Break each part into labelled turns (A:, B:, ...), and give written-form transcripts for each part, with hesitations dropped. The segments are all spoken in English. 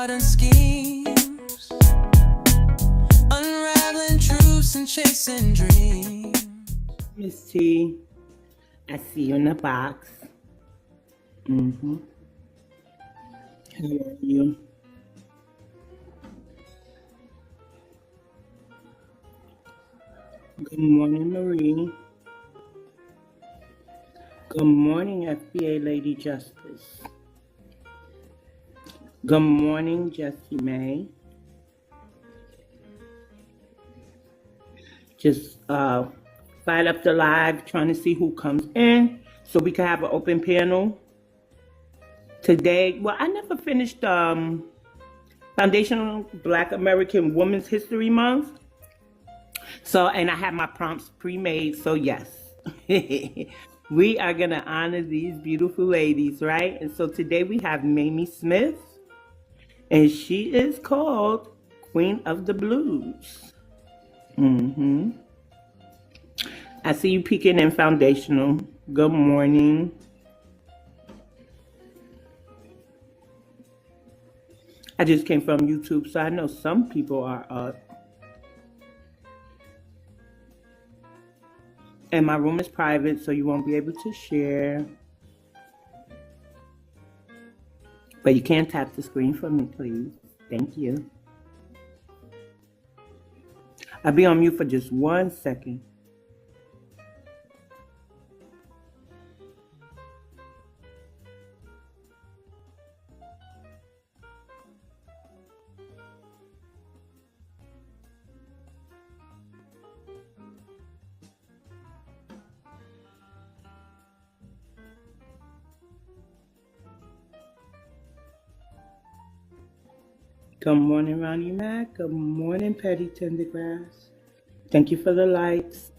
A: art and schemes, unraveling truths and chasing dreams.
B: Miss T, I see you in the box. How are you? Good morning, Marie. Good morning, FBA Lady Justice. Good morning, Jessie May. Just fire up the live, trying to see who comes in so we can have an open panel today. Well, I never finished Foundational Black American Women's History Month. So, and I have my prompts pre-made, so yes. We are going to honor these beautiful ladies, right? And so today we have Mamie Smith, and she is called Queen of the Blues. I see you peeking in Foundational. Good morning. I just came from YouTube, so I know some people are up. And my room is private, so you won't be able to share. But you can tap the screen for me, please. Thank you. I'll be on mute for just 1 second. Good morning, Ronnie Mac. Good morning, Petty Tendergrass. Thank you for the likes.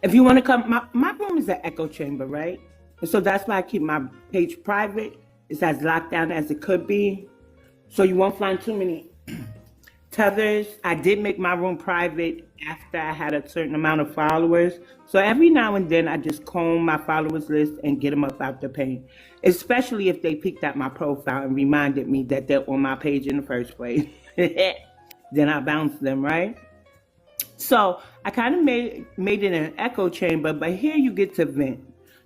B: If you want to come, my room is an echo chamber, right? And so that's why I keep my page private. It's as locked down as it could be. So you won't find too many tethers. I did make my room private after I had a certain amount of followers. So every now and then I just comb my followers list and get them up out the paint. Especially if they peeked at my profile and reminded me that they're on my page in the first place. Then I bounce them, right? So I kind of made it an echo chamber, but here you get to vent.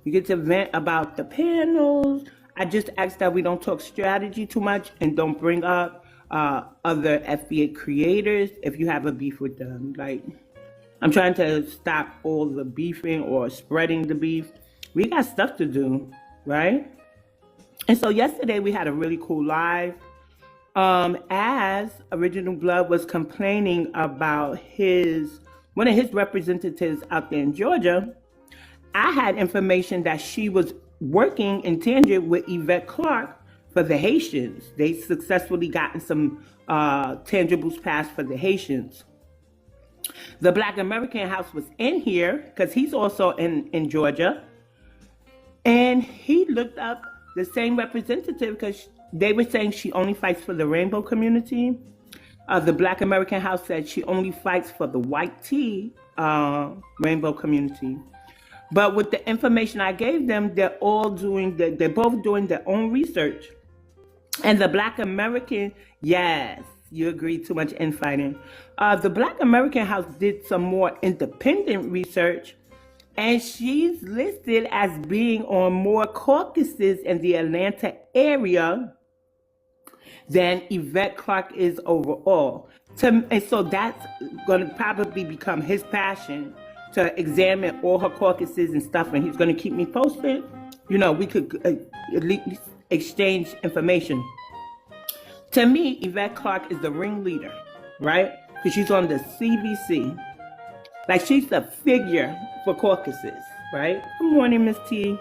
B: You get to vent about the panels. I just ask that we don't talk strategy too much and don't bring up other FBA creators if you have a beef with them. Like, I'm trying to stop all the beefing or spreading the beef. We got stuff to do, right? And so yesterday we had a really cool live. As Original Blood was complaining about one of his representatives out there in Georgia, I had information that she was working in tangent with Yvette Clarke for the Haitians. They successfully gotten some tangibles passed for the Haitians. The Black American House was in here because he's also in Georgia. And he looked up the same representative because they were saying she only fights for the rainbow community. The Black American House said she only fights for the white tea rainbow community. But with the information I gave them, they're both doing their own research. And the Black American, yes, you agree, too much infighting. The Black American House did some more independent research, and she's listed as being on more caucuses in the Atlanta area than Yvette Clarke is overall. And so that's going to probably become his passion, to examine all her caucuses and stuff, and he's going to keep me posted. You know, we could at least exchange information. To me, Yvette Clarke is the ringleader, right? Because she's on the CBC. Like, she's the figure for caucuses, right? Good morning, Miss T.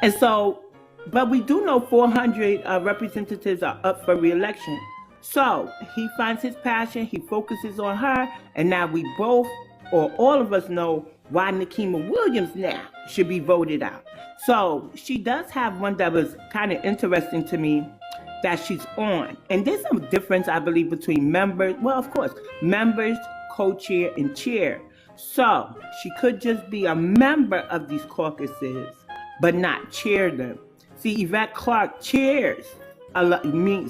B: And so But we do know 400 representatives are up for re-election. So he finds his passion, he focuses on her, and now we both, or all of us, know why Nikema Williams now should be voted out. So she does have one that was kind of interesting to me that she's on. And there's some difference, I believe, between members. Well, of course, members, co-chair, and chair. So she could just be a member of these caucuses, but not chair them. See, Yvette Clarke chairs, CHAIR.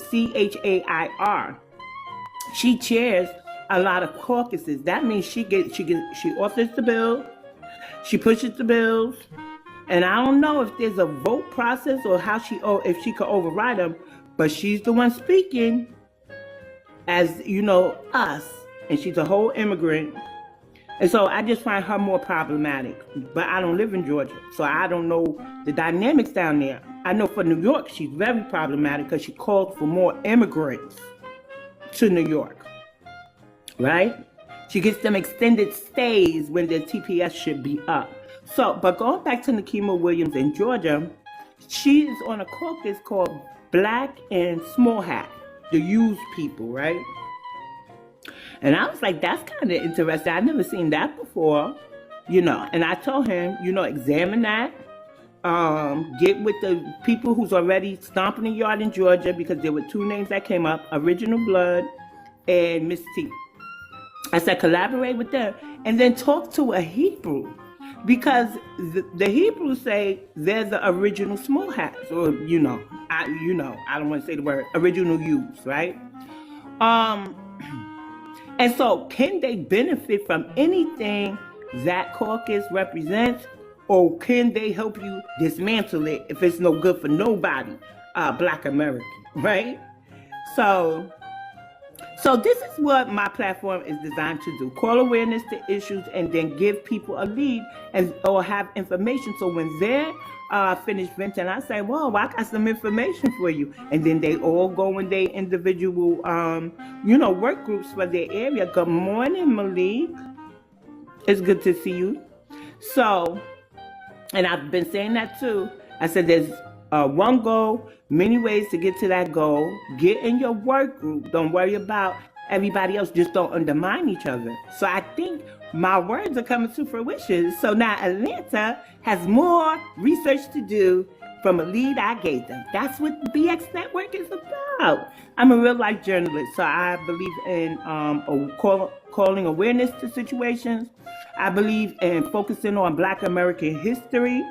B: She chairs a lot of caucuses. That means she authors the bill, she pushes the bills, and I don't know if there's a vote process or if she could override them, but she's the one speaking as, us, and she's a whole immigrant. And so I just find her more problematic. But I don't live in Georgia, so I don't know the dynamics down there. I know for New York, she's very problematic because she called for more immigrants to New York, right? She gets them extended stays when their TPS should be up. So, but going back to Nikema Williams in Georgia, she is on a caucus called Black and Small Hat, the used people, right? And I was like, that's kind of interesting. I've never seen that before, And I told him, examine that. Get with the people who's already stomping the yard in Georgia, because there were two names that came up, Original Blood and Miss T. I said, collaborate with them. And then talk to a Hebrew. Because the Hebrews say they're the original small hats. Or, I don't want to say the word, original Jews, right? And so, can they benefit from anything that caucus represents, or can they help you dismantle it if it's no good for nobody, Black American, right? So this is what my platform is designed to do: call awareness to issues, and then give people a lead or have information. So when they're finished venting, I say, "Well, I got some information for you," and then they all go in their individual, work groups for their area. Good morning, Malik. It's good to see you. So, and I've been saying that too. I said there's one goal, many ways to get to that goal. Get in your work group. Don't worry about everybody else. Just don't undermine each other. So I think my words are coming to fruition. So now Atlanta has more research to do from a lead I gave them. That's what the BX Network is about. I'm a real life journalist, so I believe in calling awareness to situations. I believe in focusing on Black American history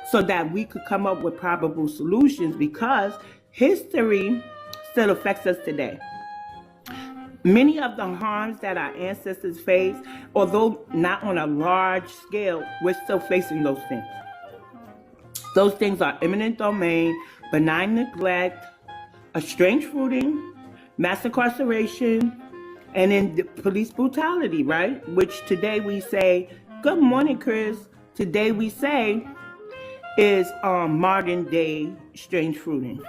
B: so that we could come up with probable solutions, because history still affects us today. Many of the harms that our ancestors faced, although not on a large scale, we're still facing those things. Those things are eminent domain, benign neglect, estranged fruiting, mass incarceration, and then the police brutality, right? Which today we say, good morning, Chris. Today we say is modern day strange fruiting.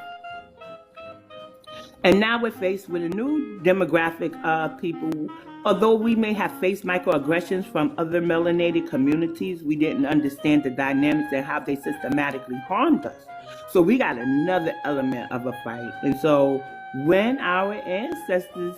B: And now we're faced with a new demographic of people. Although we may have faced microaggressions from other melanated communities, we didn't understand the dynamics and how they systematically harmed us. So we got another element of a fight. And so when our ancestors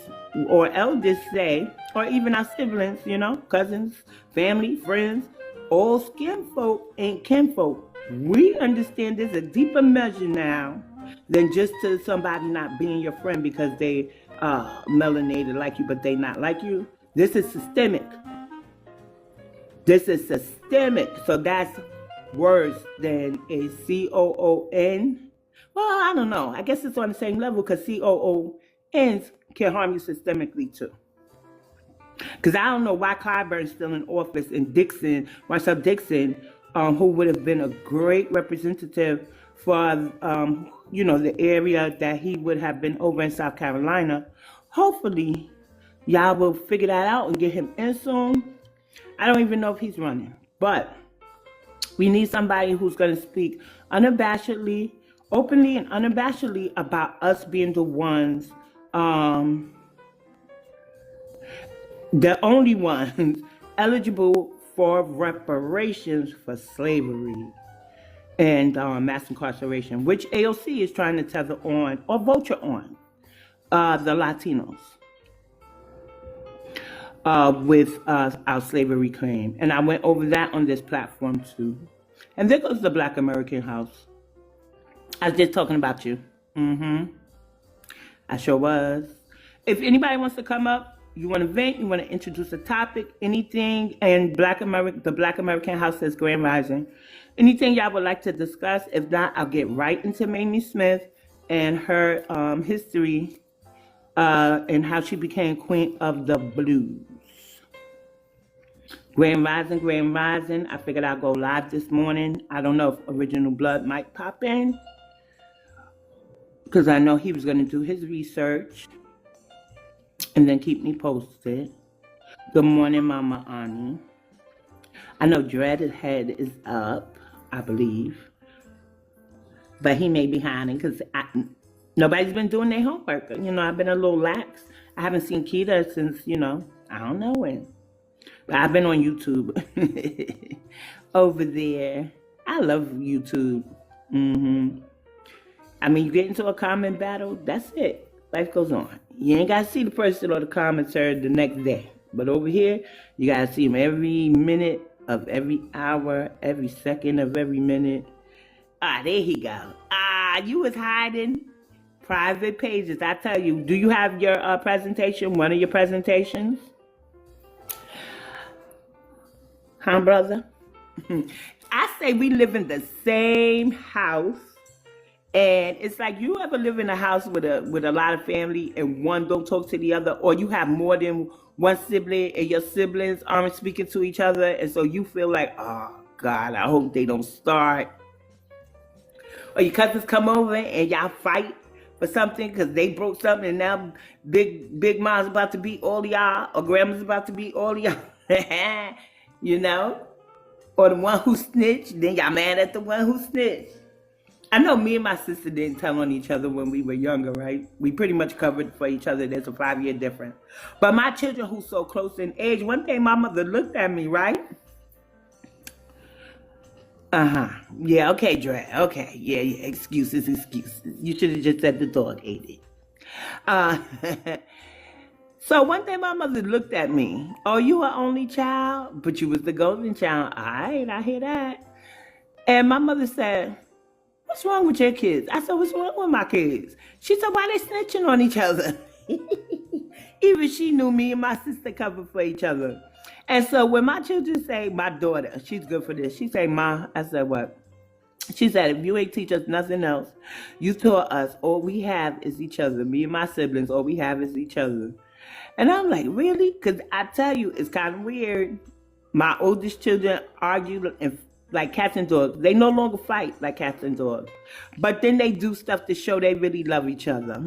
B: or elders say, or even our siblings, cousins, family, friends, all skin folk and kinfolk, we understand there's a deeper measure now than just to somebody not being your friend because they melanated like you, but they not like you. This is systemic. So that's worse than a COON. Well, I don't know. I guess it's on the same level because COONs can harm you systemically too. Because I don't know why Clyburn's still in office, and Marcel Dixon, who would have been a great representative for the area that he would have been over in South Carolina. Hopefully, y'all will figure that out and get him in soon. I don't even know if he's running, but we need somebody who's going to speak unabashedly, openly and unabashedly about us being the ones, the only ones eligible for reparations for slavery. and mass incarceration, which AOC is trying to tether on or vulture on the Latinos with our slavery claim. And I went over that on this platform too. And there goes the Black American House. I was just talking about you. I sure was. If anybody wants to come up, you want to vent, you want to introduce a topic, anything, and the Black American House says Grand Rising. Anything y'all would like to discuss? If not, I'll get right into Mamie Smith and her history and how she became Queen of the Blues. Grand Rising, Grand Rising. I figured I'd go live this morning. I don't know if Original Blood might pop in, because I know he was going to do his research and then keep me posted. Good morning, Mama Ani. I know Dreaded Head is up, I believe, but he may be hiding because nobody's been doing their homework. You know, I've been a little lax. I haven't seen Keita since, I don't know when. But I've been on YouTube over there. I love YouTube. I mean, you get into a comment battle, that's it. Life goes on. You ain't got to see the person or the commenter the next day. But over here, you got to see them every minute of every hour, every second of every minute. There he go. You was hiding private pages. I tell you, do you have your presentation, one of your presentations? Huh, brother? I say we live in the same house. And it's like, you ever live in a house with a lot of family and one don't talk to the other, or you have more than one sibling and your siblings aren't speaking to each other, and so you feel like, oh God, I hope they don't start. Or your cousins come over and y'all fight for something because they broke something, and now big mom's about to beat all y'all, or grandma's about to beat all y'all. Or the one who snitched, then y'all mad at the one who snitched. I know me and my sister didn't tell on each other when we were younger, right? We pretty much covered for each other. There's a 5-year difference. But my children who's so close in age, one day my mother looked at me, right? Yeah, okay, Dre. Okay, yeah, excuses. You should have just said the dog ate it. So one day my mother looked at me. Oh, you were only child, but you was the golden child. All right, I hear that. And my mother said, what's wrong with your kids? I said, what's wrong with my kids? She said, why they snitching on each other? Even she knew me and my sister covered for each other. And so when my children say, my daughter, she's good for this. She say, Ma, I said, what? She said, if you ain't teach us nothing else, you taught us all we have is each other. Me and my siblings, all we have is each other. And I'm like, really? Because I tell you, it's kind of weird. My oldest children argue like cats and dogs. They no longer fight like cats and dogs. But then they do stuff to show they really love each other.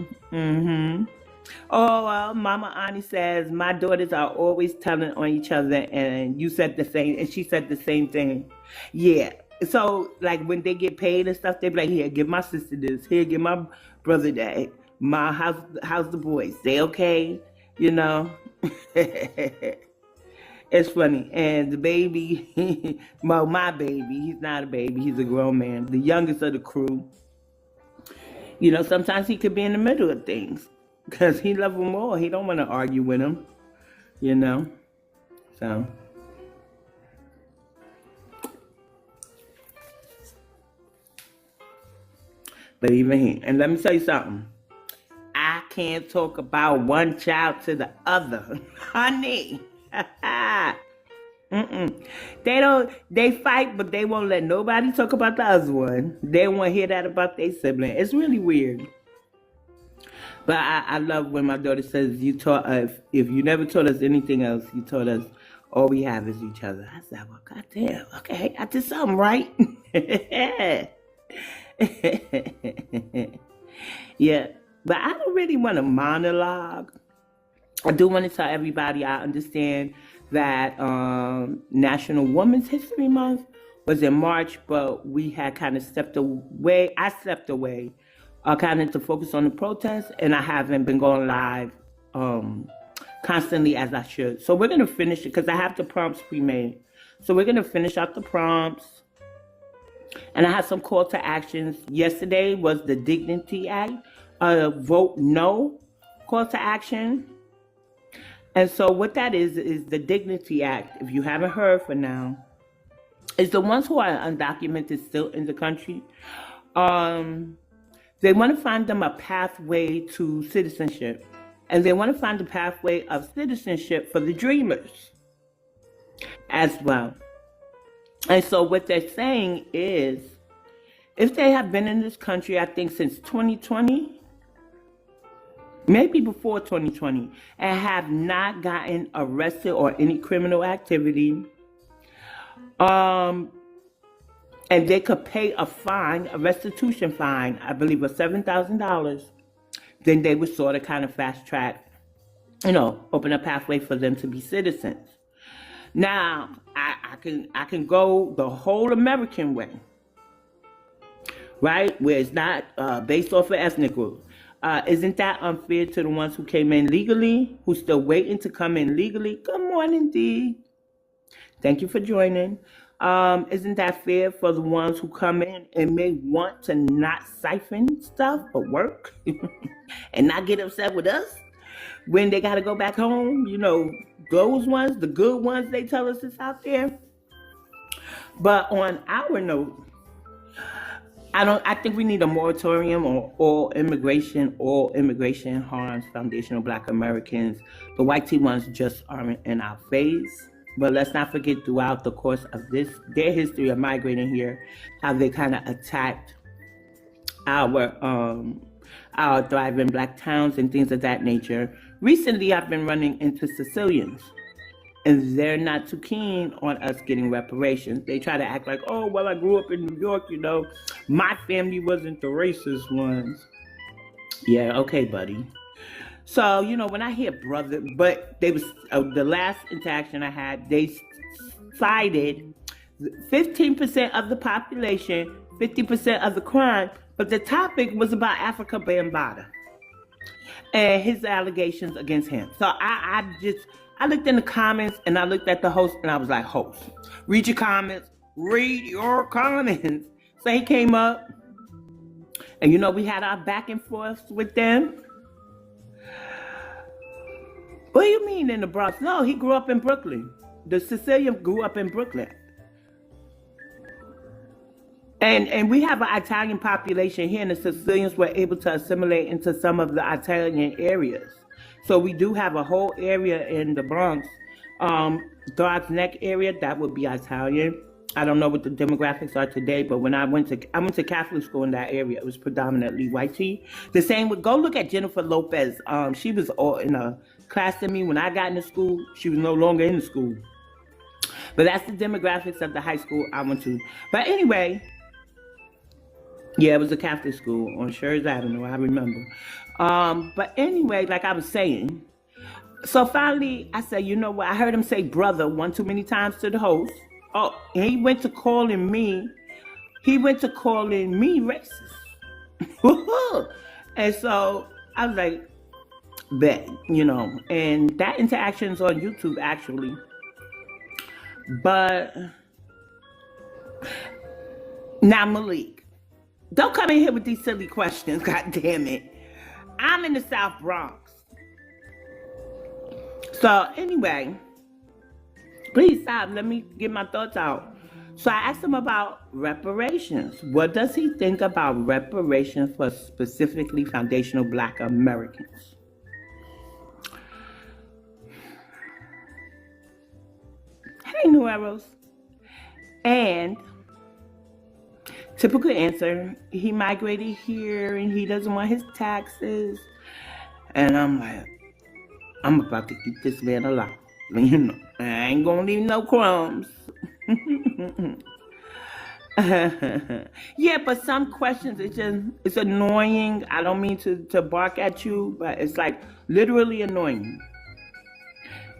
B: Oh, well, Mama Ani says, my daughters are always telling on each other, and you said the same, and she said the same thing. Yeah. So, like, when they get paid and stuff, they be like, here, give my sister this. Here, give my brother that. How's the boys? They okay? It's funny. And the baby, well, my baby, he's not a baby, he's a grown man. The youngest of the crew, sometimes he could be in the middle of things because he loves them all. He don't want to argue with them, So. But even he, and let me tell you something. I can't talk about one child to the other, honey. They fight, but they won't let nobody talk about the other one. They won't hear that about their sibling. It's really weird. But I love when my daughter says, you taught us, if you never taught us anything else, you taught us all we have is each other. I said, well, goddamn, okay, I did something right. Yeah. But I don't really want to monologue. I do want to tell everybody I understand that National Women's History Month was in March, but we had kind of stepped away. I stepped away kind of to focus on the protests, and I haven't been going live constantly as I should. So we're going to finish it because I have the prompts pre-made. So we're going to finish out the prompts. And I have some call to actions. Yesterday was the Dignity Act, vote no call to action. And so what that is the Dignity Act, if you haven't heard for now, is the ones who are undocumented still in the country. They want to find them a pathway to citizenship. And they want to find a pathway of citizenship for the dreamers as well. And so what they're saying is, if they have been in this country, I think since 2020, maybe before 2020, and have not gotten arrested or any criminal activity, and they could pay a fine, a restitution fine, I believe of $7,000, then they would sort of kind of fast track, open a pathway for them to be citizens. Now, I can go the whole American way, right? Where it's not based off of ethnic group. Isn't that unfair to the ones who came in legally, who's still waiting to come in legally? Good morning, Dee. Thank you for joining. Isn't that fair for the ones who come in and may want to not siphon stuff but work and not get upset with us when they got to go back home? Those ones, the good ones they tell us is out there. But on our note, I think we need a moratorium on all immigration harms foundational Black Americans. The white tea ones just aren't in our face. But let's not forget throughout the course of their history of migrating here, how they kind of attacked our thriving Black towns and things of that nature. Recently, I've been running into Sicilians, and they're not too keen on us getting reparations. They try to act like, oh, well, I grew up in New York, my family wasn't the racist ones. Yeah, okay, buddy. So, when I hear brother, but they was the last interaction I had, they cited 15% of the population, 50% of the crime, but the topic was about Africa Bambaataa and his allegations against him. So I looked in the comments and I looked at the host and I was like, host, read your comments. So he came up and we had our back and forth with them. What do you mean in the Bronx? No, he grew up in Brooklyn. The Sicilian grew up in Brooklyn. And we have an Italian population here, and the Sicilians were able to assimilate into some of the Italian areas. So we do have a whole area in the Bronx, Throgs Neck area, that would be Italian. I don't know what the demographics are today, but when I went to Catholic school in that area, it was predominantly white tea. The same would go look at Jennifer Lopez. She was all in a class to me when I got into school. She was no longer in the school. But that's the demographics of the high school I went to. But anyway, yeah, it was a Catholic school on Sherry's Avenue, I remember. But anyway, like I was saying, so finally I said, you know what? I heard him say brother one too many times to the host. Oh, and he went to calling me racist. And so I was like, bet, and that interaction's on YouTube actually. But now, Malik, don't come in here with these silly questions, god damn it. I'm in the South Bronx. So anyway, please stop. Let me get my thoughts out. So I asked him about reparations. What does he think about reparations for specifically foundational Black Americans? Hey, New Arrows. And typical answer, he migrated here and he doesn't want his taxes. And I'm like, I'm about to eat this man alive. I ain't gonna leave no crumbs. Yeah, but some questions, it's annoying. I don't mean to bark at you, but it's like literally annoying.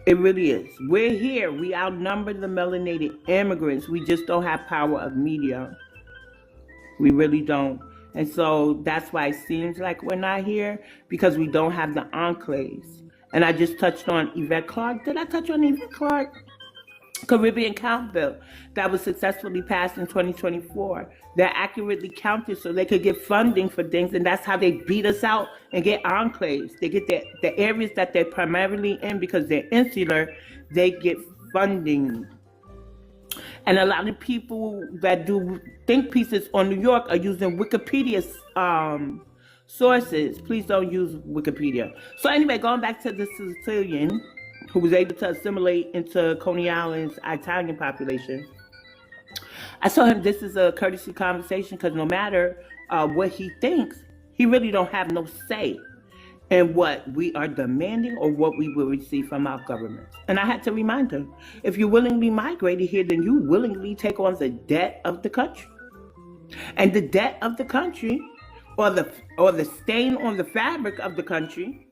B: It really is. We're here. We outnumber the melanated immigrants. We just don't have power of media. We really don't. And so that's why it seems like we're not here, because we don't have the enclaves. And I just touched on Yvette Clarke. Did I touch on Yvette Clarke? Caribbean Count Bill that was successfully passed in 2024. They're accurately counted so they could get funding for things, and that's how they beat us out and get enclaves. They get the areas that they're primarily in because they're insular, they get funding. And a lot of people that do think pieces on New York are using Wikipedia sources. Please don't use Wikipedia. So anyway, going back to the Sicilian who was able to assimilate into Coney Island's Italian population, I told him this is a courtesy conversation because no matter what he thinks, he really don't have no say in what we are demanding or what we will receive from our government. And I had to remind him, if you willingly migrated here, then you willingly take on the debt of the country. And the debt of the country, or the stain on the fabric of the country,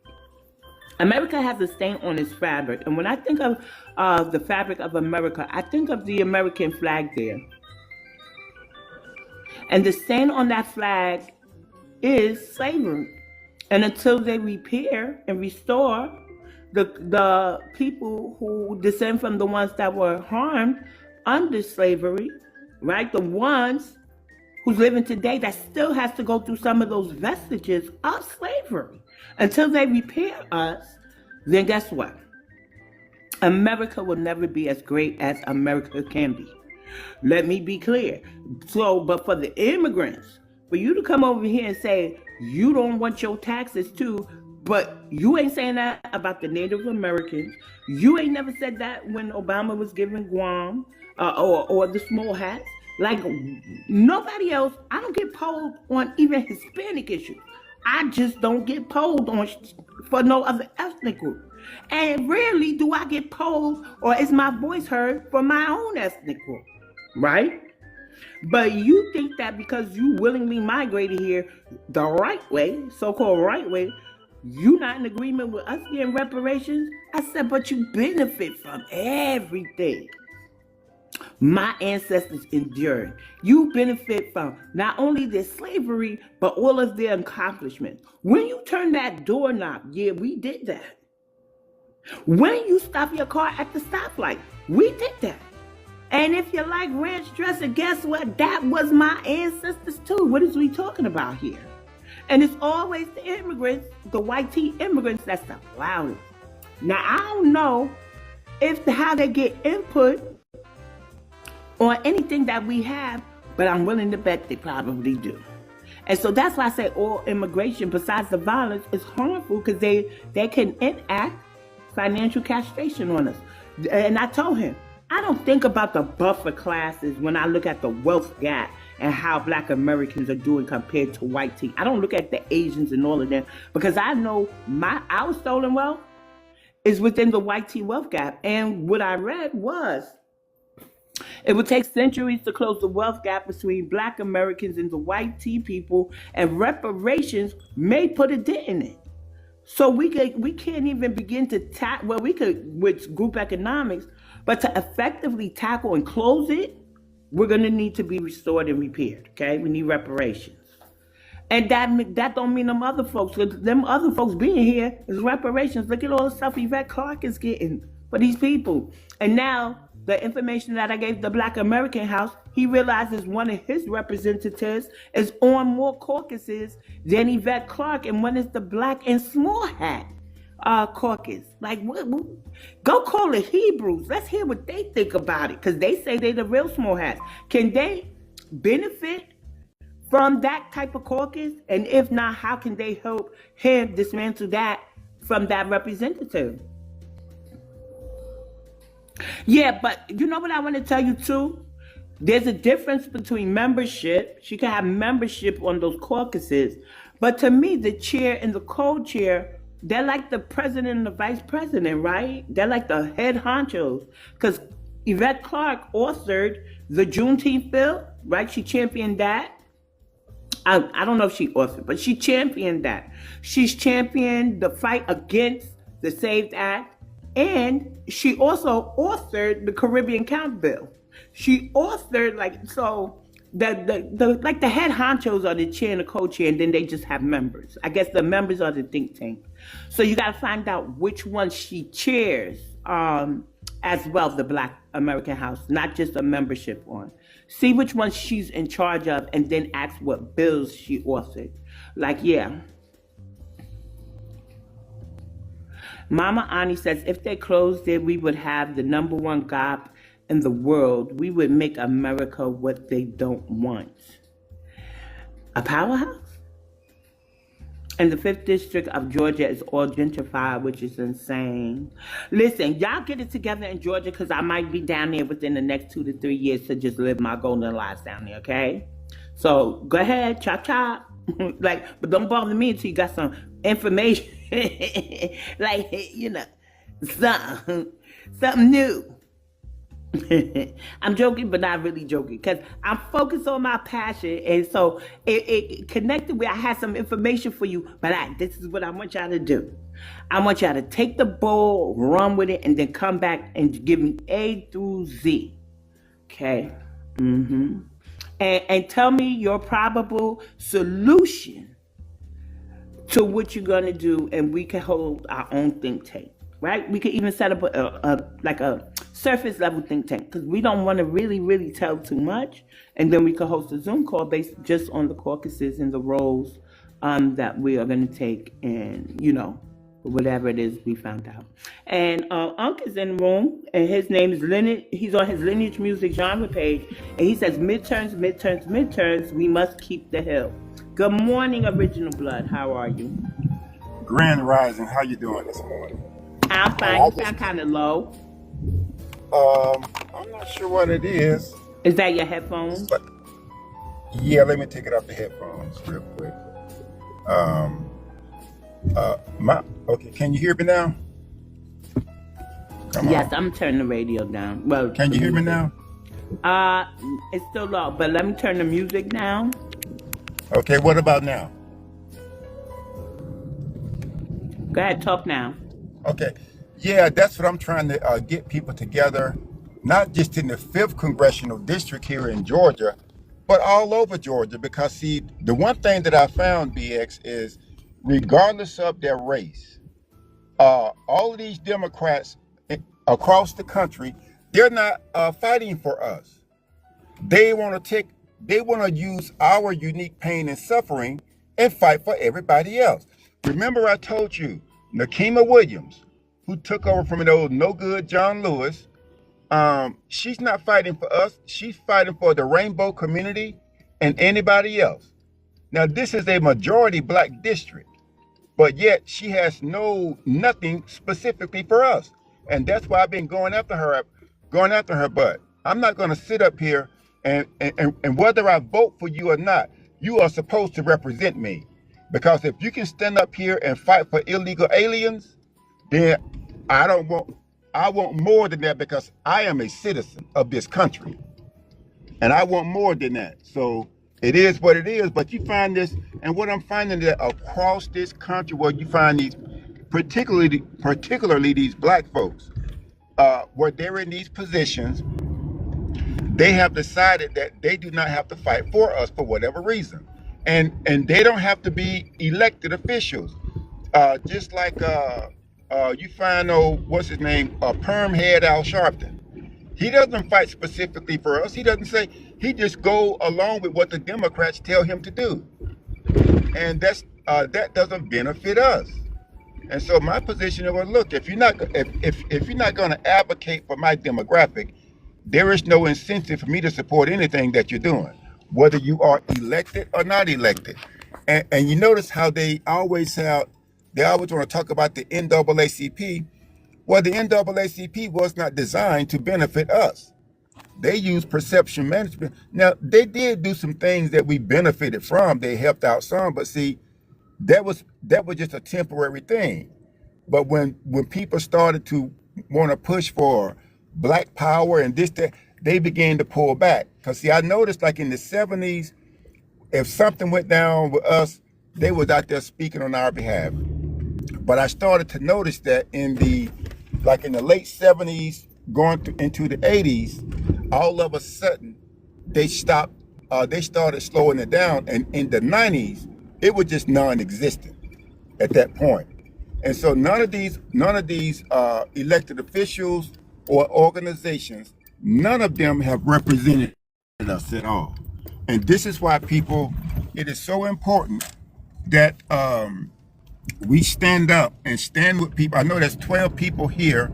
B: America has a stain on its fabric. And when I think of the fabric of America, I think of the American flag there. And the stain on that flag is slavery. And until they repair and restore the people who descend from the ones that were harmed under slavery, right? The ones who's living today that still has to go through some of those vestiges of slavery. Until they repair us, then guess what? America will never be as great as America can be. Let me be clear. So, but for the immigrants, for you to come over here and say you don't want your taxes too, but you ain't saying that about the Native Americans. You ain't never said that when Obama was giving Guam or the small hats. Like nobody else. I don't get polled on even Hispanic issues. I just don't get polled on for no other ethnic group. And rarely do I get polled or is my voice heard for my own ethnic group, right? But you think that because you willingly migrated here the right way, so-called right way, you not in agreement with us getting reparations? I said, but you benefit from everything my ancestors endured. You benefit from not only their slavery, but all of their accomplishments. When you turn that doorknob, yeah, we did that. When you stop your car at the stoplight, we did that. And if you like ranch dressing, guess what? That was my ancestors too. What is we talking about here? And it's always the immigrants, the white tea immigrants, that's the loudest. Now, I don't know how they get input on anything that we have, but I'm willing to bet they probably do. And so that's why I say all immigration, besides the violence, is harmful because they can enact financial castration on us. And I told him, I don't think about the buffer classes when I look at the wealth gap and how Black Americans are doing compared to white tea. I don't look at the Asians and all of them because I know our stolen wealth is within the white tea wealth gap. And what I read was it would take centuries to close the wealth gap between Black Americans and the white tea people, and reparations may put a dent in it. So we can't even begin to we could with group economics, but to effectively tackle and close it, we're gonna need to be restored and repaired. Okay, we need reparations, and that don't mean them other folks. Them other folks being here is reparations. Look at all the stuff Yvette Clarke is getting for these people, and now the information that I gave the Black American House, he realizes one of his representatives is on more caucuses than Yvette Clarke, and one is the Black and Small Hat caucus. Like, go call the Hebrews. Let's hear what they think about it, because they say they're the real small hats. Can they benefit from that type of caucus? And if not, how can they help him dismantle that from that representative? Yeah, but you know what I want to tell you too? There's a difference between membership. She can have membership on those caucuses. But to me, the chair and the co-chair, they're like the president and the vice president, right? They're like the head honchos. Because Yvette Clarke authored the Juneteenth bill, right? She championed that. I don't know if she authored, but she championed that. She's championed the fight against the SAVED Act. And she also authored the Caribbean Count Bill. She authored the head honchos are the chair and the co-chair, and then they just have members. I guess the members are the think tank. So you got to find out which one she chairs as well, the Black American House, not just a membership on. See which one she's in charge of and then ask what bills she authored. Like, yeah. Mama Ani says, if they closed it, we would have the #1 GOP in the world. We would make America what they don't want. A powerhouse? And the 5th district of Georgia is all gentrified, which is insane. Listen, y'all get it together in Georgia because I might be down there within the next 2 to 3 years to just live my golden lives down there, okay? So go ahead, chop chop. But don't bother me until you got some information. Like, something new. I'm joking, but not really joking, because I'm focused on my passion, and so it connected where I had some information for you. But this is what I want y'all to do. I want y'all to take the ball, run with it, and then come back and give me A through Z. Okay. And tell me your probable solution to what you're gonna do, and we can hold our own think tank, right? We could even set up a surface level think tank, because we don't want to really tell too much, and then we could host a Zoom call based just on the caucuses and the roles that we are going to take, and whatever it is we found out. And Unc is in the room, and his name is Lineage. He's on his Lineage Music genre page, and he says, midterms, we must keep the hill. Good morning, Original Blood. How are you?
C: Grand Rising, how you doing this morning?
B: I'm fine. You sound kind of low.
C: I'm not sure what it is.
B: Is that your headphones?
C: But yeah, let me take it off the headphones real quick. Okay, can you hear me now? Come
B: Yes,
C: on.
B: I'm turning the radio down. Well,
C: Can you hear me now?
B: It's still low, but let me turn the music down.
C: Okay, what about now?
B: Go ahead, talk now.
C: Okay, yeah, that's what I'm trying to get people together, not just in the 5th congressional district here in Georgia, but all over Georgia. Because see, the one thing that I found, BX, is regardless of their race, all of these Democrats across the country, they're not fighting for us. They want to use our unique pain and suffering and fight for everybody else. Remember, I told you, Nakima Williams, who took over from an old no good John Lewis, she's not fighting for us. She's fighting for the rainbow community and anybody else. Now, this is a majority Black district, but yet she has nothing specifically for us. And that's why I've been going after her. But I'm not going to sit up here and whether I vote for you or not, you are supposed to represent me. Because if you can stand up here and fight for illegal aliens, then I want more than that, because I am a citizen of this country. And I want more than that. So it is what it is. But you find this, and what I'm finding that across this country, where you find these, particularly these Black folks, where they're in these positions, they have decided that they do not have to fight for us for whatever reason. And they don't have to be elected officials. Just like you find what's his name, Perm Head Al Sharpton. He doesn't fight specifically for us. He doesn't say, he just go along with what the Democrats tell him to do. And that doesn't benefit us. And so my position is, well, look, if you're not going to advocate for my demographic, there is no incentive for me to support anything that you're doing, whether you are elected or not elected. And you notice how they always want to talk about the NAACP. Well, the NAACP was not designed to benefit us. They use perception management. Now, they did do some things that we benefited from. They helped out some, but see, that was just a temporary thing. But when people started to want to push for Black power and this, that, they began to pull back. Because see, I noticed like in the 70s, if something went down with us, they was out there speaking on our behalf. But I started to notice that in the late 70s, going into the 80s, all of a sudden they stopped. They started slowing it down, and in the 90s, it was just non-existent at that point. And so none of these elected officials or organizations, none of them have represented us at all. And this is why people, it is so important that we stand up and stand with people. I know there's 12 people here,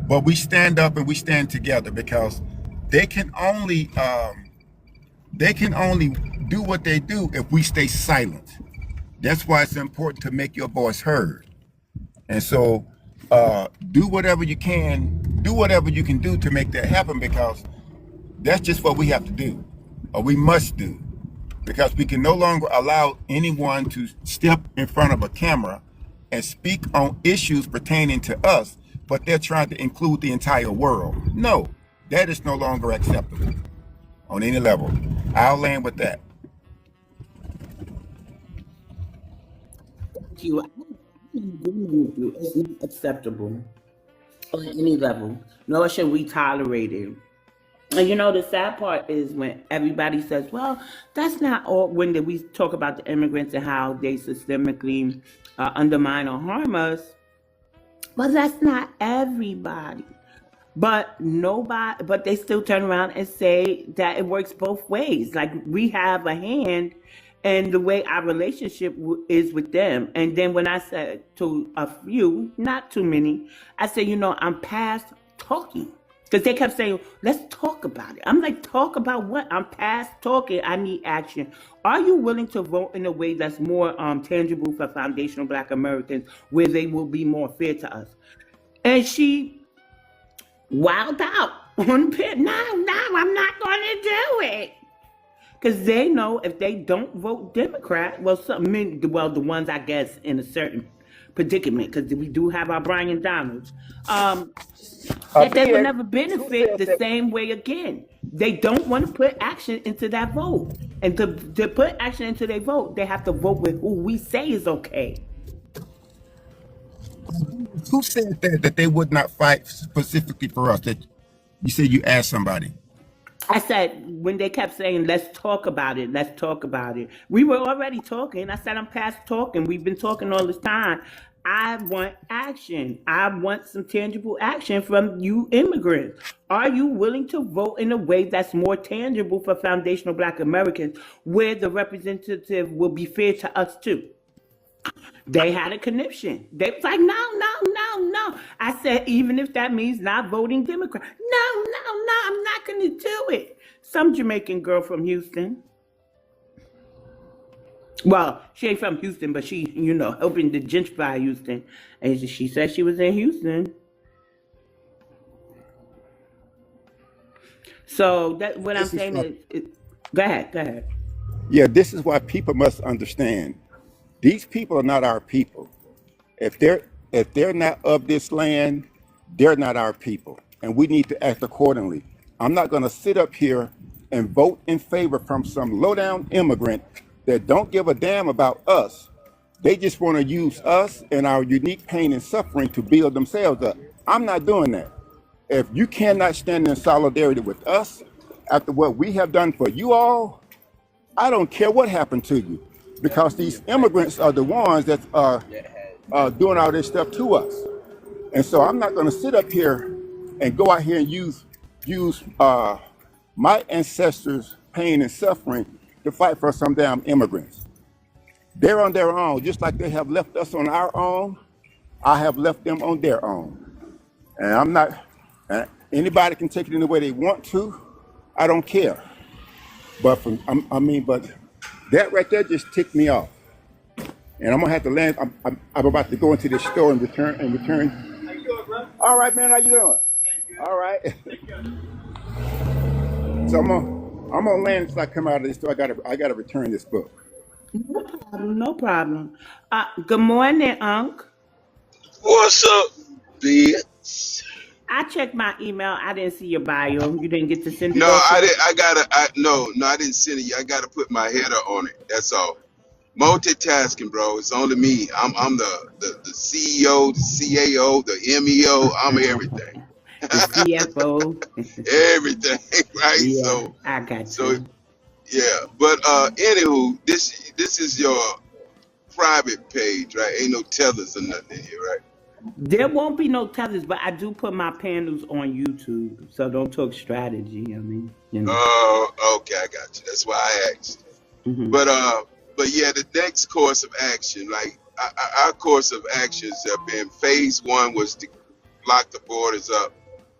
C: but we stand up and we stand together because they can only do what they do if we stay silent. That's why it's important to make your voice heard. And so do whatever you can do to make that happen, because that's just what we have to do, or we must do, because we can no longer allow anyone to step in front of a camera and speak on issues pertaining to us, but they're trying to include the entire world. No, that is no longer acceptable on any level. I'll land with that.
B: You, I'm agreeing with you. It's not acceptable on any level, nor should we tolerate it. And the sad part is when everybody says, well, that's not all, when we talk about the immigrants and how they systemically undermine or harm us. But that's not everybody. But nobody, but they still turn around and say that it works both ways. Like we have a hand in the way our relationship is with them. And then when I said to a few, not too many, I said, I'm past talking. Because they kept saying, let's talk about it. I'm like, talk about what? I'm past talking. I need action. Are you willing to vote in a way that's more tangible for foundational Black Americans, where they will be more fair to us? And she wowed out on the pit. No, I'm not going to do it. Because they know if they don't vote Democrat, well, the ones, I guess, in a certain predicament, because we do have our Brian Donalds, that they will never benefit the same way again. They don't want to put action into that vote. And to put action into their vote, they have to vote with who we say is okay.
C: Who said that they would not fight specifically for us? That you said you asked somebody.
B: I said, when they kept saying, let's talk about it, let's talk about it. We were already talking. I said, I'm past talking. We've been talking all this time. I want action. I want some tangible action from you immigrants. Are you willing to vote in a way that's more tangible for foundational Black Americans, where the representative will be fair to us too? They had a conniption. They was like, no. I said, even if that means not voting Democrat. No, I'm not going to do it. Some Jamaican girl from Houston. Well, she ain't from Houston, but she, helping to gentrify Houston. And she said she was in Houston. So that what I'm saying is, go ahead.
C: Yeah, this is why people must understand. These people are not our people. If they're not of this land, they're not our people, and we need to act accordingly. I'm not going to sit up here and vote in favor from some low-down immigrant that don't give a damn about us. They just want to use us and our unique pain and suffering to build themselves up. I'm not doing that. If you cannot stand in solidarity with us after what we have done for you all, I don't care what happened to you, because these immigrants are the ones that are doing all this stuff to us. And so I'm not going to sit up here and go out here and use my ancestors' pain and suffering to fight for some damn immigrants. They're on their own, just like they have left us on our own. I have left them on their own. And I'm not, anybody can take it any way they want to. I don't care. But but that right there just ticked me off. And I'm gonna have to land. I'm about to go into this store and return. How you doing, bro? All right, man. How you doing? All right. So I'm gonna land until I come out of this store. I gotta return this book.
B: No problem. Good morning, Unc.
D: What's up, bitch?
B: I checked my email. I didn't see your bio. You didn't get to send it
D: No,
B: over?
D: I didn't. No, I didn't send it. I gotta put my header on it. That's all. Multitasking, bro. It's only me. I'm the CEO, the CAO, the MEO. I'm everything.
B: The CFO.
D: Everything, right?
B: Yeah, I got
D: So
B: you.
D: yeah. But anywho, this is your private page, right? Ain't no tethers or nothing in here, right?
B: There won't be no tethers, but I do put my panels on YouTube, so don't talk strategy. I mean,
D: Oh, okay, I got you. That's why I asked.
B: hmm
D: But yeah, the next course of action, like our course of actions have been phase one was to lock the borders up.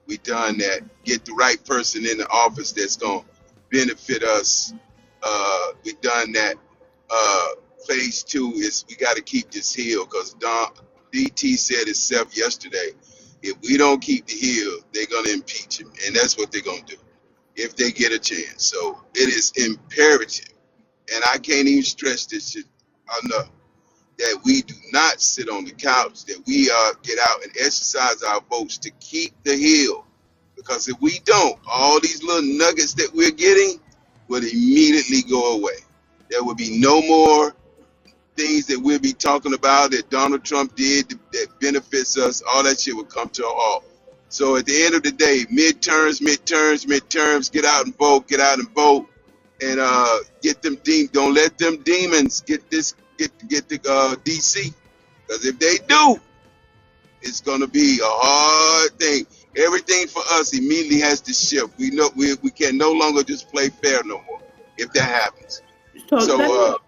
D: We done that. Get the right person in the office that's gonna benefit us. We done that. Uh, phase two is we got to keep this hill because Don DT said himself yesterday. If we don't keep the hill, they're gonna impeach him, and that's what they're gonna do if they get a chance. So it is imperative, and I can't even stress this shit enough, that we do not sit on the couch, that we get out and exercise our votes to keep the hill. Because if we don't, all these little nuggets that we're getting will immediately go away. There will be no more things that we'll be talking about that Donald Trump did that benefits us. All that shit will come to a halt. So at the end of the day, midterms, get out and vote, and get them don't let them demons get the DC, because if they do, it's gonna be a hard thing. Everything for us immediately has to shift. We know we can no longer just play fair no more if that happens.
B: So let me.
D: So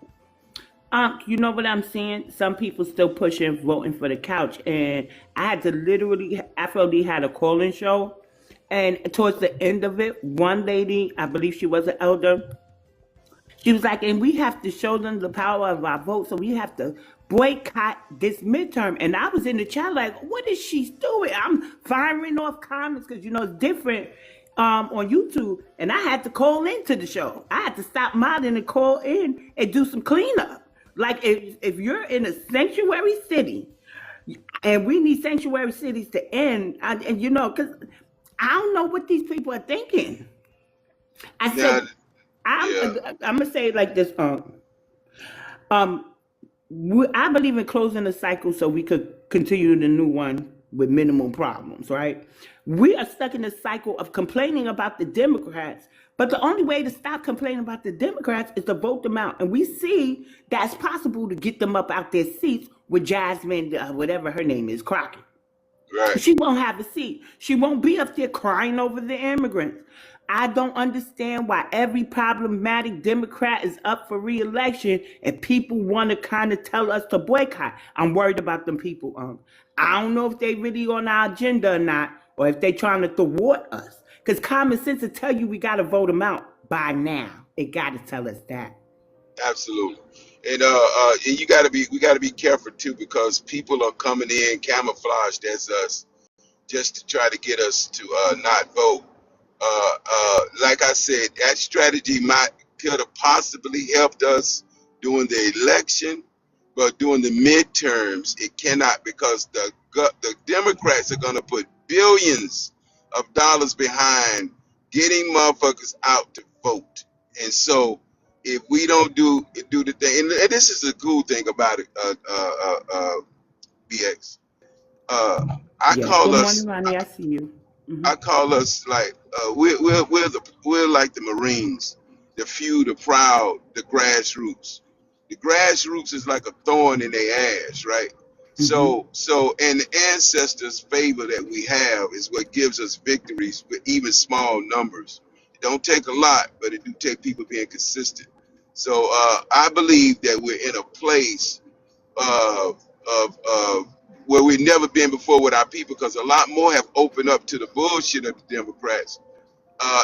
B: You know what I'm saying? Some people still pushing voting for the couch, and I had to literally. FLD had a call-in show, and towards the end of it, one lady, I believe she was an elder, she was like, and we have to show them the power of our vote, so we have to boycott this midterm. And I was in the chat like, what is she doing? I'm firing off comments because it's different on YouTube. And I had to call into the show. I had to stop modding and call in and do some cleanup. Like if you're in a sanctuary city, and we need sanctuary cities to end, and because I don't know what these people are thinking. I
D: now,
B: said,
D: yeah,
B: I'm gonna say it like this. Um, I believe in closing the cycle so we could continue the new one with minimal problems. Right? We are stuck in the cycle of complaining about the Democrats, but the only way to stop complaining about the Democrats is to vote them out, and we see that's possible to get them up out their seats with Jasmine, whatever her name is, Crockett.
D: right.
B: She won't have a seat. She won't be up there crying over the immigrants. I don't understand why every problematic Democrat is up for re-election and people want to kind of tell us to boycott. I'm worried about them people. I don't know if they really on our agenda or not, or if they trying to thwart us. Because common sense will tell you we got to vote them out by now. It got to tell us that.
D: Absolutely. And we gotta be careful too, because people are coming in camouflaged as us just to try to get us to not vote. Like I said, that strategy could have possibly helped us during the election, but during the midterms, it cannot, because the Democrats are going to put billions of dollars behind getting motherfuckers out to vote. And so, if we don't do the thing, and this is the cool thing about it, BX. I
B: Yes.
D: call
B: Good
D: us
B: morning, Ronnie. I see you. Hmm.
D: I call us like we're like the Marines, the few, the proud, the grassroots. The grassroots is like a thorn in their ass, right?
B: Hmm.
D: And the ancestors' favor that we have is what gives us victories with even small numbers. It don't take a lot, but it do take people being consistent. So I believe that we're in a place of where we've never been before with our people, because a lot more have opened up to the bullshit of the Democrats,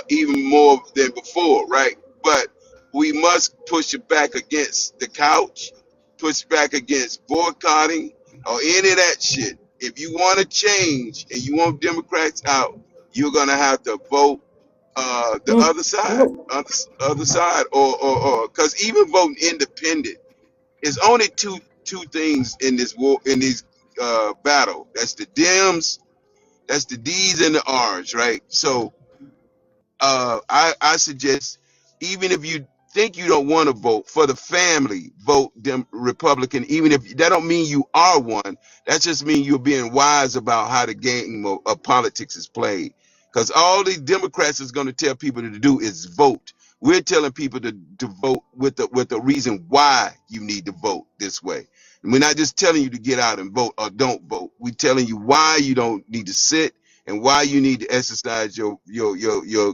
D: even more than before, right? But we must push it back against the couch, push back against boycotting or any of that shit. If you want to change and you want Democrats out, you're gonna have to vote the other side, other side, or because even voting independent, it's only two things in this war, in this battle. That's the Dems, that's the D's and the R's, right? So I suggest, even if you think you don't want to vote for the family, vote Dem Republican. Even if that don't mean you are one, that just means you're being wise about how the game of politics is played. Because all these Democrats is going to tell people to do is vote. We're telling people to vote with the reason why you need to vote this way. And we're not just telling you to get out and vote or don't vote. We're telling you why you don't need to sit and why you need to exercise your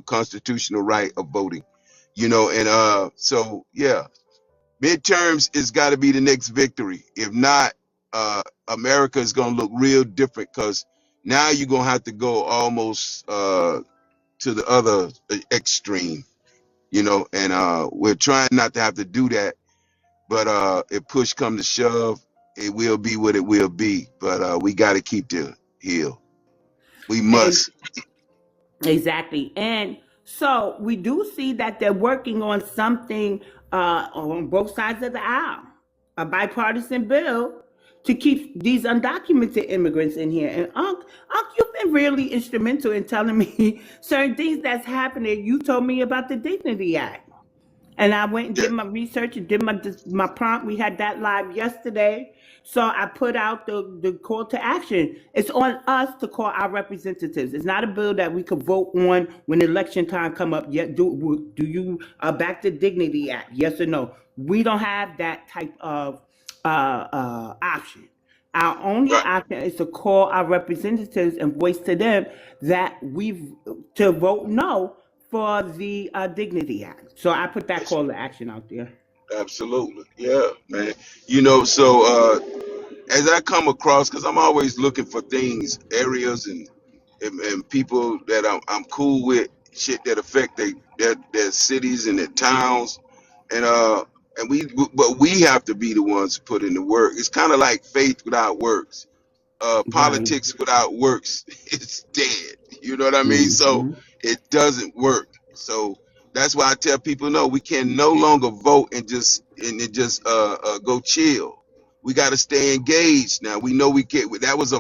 D: constitutional right of voting. And so yeah, midterms is got to be the next victory. If not, America is gonna look real different because now you're gonna have to go almost to the other extreme, and we're trying not to have to do that. But if push come to shove, it will be what it will be. But we got to keep the hill. We
B: And
D: must.
B: exactly. And so we do see that they're working on something on both sides of the aisle, a bipartisan bill to keep these undocumented immigrants in here. And Unc, you've been really instrumental in telling me certain things that's happening. You told me about the Dignity Act. And I went and
D: Yeah,
B: did my research and did my prompt. We had that live yesterday. So I put out the call to action. It's on us to call our representatives. It's not a bill that we could vote on when election time come up. Yet, do you back the Dignity Act? Yes or no? We don't have that type of option. Our only
D: right.
B: option is to call our representatives and voice to them that we to vote no for the Dignity Act. So I put that
D: Yes,
B: call to action out there.
D: absolutely. Yeah, man. So as I come across, because I'm always looking for things, areas, and people that I'm cool with, shit that affect their cities and their towns, and but we have to be the ones to put in the work. It's kind of like faith without works.
B: Right.
D: Politics without works is dead. You know what I mean? So
B: Hmm.
D: it doesn't work. So that's why I tell people, no, we can no longer vote and just go chill. We got to stay engaged. Now we know we can't. That was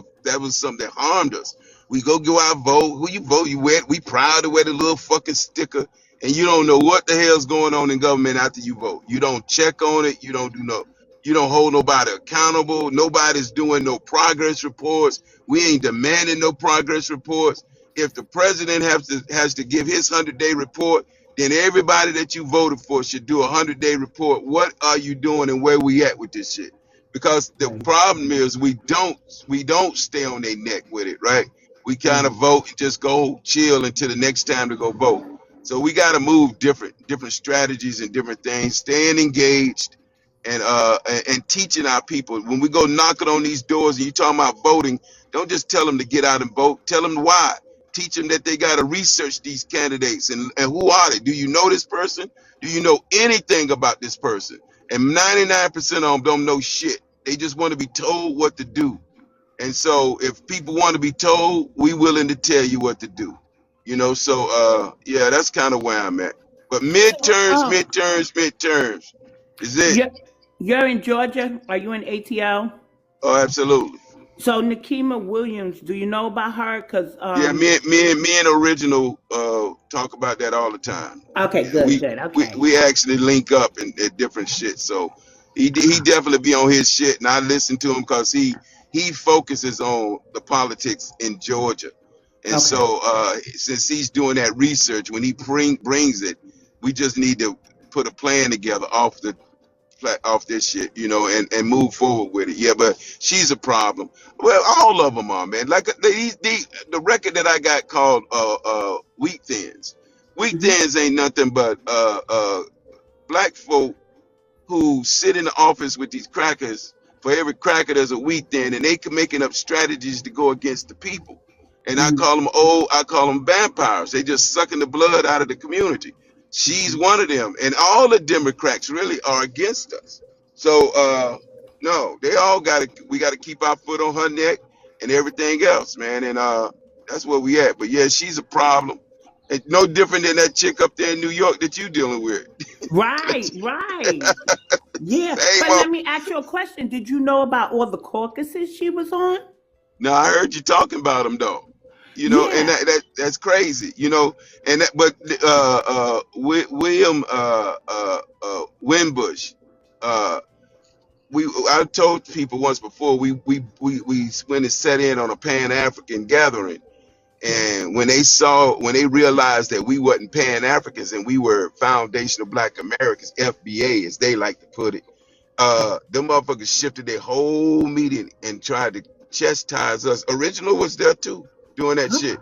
D: something that harmed us. We go out vote. Who you vote? You wear. We proud to wear the little fucking sticker, and you don't know what the hell's going on in government after you vote. You don't check on it. You don't do no. You don't hold nobody accountable. Nobody's doing no progress reports. We ain't demanding no progress reports. If the president has to give his 100-day report, then everybody that you voted for should do a 100-day report. What are you doing and where we at with this shit? Because the
B: Right.
D: problem is we don't stay on their neck with it, right? We kind of
B: Hmm.
D: vote and just go chill until the next time to go vote. So we got to move different strategies and different things, staying engaged and teaching our people. When we go knocking on these doors and you talking about voting, don't just tell them to get out and vote. Tell them why. Teach them that they got to research these candidates and who are they? Do you know this person? Do you know anything about this person? And 99% of them don't know shit. They just want to be told what to do. And so if people want to be told, we willing to tell you what to do. So yeah, that's kind of where I'm at. But
B: So,
D: midterms is it.
B: you're, you're in Georgia. Are you in ATL?
D: Oh, absolutely.
B: So Nikema Williams, do you know about her? Cause
D: Yeah, me and original talk about that all the time.
B: okay,
D: Yeah,
B: good,
D: we
B: good,
D: we,
B: okay.
D: we actually link up and different shit. So he definitely be on his shit, and I listen to him because he focuses on the politics in Georgia, and
B: Okay.
D: so since he's doing that research, when he brings it, we just need to put a plan together off this shit, and move forward with it. Yeah, but she's a problem. Well, all of them are, man. Like the record that I got called Wheat Thins. Wheat
B: Hmm.
D: Thins ain't nothing but black folk who sit in the office with these crackers. For every cracker, there's a wheat thin, and they can making up strategies to go against the people. And I
B: Hmm.
D: call them vampires. They just sucking the blood out of the community. She's one of them, and all the Democrats really are against us. So no, they all got to. We got to keep our foot on her neck and everything else, man. And that's where we at. But yeah, she's a problem. And no different than that chick up there in New York that you dealing with.
B: Right, right. Yeah,
D: Same
B: but
D: up.
B: let me ask you a question. Did you know about all the caucuses she was on?
D: Now I heard you talking about them though, and
B: Yeah.
D: that's crazy, and but William Wimbush, uh, I told people once before we went and sat in on a Pan African gathering, and when they realized that we wasn't Pan Africans and we were foundational Black Americans, FBA as they like to put it, them motherfuckers shifted their whole meeting and tried to chastise us. Original was there too doing that shit.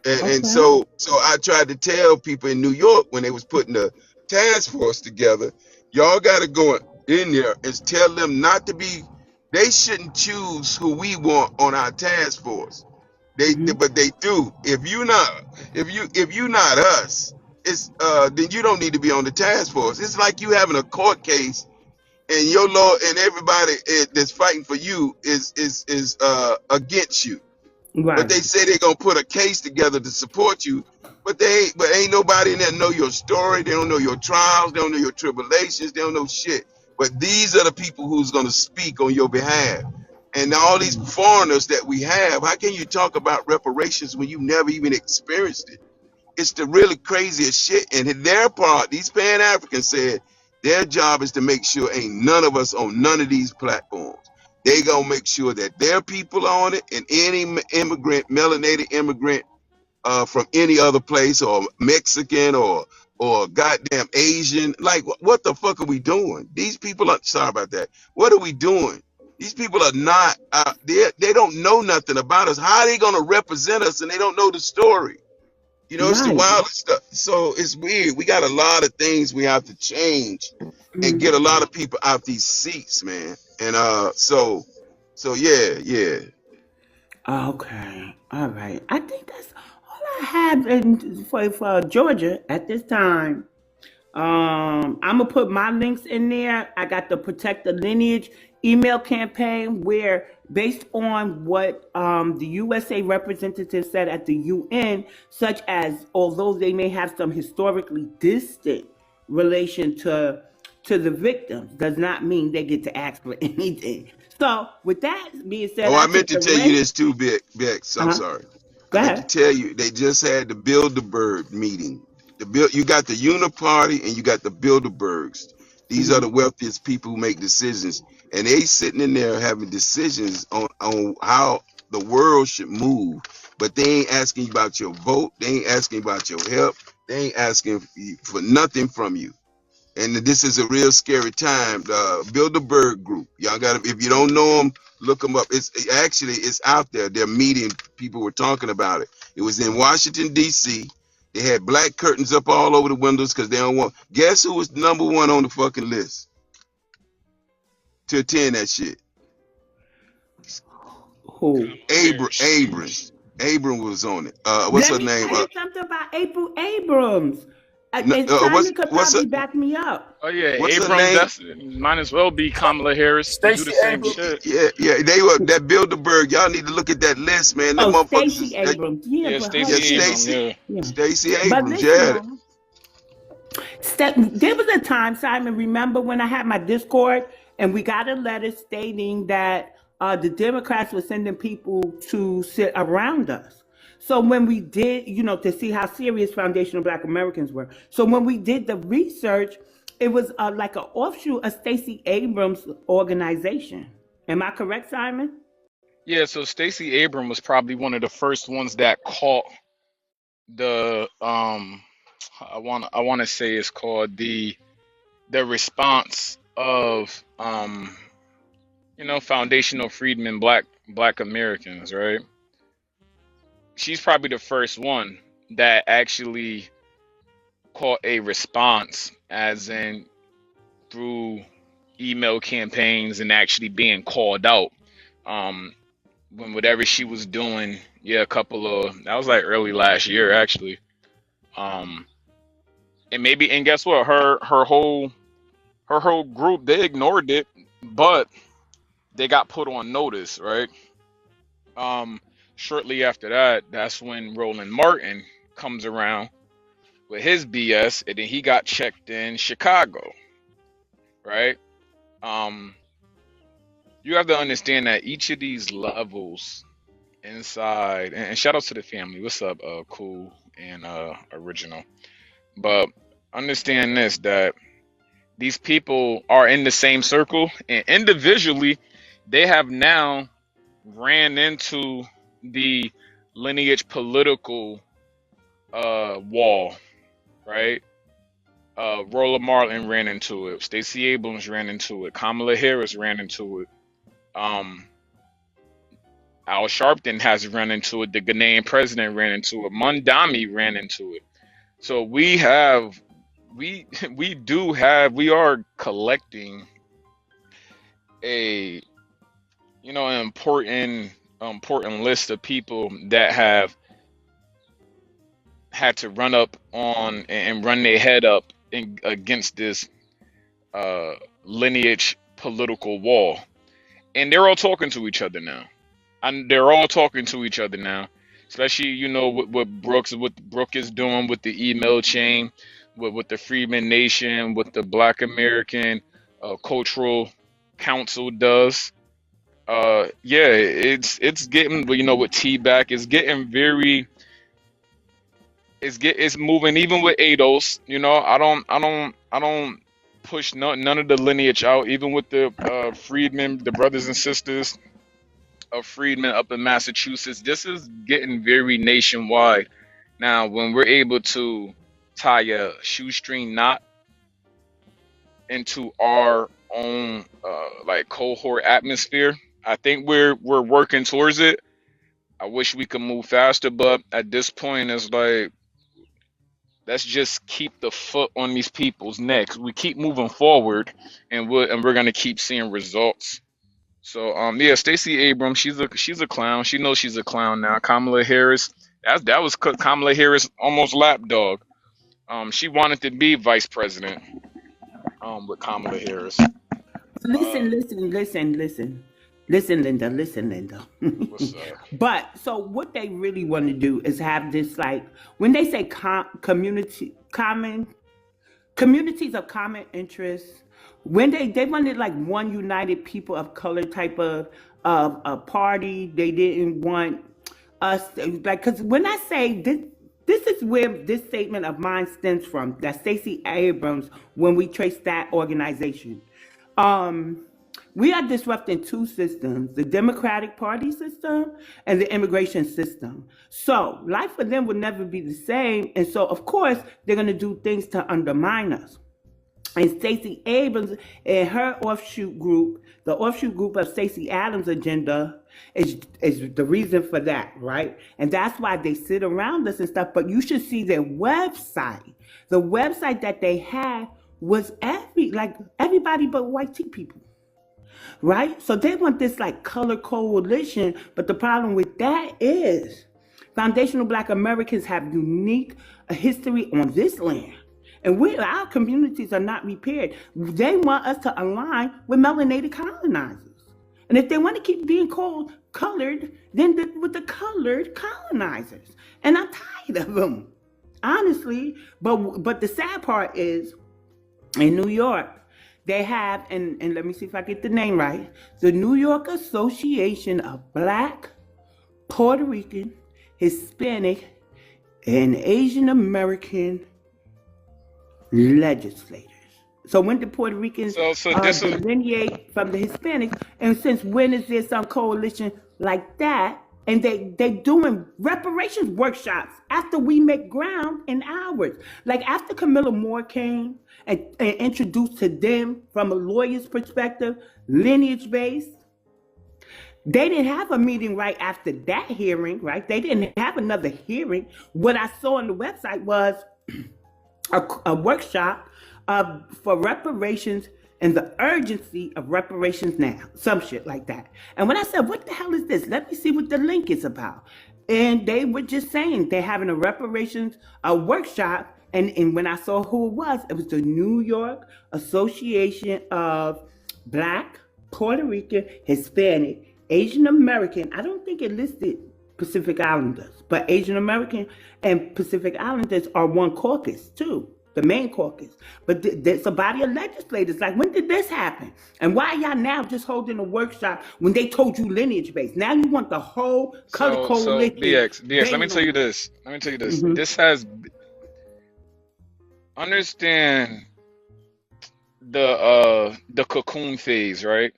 D: And
B: Okay.
D: so I tried to tell people in New York when they was putting the task force together, y'all got to go in there and tell them not to be. They shouldn't choose who we want on our task force. But they do. If you not us, it's then you don't need to be on the task force. It's like you having a court case and your law and everybody that's fighting for you is against you. But
B: Right.
D: they say they're gonna put a case together to support you, but ain't nobody in there know your story. They don't know your trials. They don't know your tribulations. They don't know shit. But these are the people who's gonna speak on your behalf. And all these foreigners that we have, how can you talk about reparations when you never even experienced it? It's the really craziest shit. And in their part, these Pan Africans said their job is to make sure ain't none of us on none of these platforms. They gonna make sure that their people are on it, and any immigrant, melanated immigrant from any other place, or Mexican, or goddamn Asian. Like, what the fuck are we doing? These people are sorry about that. What are we doing? These people are not. They don't know nothing about us. How are they gonna represent us and they don't know the story? You know, it's the
B: Right.
D: wildest stuff. So it's weird. We got a lot of things we have to change and get a lot of people out these seats, man. And so yeah.
B: Okay. All right. I think that's all I have for Georgia at this time. I'm gonna put my links in there. I got the Protect the Lineage email campaign where, based on what the USA representative said at the UN, such as although they may have some historically distant relation to the victims, does not mean they get to ask for anything. So, with that being said,
D: Oh,
B: I
D: I meant
B: took
D: to
B: the
D: tell you
B: link.
D: this too, Bex.
B: Uh
D: I'm
B: huh.
D: sorry. I
B: Go
D: meant to
B: ahead.
D: tell you they just had the Bilderberg meeting. You got the Uniparty and you got the Bilderbergs. These are the wealthiest people who make decisions, and they sitting in there having decisions on how the world should move. But they ain't asking about your vote. They ain't asking about your help. They ain't asking for nothing from you. And this is a real scary time. The Bilderberg Group, y'all got to, if you don't know them, look them up. It's out there. They're meeting. People were talking about it. It was in Washington D.C. They had black curtains up all over the windows because they don't want. Guess who was number one on the fucking list to attend that shit?
B: Who?
D: Abrams. Abram was on it. What's
B: Let
D: her
B: me
D: name?
B: tell you something about April Abrams. And
D: What's
B: Simon could
D: what's her
B: probably back me up.
E: Oh yeah,
D: what's her
E: Abrams.
D: name?
E: That's might as well be Kamala Harris to do the
F: Stacey
E: same
F: Abrams.
E: shit.
D: Yeah, they were that Bilderberg. Y'all need to look at that list, man. Them
B: Oh,
D: motherfuckers
B: Stacey
D: is
B: Abrams. Yeah,
E: Yeah,
B: but her
D: yeah,
E: Stacey
B: too.
E: Abrams.
D: Stacy,
E: Yeah.
B: Yeah.
D: Stacey
B: But
D: Abrams.
B: listen,
D: Yeah,
B: y'all. There was a time, Simon, remember when I had my Discord and we got a letter stating that the Democrats were sending people to sit around us. So when we did, to see how serious foundational Black Americans were. So when we did the research, it was like an offshoot of Stacey Abrams' organization. Am I correct, Simon?
E: Yeah. So Stacey Abrams was probably one of the first ones that caught the I want to say it's called the response of foundational freedmen black Americans, right? She's probably the first one that actually caught a response, as in through email campaigns and actually being called out. Um, when whatever she was doing, yeah, a couple of that was like early last year actually. Um, and guess what? Her whole group, they ignored it, but they got put on notice, right? Um, Shortly after that, that's when Roland Martin comes around with his BS, and then he got checked in Chicago, right? Um, you have to understand that each of these levels inside, and shout out to the family. What's up, cool and original. But understand this, that these people are in the same circle, and individually, they have now ran into the lineage political wall, right? Rolla Martin ran into it. Stacey Abrams ran into it. Kamala Harris ran into it. Um, Al Sharpton has run into it. The Ghanaian president ran into it. Mondami ran into it. So we we are collecting a an important list of people that have had to run up on and run their head up against this uh, lineage political wall, and they're all talking to each other now. And they're all talking to each other now, especially what Brooke is doing with the email chain, with the Freedmen Nation, what the Black American Cultural Council does. Yeah, it's getting with T-back, it's getting very it's moving even with ADOS. I don't push none of the lineage out, even with the freedmen, the brothers and sisters of freedmen up in Massachusetts. This is getting very nationwide now. When we're able to tie a shoestring knot into our own like cohort atmosphere, I think we're working towards it. I wish we could move faster, but at this point, it's like, let's just keep the foot on these people's necks. We keep moving forward, and we're gonna keep seeing results. So yeah, Stacey Abrams, she's a clown. She knows she's a clown now. Kamala Harris, that was Kamala Harris almost lapdog. She wanted to be vice president with Kamala Harris. Uh,
B: Listen, Linda. Listen, Linda.
E: what's
B: But so what they really want to do is have this, like, when they say communities of common interest, when they wanted like one united people of color type of a party. They didn't want us like, because when I say this is where this statement of mine stems from, that Stacey Abrams, when we trace that organization. um we are disrupting two systems: the Democratic Party system and the immigration system. So life for them will never be the same. And so, of course, they're going to do things to undermine us. And Stacey Abrams and her offshoot group, the offshoot group of Stacey Adams' agenda, is the reason for that, right? And that's why they sit around us and stuff. But you should see their website. The website that they had was everybody but white tea people, right? So they want this like color coalition, but the problem with that is foundational Black Americans have unique history on this land. And our communities are not repaired. They want us to align with melanated colonizers. And if they want to keep being called colored, then with the colored colonizers. And I'm tired of them, honestly. But the sad part is, in New York, they have, and let me see if I get the name right, the New York Association of Black, Puerto Rican, Hispanic, and Asian American legislators. So when the Puerto Ricans
E: so this is
B: delineate from the Hispanics, and since when is there some coalition like that? And they doing reparations workshops after we make ground in ours. Like after Camilla Moore came and introduced to them from a lawyer's perspective, lineage based. They didn't have a meeting right after that hearing, right? They didn't have another hearing. What I saw on the website was a workshop for reparations and the urgency of reparations now, some shit like that. And when I said, what the hell is this? Let me see what the link is about. And they were just saying they're having a reparations workshop. And when I saw who it was the New York Association of Black, Puerto Rican, Hispanic, Asian American. I don't think it listed Pacific Islanders, but Asian American and Pacific Islanders are one caucus too, the main caucus. But there's a body of legislators. Like, when did this happen? And why are y'all now just holding a workshop when they told you lineage based? Now you want the whole color
E: so
B: coalition.
E: BX. Let me tell you this.
B: Mm-hmm.
E: This has understand the cocoon phase, right?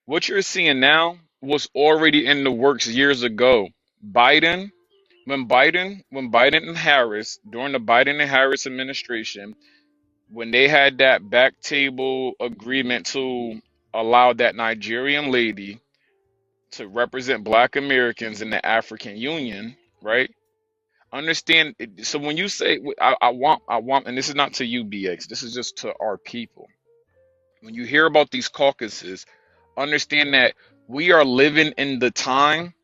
E: What you're seeing now was already in the works years ago. Biden, when Biden and Harris, during the Biden and Harris administration, when they had that back table agreement to allow that Nigerian lady to represent Black Americans in the African Union, right? Understand. So when you say, I want, and this is not to you, BX. This is just to our people. When you hear about these caucuses, understand that we are living in the time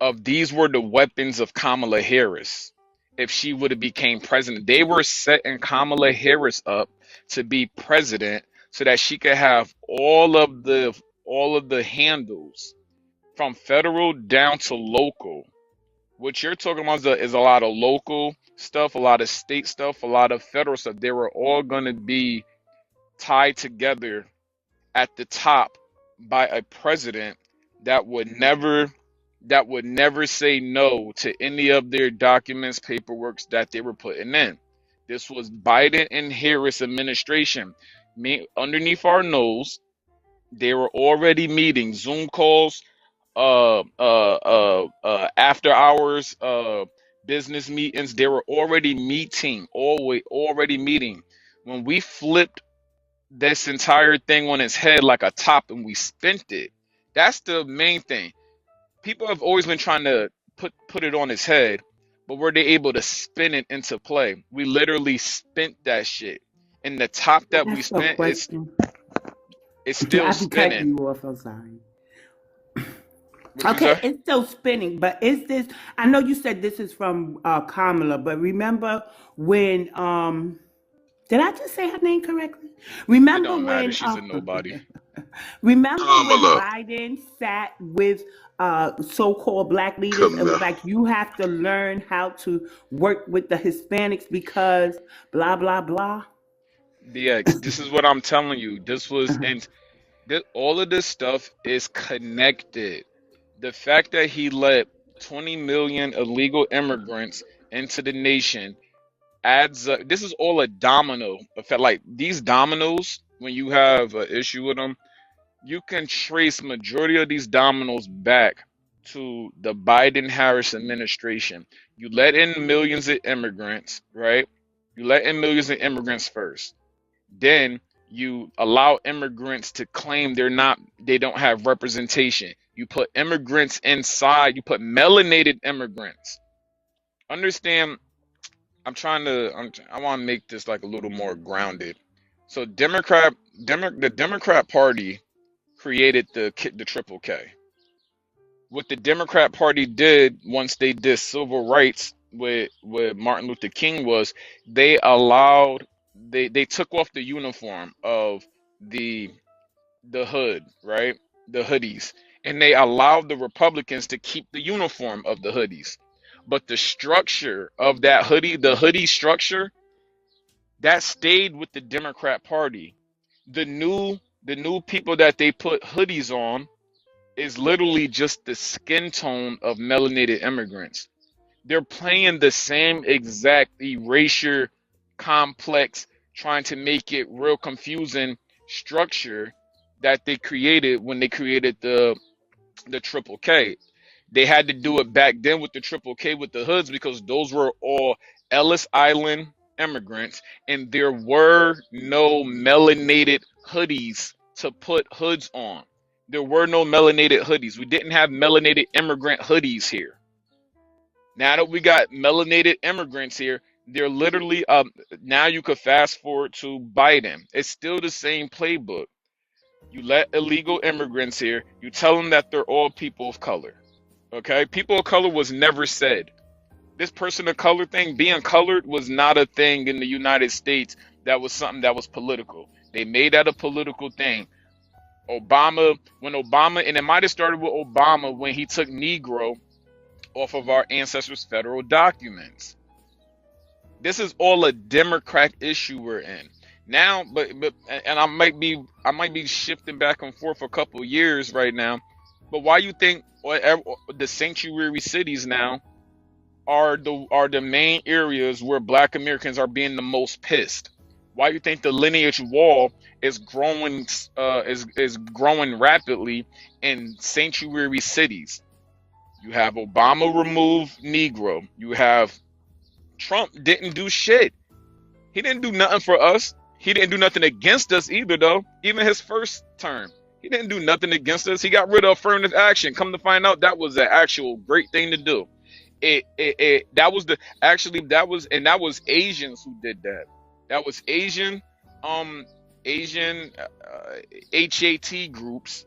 E: of these were the weapons of Kamala Harris. If she would have became president, they were setting Kamala Harris up to be president so that she could have all of the handles from federal down to local. What you're talking about is a lot of local stuff, a lot of state stuff, a lot of federal stuff. They were all going to be tied together at the top by a president that would never say no to any of their documents, paperwork that they were putting in. This was Biden and Harris administration. Underneath our nose, they were already meeting Zoom calls, after hours, business meetings. They were already meeting, already meeting. When we flipped this entire thing on its head like a top and we spent it, that's the main thing. People have always been trying to put it on its head, but were they able to spin it into play? We literally spent that shit. And the top that we
B: That's the
E: spent is
B: question.
E: it's still
B: I be cutting
E: spinning.
B: you off. I'm sorry.
E: What you
B: Okay,
E: say?
B: it's still spinning, but is this? I know you said this is from Kamala, but remember when? Did I just say her name correctly?
E: It
B: Remember
E: don't matter.
B: when?
E: She's a nobody.
B: Remember when
D: Kamala,
B: Biden sat with so-called black leaders and was
D: Kamala.
B: like, "You have to learn how to work with the Hispanics because blah blah blah."
E: DX, this is what I'm telling you. This was, and all of this stuff is connected. The fact that he let 20 million illegal immigrants into the nation adds up. This is all a domino effect. Like these dominoes, when you have an issue with them, you can trace majority of these dominoes back to the Biden Harris administration. You let in millions of immigrants, right? You let in millions of immigrants first. Then you allow immigrants to claim they don't have representation. You put immigrants inside, you put melanated immigrants. Understand, I want to make this like a little more grounded. So the Democrat Party created the Triple K. What the Democrat Party did once they did civil rights with Martin Luther King was they allowed they took off the uniform of the the hood, right? The hoodies. And they allowed the Republicans to keep the uniform of the hoodies. But the structure of that hoodie, the hoodie structure, that stayed with the Democrat Party. The new people that they put hoodies on is literally just the skin tone of melanated immigrants. They're playing the same exact erasure complex, trying to make it real confusing structure that they created when they created the Triple K. They had to do it back then with the Triple K with the hoods because those were all Ellis Island immigrants, and there were no melanated hoodies to put hoods on. There were no melanated hoodies. We didn't have melanated immigrant hoodies here. Now that we got melanated immigrants here, they're literally now you could fast forward to Biden. It's still the same playbook. You let illegal immigrants here, you tell them that they're all people of color. Okay? People of color was never said. This person of color thing, being colored was not a thing in the United States that was something that was political. They made that a political thing. When Obama, and it might have started with Obama when he took Negro off of our ancestors' federal documents. This is all a Democrat issue we're in now, but and I might be shifting back and forth a couple years right now. But why you think the sanctuary cities now are the main areas where Black Americans are being the most pissed? Why you think the lineage wall is growing is growing rapidly in sanctuary cities? You have Obama remove Negro. You have Trump didn't do shit. He didn't do nothing for us. He didn't do nothing against us either, though. Even his first term, he didn't do nothing against us. He got rid of affirmative action. Come to find out, that was an actual great thing to do. That was the actually that was Asians who did that. That was um Asian HAT groups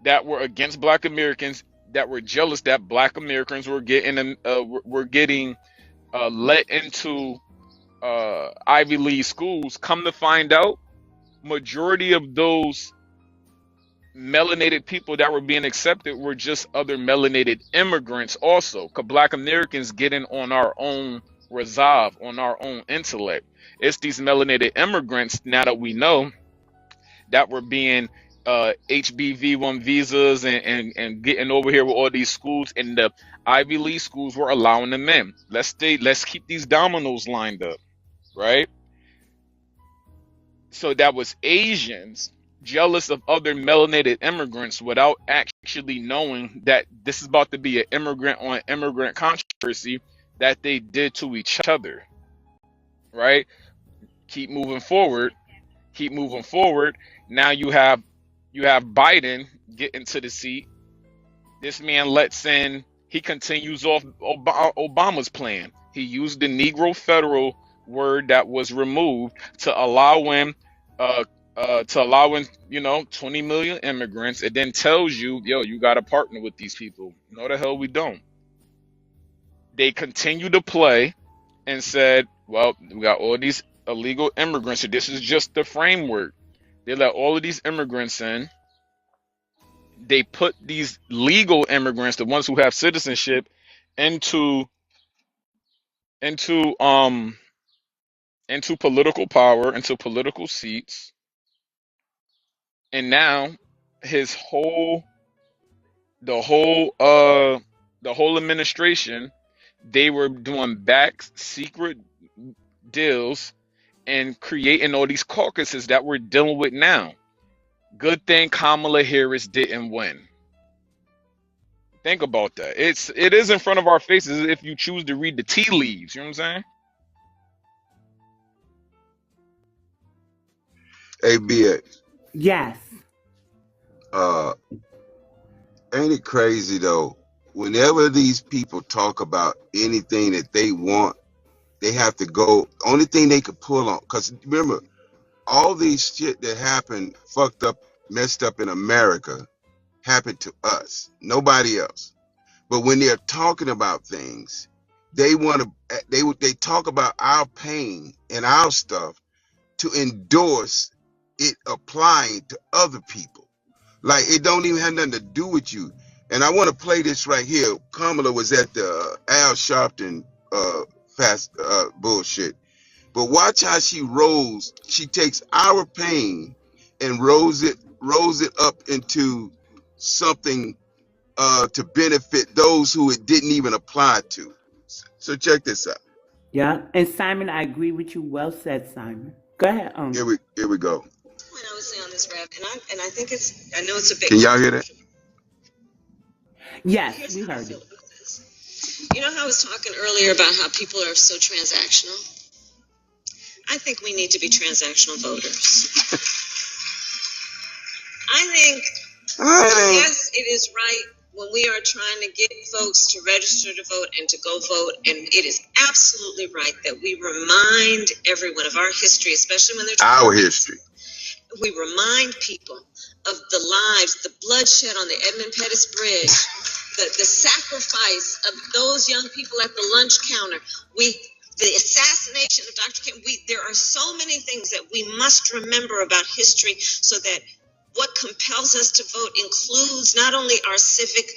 E: that were against Black Americans, that were jealous that Black Americans were getting let into Ivy League schools. Come to find out, majority of those melanated people that were being accepted were just other melanated immigrants also, because Black Americans get in on our own resolve, on our own intellect. It's these melanated immigrants, now that we know, that were being HBV1 visas and getting over here with all these schools, and the Ivy League schools were allowing them in. Let's keep these dominoes lined up, right? So that was Asians jealous of other melanated immigrants without actually knowing that this is about to be an immigrant on immigrant controversy that they did to each other, right? Keep moving forward, keep moving forward. Now you have Biden get into the seat. This man he continues off Obama's plan. He used the Negro federal word that was removed to allow him to allow in, 20 million immigrants. It then tells you, yo, you got to partner with these people. No, the hell we don't. They continue to play and said, well, we got all these illegal immigrants. So this is just the framework. They let all of these immigrants in. They put these legal immigrants, the ones who have citizenship, into into um into political power, into political seats. And now his whole the whole the whole administration, they were doing back secret deals and creating all these caucuses that we're dealing with now. Good thing Kamala Harris didn't win. Think about that. It is in front of our faces if you choose to read the tea leaves. You know what I'm saying?
D: ABA.
B: Yes.
D: Uh, ain't it crazy though? Whenever these people talk about anything that they want, they have to go. Only thing they could pull on, because remember, all these shit that happened, fucked up, messed up in America, happened to us, nobody else. But when they're talking about things, they want to. They talk about our pain and our stuff to endorse it applying to other people. Like it don't even have nothing to do with you. And I want to play this right here. Kamala was at the Al Sharpton fast bullshit. But watch how she rolls. She takes our pain and rolls it up into something to benefit those who it didn't even apply to. So check this out.
B: Yeah. And Simon, I agree with you. Well said, Simon. Go ahead.
D: Here we go.
F: When I was on this rap, and I think I know it's a big.
D: Can y'all hear that?
B: Yes,
F: Here's
B: we
F: how I
B: heard
F: feel
B: it.
F: about this. You know how I was talking earlier about how people are so transactional? I think we need to be transactional voters. I think, yes, it is right when we are trying to get folks to register to vote and to go vote, and it is absolutely right that we remind everyone of our history, especially when they're talking
D: Our history.
F: We remind people of the lives, the bloodshed on the Edmund Pettus Bridge, the sacrifice of those young people at the lunch counter, the assassination of Dr. King. There are so many things that we must remember about history, so that what compels us to vote includes not only our civic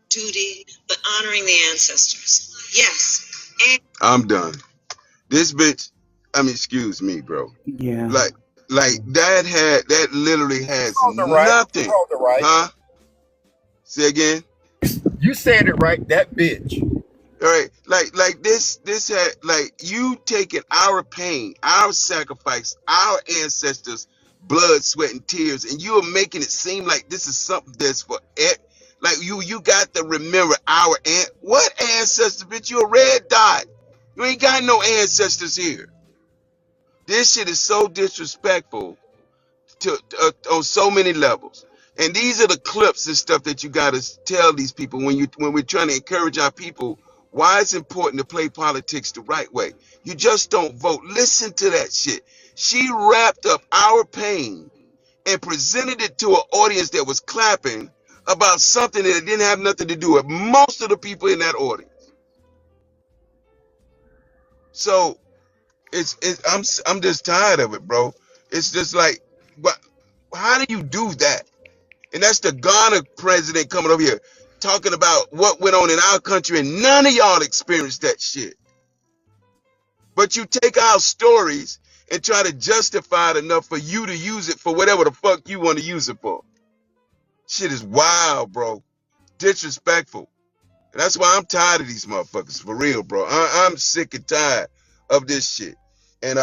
F: duty, but honoring the ancestors. Yes. And
D: I'm done. This bitch, excuse me, bro.
B: Yeah.
D: Like that literally has nothing.
C: Right.
D: Huh? Say again?
C: You said it right, that bitch.
D: All right, like this had, like, you taking our pain, our sacrifice, our ancestors' blood, sweat, and tears, and you are making it seem like this is something that's for it. Like you got to remember what ancestor, bitch? You a red dot. You ain't got no ancestors here. This shit is so disrespectful to on so many levels. And these are the clips and stuff that you got to tell these people when we're trying to encourage our people why it's important to play politics the right way. You just don't vote. Listen to that shit. She wrapped up our pain and presented it to an audience that was clapping about something that didn't have nothing to do with most of the people in that audience. So I'm just tired of it, bro. It's just like, what? How do you do that? And that's the Ghana president coming over here talking about what went on in our country, and none of y'all experienced that shit. But you take our stories and try to justify it enough for you to use it for whatever the fuck you want to use it for. Shit is wild, bro. Disrespectful. And that's why I'm tired of these motherfuckers, for real, bro. I'm sick and tired of this shit. And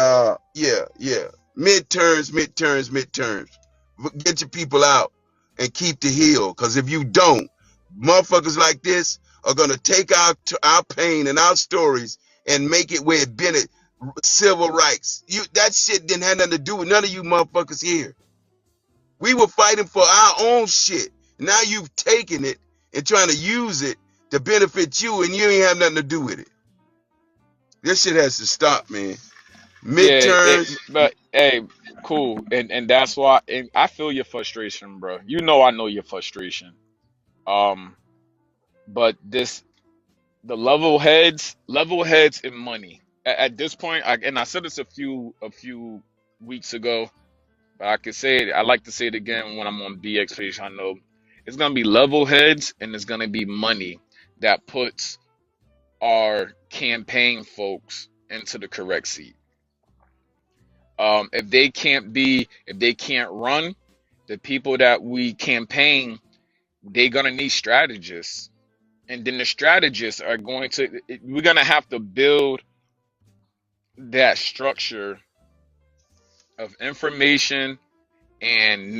D: yeah. Midterms. Get your people out and keep the hill. Cause if you don't, motherfuckers like this are gonna take our pain and our stories and make it where it been it civil rights. That shit didn't have nothing to do with none of you motherfuckers here. We were fighting for our own shit. Now you've taken it and trying to use it to benefit you, and you ain't have nothing to do with it. This shit has to stop, man.
E: Yeah,
D: Midterms.
E: but hey, cool, and that's why, and I feel your frustration, bro. You know I know your frustration. Um, but the level heads in money. At this point, and I said this a few weeks ago, but I could say it. I like to say it again when I'm on BX page. I know it's gonna be level heads, and it's gonna be money that puts our campaign folks into the correct seat. If they can't run, the people that we campaign, they're gonna need strategists, and then the strategists are we're gonna have to build that structure of information and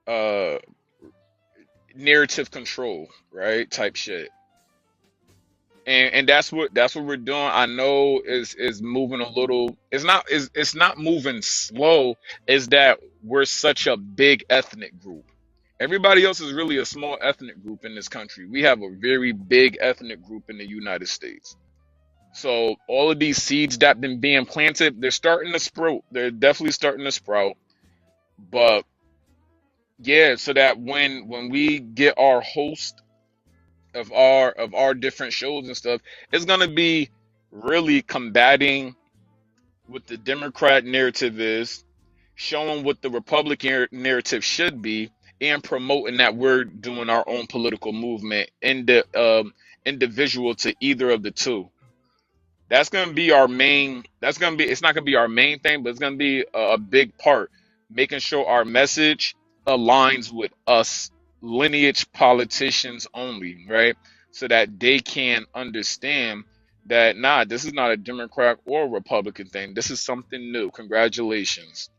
E: uh, narrative control, right? Type shit. And that's what we're doing. I know is moving a little. It's not moving slow. Is that we're such a big ethnic group. Everybody else is really a small ethnic group in this country. We have a very big ethnic group in the United States. So all of these seeds that been being planted, they're starting to sprout. They're definitely starting to sprout. But yeah, so that when we get our host of our different shows and stuff, it's gonna be really combating what the Democrat narrative is, showing what the Republican narrative should be, and promoting that we're doing our own political movement individual to either of the two. That's gonna be our main. That's gonna be. It's not gonna be our main thing, but it's gonna be a big part, making sure our message aligns with us lineage politicians only, right? So that they can understand that nah, this is not a Democrat or Republican thing. This is something new. Congratulations.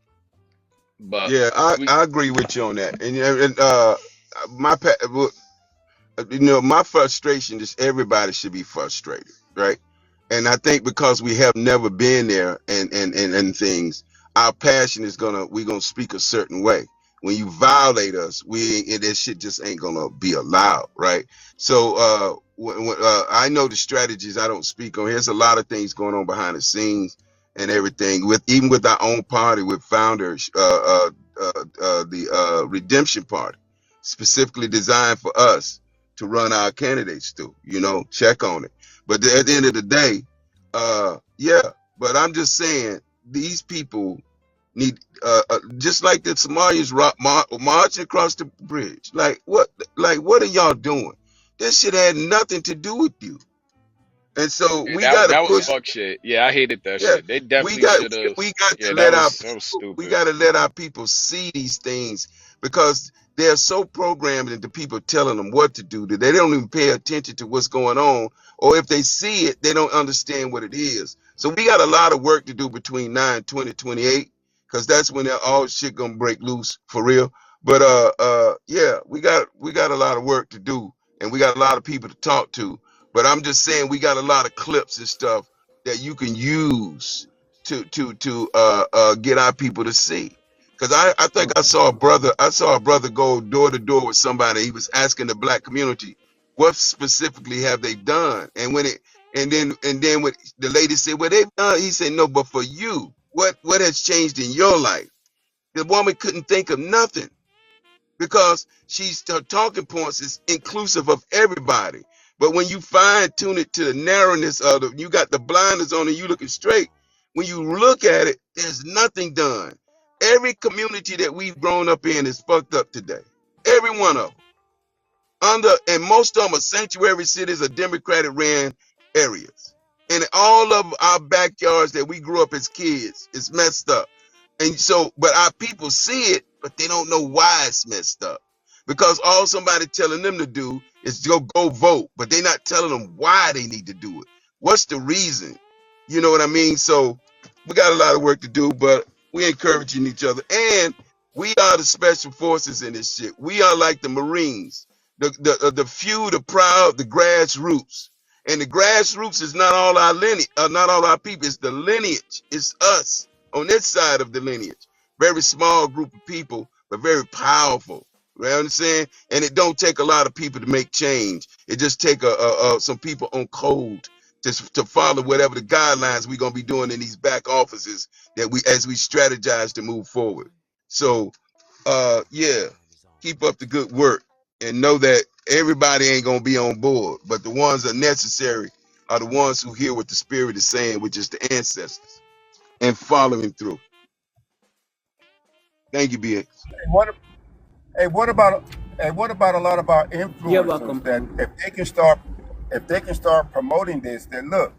E: But
D: Yeah,
E: we,
D: I agree with you on that. And my my frustration is everybody should be frustrated, right? And I think because we have never been there and things, our passion is we're gonna speak a certain way. When you violate us, that shit just ain't gonna be allowed, right? So I know the strategies. I don't speak on. Here's a lot of things going on behind the scenes and everything. Even with our own party, with founders, the Redemption Party, specifically designed for us to run our candidates through, check on it. But at the end of the day, yeah, but I'm just saying these people need, just like the Somalians marching across the bridge. What are y'all doing? This shit had nothing to do with you. And so we got to
E: that was
D: push.
E: fuck shit. Yeah, I hated that
D: Yeah,
E: shit. They
D: we
E: definitely
D: got
E: should have.
D: we got
E: Yeah,
D: to let our
E: that was
D: people we
E: stupid.
D: got to let our people see these things because they're so programmed into people telling them what to do that they don't even pay attention to what's going on, or if they see it, they don't understand what it is. So we got a lot of work to do between now and 2028 because that's when all shit gonna break loose for real. But yeah, we got a lot of work to do and we got a lot of people to talk to. But I'm just saying we got a lot of clips and stuff that you can use to get our people to see. Because I think I saw a brother go door to door with somebody. He was asking the black community, what specifically have they done? And then when the lady said, well, they've done, he said, no, but for you, what has changed in your life? The woman couldn't think of nothing, because her talking points is inclusive of everybody. But when you fine tune it to the narrowness of you got the blinders on and you looking straight. When you look at it, there's nothing done. Every community that we've grown up in is fucked up today. Every one of them. And most of them are sanctuary cities or Democratic ran areas. And all of our backyards that we grew up as kids is messed up. And so, but our people see it, but they don't know why it's messed up. Because all somebody telling them to do is go vote, but they're not telling them why they need to do it. What's the reason? You know what I mean? So we got a lot of work to do, but we encouraging each other. And we are the special forces in this shit. We are like the Marines, the few, the proud, the grassroots. And the grassroots is not all our lineage, not all our people. It's the lineage. It's us on this side of the lineage. Very small group of people, but very powerful. You know what I'm saying? And it don't take a lot of people to make change. It just take some people on code to follow whatever the guidelines we're gonna be doing in these back offices as we strategize to move forward. So yeah, keep up the good work and know that everybody ain't gonna be on board, but the ones that are necessary are the ones who hear what the spirit is saying, which is the ancestors, and following through. Thank you, BX.
C: What Hey, what about a lot of our
B: You're
C: influencers that
B: welcome.
C: if they can start promoting this, then look,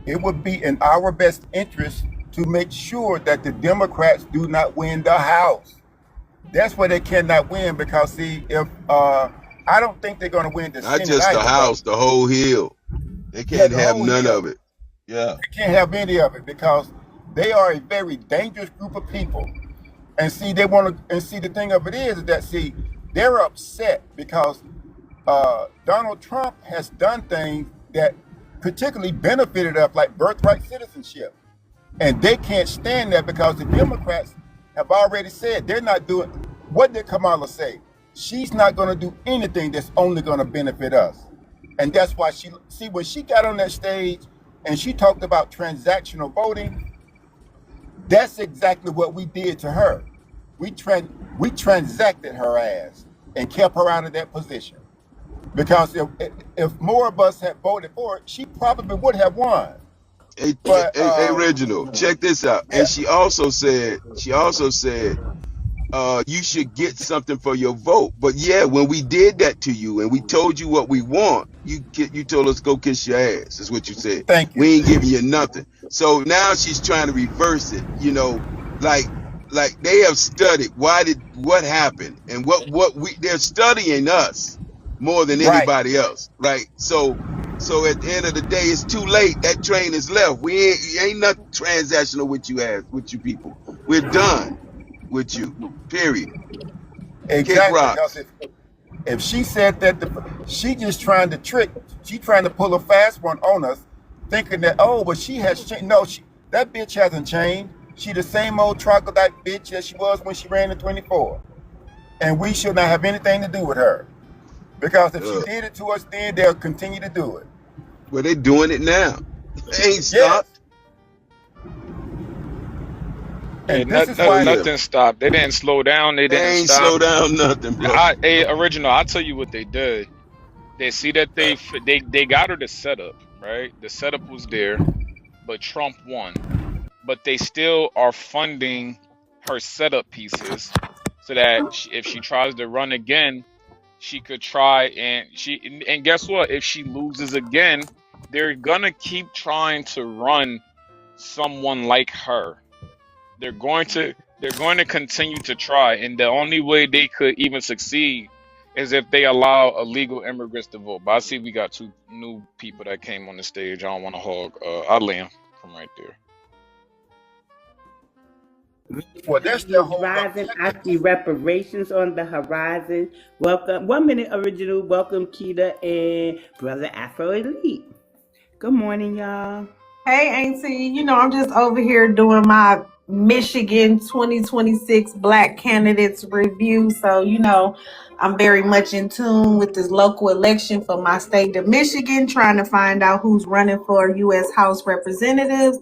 C: it would be in our best interest to make sure that the Democrats do not win the House. That's where they cannot win, because see, if I don't think they're going to win the
D: Not
C: Senate
D: just the
C: either, but
D: house, the whole hill. They
C: yeah,
D: can't
C: the
D: have
C: whole
D: none
C: hill.
D: of it. Yeah.
C: They can't have any of it because they are a very dangerous group of people. And see, they want to. And see, the thing of it is that see, they're upset because Donald Trump has done things that particularly benefited us, like birthright citizenship, and they can't stand that because the Democrats have already said they're not doing. What did Kamala say? She's not going to do anything that's only going to benefit us, and that's why she see when she got on that stage and she talked about transactional voting. That's exactly what we did to her. We transacted her ass and kept her out of that position. Because if more of us had voted for it, she probably would have won. But
D: Hey, Reginald, check this out. And
C: yeah,
D: she also said, you should get something for your vote. But yeah, when we did that to you and we told you what we want, you told us go kiss your ass. Is what you said.
C: thank you.
D: We ain't giving you nothing. So now she's trying to reverse it. Like they have studied what happened and they're studying us more than
C: Right,
D: anybody else, right? So at the end of the day, it's too late. That train is left. We ain't nothing transactional with you people. We're done with you. Period. Kick
C: exactly. Because
D: rocks.
C: if she said that, she just trying to trick. She trying to pull a fast one on us, thinking that but she has changed. No, that bitch hasn't changed. She the same old troglodyte bitch that she was when she ran in 24, and we should not have anything to do with her. Because if she
D: Uh,
C: did it to us then, they'll continue to do it.
D: well, they doing it now. They ain't
C: Yes.
D: stopped.
E: Yeah,
C: And this is
D: So
C: why,
D: yeah,
E: nothing stopped. They didn't slow down. They didn't
D: they ain't
E: stop.
D: slow down nothing, bro.
E: Original. I'll tell you what they did. They see that they got her the setup, right? The setup was there, but Trump won. But they still are funding her setup pieces so that if she tries to run again, she could try and guess what? If she loses again, they're gonna keep trying to run someone like her. They're going to continue to try, and the only way they could even succeed is if they allow illegal immigrants to vote. But I see we got two new people that came on the stage. I don't want to hog. I'll lay 'em from right there.
C: well, that's their
B: Is
C: whole
B: rising. I
C: objective.
B: see reparations on the horizon. Welcome. 1 minute original. Welcome, Keita and Brother Afro Elite. Good morning, y'all.
G: Hey, Auntie. I'm just over here doing my Michigan 2026 Black Candidates review. So, I'm very much in tune with this local election for my state of Michigan, trying to find out who's running for U.S. House Representatives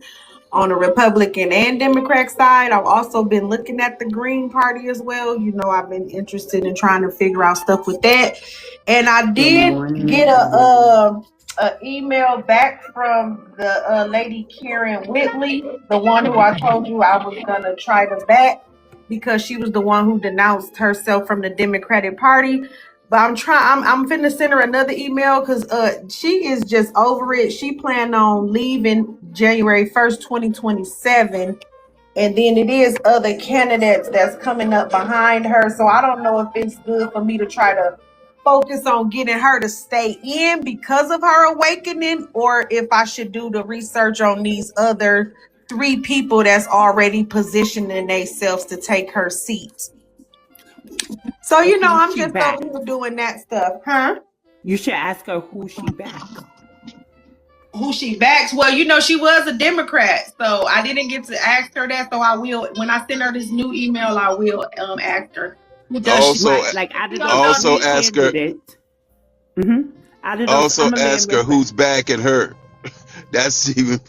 G: on the Republican and Democrat side. I've also been looking at the Green Party as well. I've been interested in trying to figure out stuff with that. And I
B: Good
G: did get
B: morning.
G: a email back from the lady Karen Whitley, the one who I told you I was gonna try to back because she was the one who denounced herself from the Democratic Party. But I'm finna send her another email because she is just over it. She planned on leaving January 1st, 2027. And then it is other candidates that's coming up behind her. So I don't know if it's good for me to try to focus on getting her to stay in because of her awakening, or if I should do the research on these other three people that's already positioning themselves to take her seat. So, I'm just over here doing that stuff. Huh?
B: You should ask her who she backs.
G: Who she backs? Well, she was a Democrat, so I didn't get to ask her that. So I will, when I send her this new email, I will ask her who does she.
D: Also,
B: Right, like out of those
D: also
B: three
D: ask her.
B: candidates. Out of those,
D: Also
B: I'm gonna land
D: ask her
B: real quick.
D: who's backing her. That's even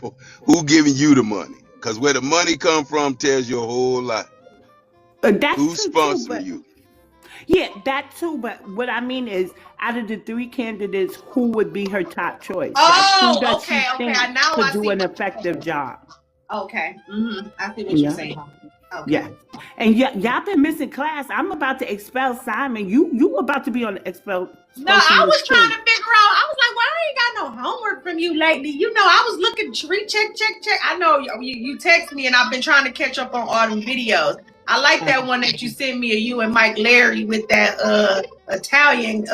D: who giving you the money. Because where the money come from tells you a whole lot.
B: That's
D: Who's
B: true too,
D: sponsoring
B: but
D: you?
B: yeah, that too. But what I mean is, out of the three candidates, who would be her top choice? Like, who does
G: Okay.
B: she think
G: Now
B: could
G: I
B: do
G: see
B: an
G: what
B: effective job?
G: Okay. I see what you're
B: Yeah,
G: saying. Okay.
B: yeah. And y'all been missing class. I'm about to expel Simon. You about to be on the
G: No, I
B: expulsion
G: was
B: list
G: trying
B: too.
G: to figure out. I was like, "Why I ain't got no homework from you lately?" I was looking, check. I know you text me, and I've been trying to catch up on all them videos. I like that one that you sent me of you and Mike Larry with that Italian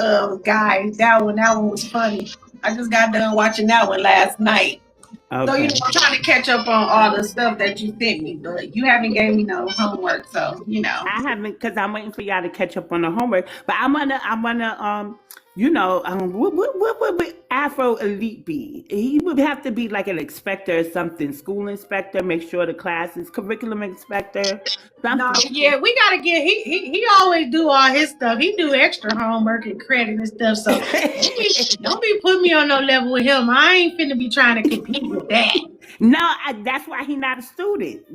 G: guy. That one was funny. I just got done watching that one last night. So
B: Okay.
G: I'm trying to catch up on all the stuff that you sent me, but you haven't gave me no homework, so
B: I haven't because I'm waiting for y'all to catch up on the homework. But I wanna what would Afro Elite be? He would have to be like an inspector or something, school inspector, make sure the class is curriculum inspector,
G: No,
B: something.
G: yeah, we gotta get he always do all his stuff. He do extra homework and credit and stuff. So don't be putting me on no level with him. I ain't finna be trying to compete with that.
B: No, that's why he not a student.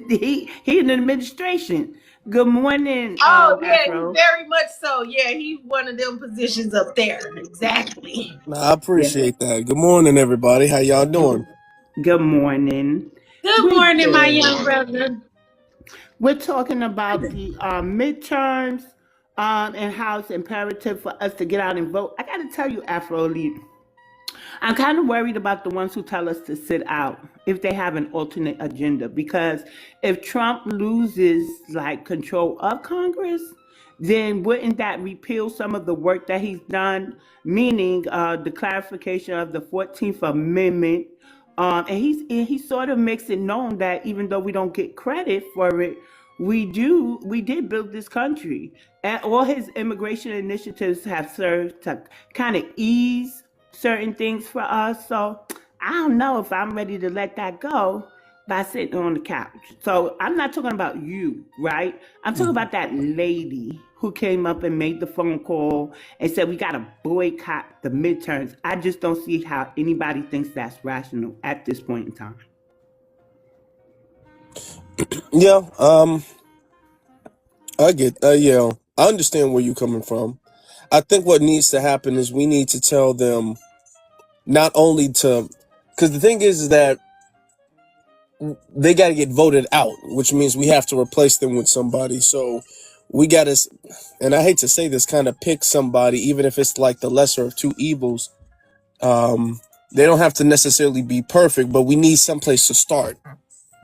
B: He in administration. Good morning,
G: Oh yeah, he's
B: Afro.
G: very much so. Yeah, he's one of them positions up there. Exactly.
H: Nah, I
B: Yeah.
H: appreciate that. Good morning, everybody. How y'all doing?
B: Good morning.
G: Good
B: We
G: morning, my
D: Good
B: good.
G: young
D: morning.
G: brother.
B: We're talking about the midterms and how it's imperative for us to get out and vote. I got to tell you, Afro Elite, I'm kind of worried about the ones who tell us to sit out if they have an alternate agenda. Because if Trump loses like control of Congress, then wouldn't that repeal some of the work that he's done? Meaning the clarification of the 14th Amendment. And he sort of makes it known that even though we don't get credit for it, we did build this country. And all his immigration initiatives have served to kind of ease certain things for us. So I don't know if I'm ready to let that go by sitting on the couch. So I'm not talking about you, right? I'm talking
H: Mhm.
B: about that lady who came up and made the phone call and said we got to boycott the midterms. I just don't see how anybody thinks that's rational at this point in time.
H: Yeah, I get, I understand where you're coming from. I think what needs to happen is we need to tell them not only to, because the thing is that they got to get voted out, which means we have to replace them with somebody. So we got to, and I hate to say this, kind of pick somebody, even if it's like the lesser of two evils. They don't have to necessarily be perfect, but we need someplace to start.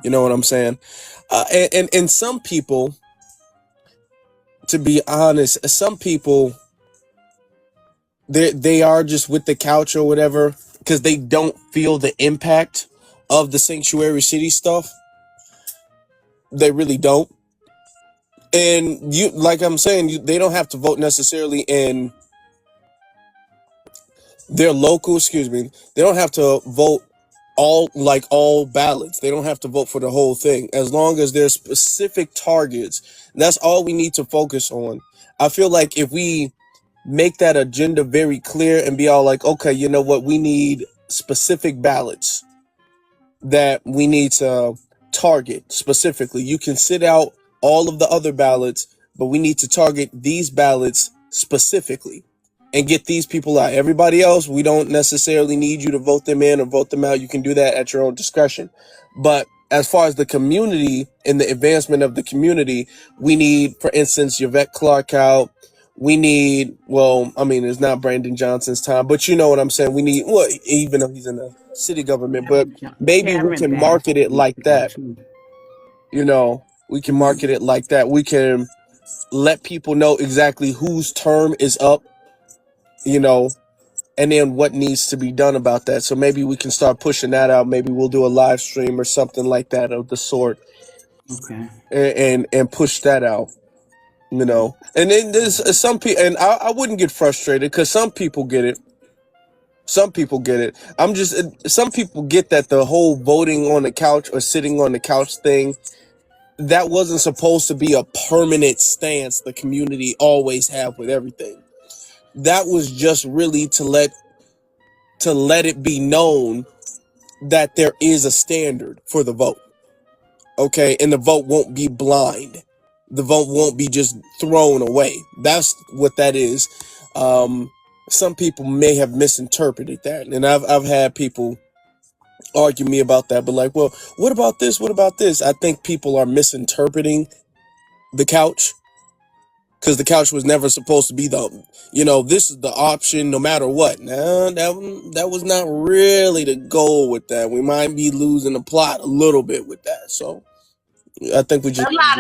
H: You know what I'm saying? And some people, to be honest, some people they are just with the couch or whatever because they don't feel the impact of the sanctuary city stuff. They really don't. And you, like I'm saying, they don't have to vote necessarily in their local. Excuse me. They don't have to vote all ballots. They don't have to vote for the whole thing. As long as there's specific targets, that's all we need to focus on. I feel like if we make that agenda very clear and be all like, okay, you know what, we need specific ballots that we need to target specifically. You can sit out all of the other ballots, but we need to target these ballots specifically and get these people out. Everybody else, we don't necessarily need you to vote them in or vote them out. You can do that at your own discretion. But as far as the community and the advancement of the community, we need, for instance, Yvette Clark out. We need, well, I mean, it's not Brandon Johnson's time, but you know what I'm saying. We need, well, even though he's in the city government, but maybe we
B: Karen
H: can
B: Bass
H: market it
B: needs
H: like
B: to go
H: that.
B: too.
H: You know, we can market it like that. We can let people know exactly whose term is up, you know, and then what needs to be done about that. So maybe we can start pushing that out. Maybe we'll do a live stream or something like that of the sort,
B: Okay.
H: and push that out. You know, and then there's some people, and I wouldn't get frustrated because some people get it. Some people get it. Some people get that the whole voting on the couch or sitting on the couch thing, that wasn't supposed to be a permanent stance the community always have with everything. That was just really to let it be known that there is a standard for the vote. Okay, and the vote won't be blind. The vote won't be just thrown away. That's what that is. Some people may have misinterpreted that, and I've had people argue me about that, but like, well, what about this? What about this? I think people are misinterpreting the couch, because the couch was never supposed to be this is the option no matter what. No, that was not really the goal with that. We might be losing the plot a little bit with that. So I think we just
G: A lot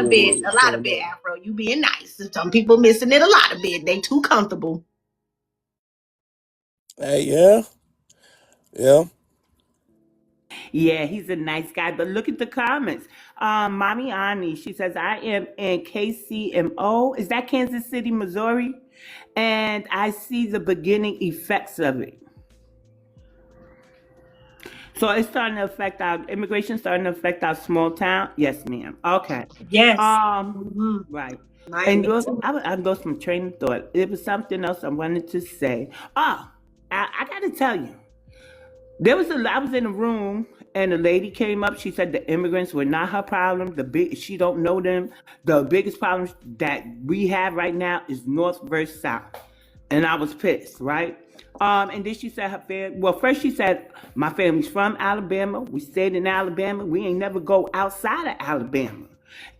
G: of bit, Afro. You being nice. Some people missing it a lot of bit. They too comfortable.
H: Hey, yeah.
B: Yeah, he's a nice guy. But look at the comments. Mommy Ani, she says, I am in KCMO. Is that Kansas City, Missouri? And I see the beginning effects of it. So it's starting to affect our immigration, starting to affect our small town. Yes, ma'am. Okay.
G: Yes.
B: Right.
G: Miami
B: And
G: too.
B: I lost my train of thought. It was something else I wanted to say. Oh, I got to tell you. I was in a room and a lady came up. She said the immigrants were not her problem. She don't know them. The biggest problem that we have right now is North versus South, and I was pissed, right? And then she said her family. Well, first she said my family's from Alabama. We stayed in Alabama. We ain't never go outside of Alabama.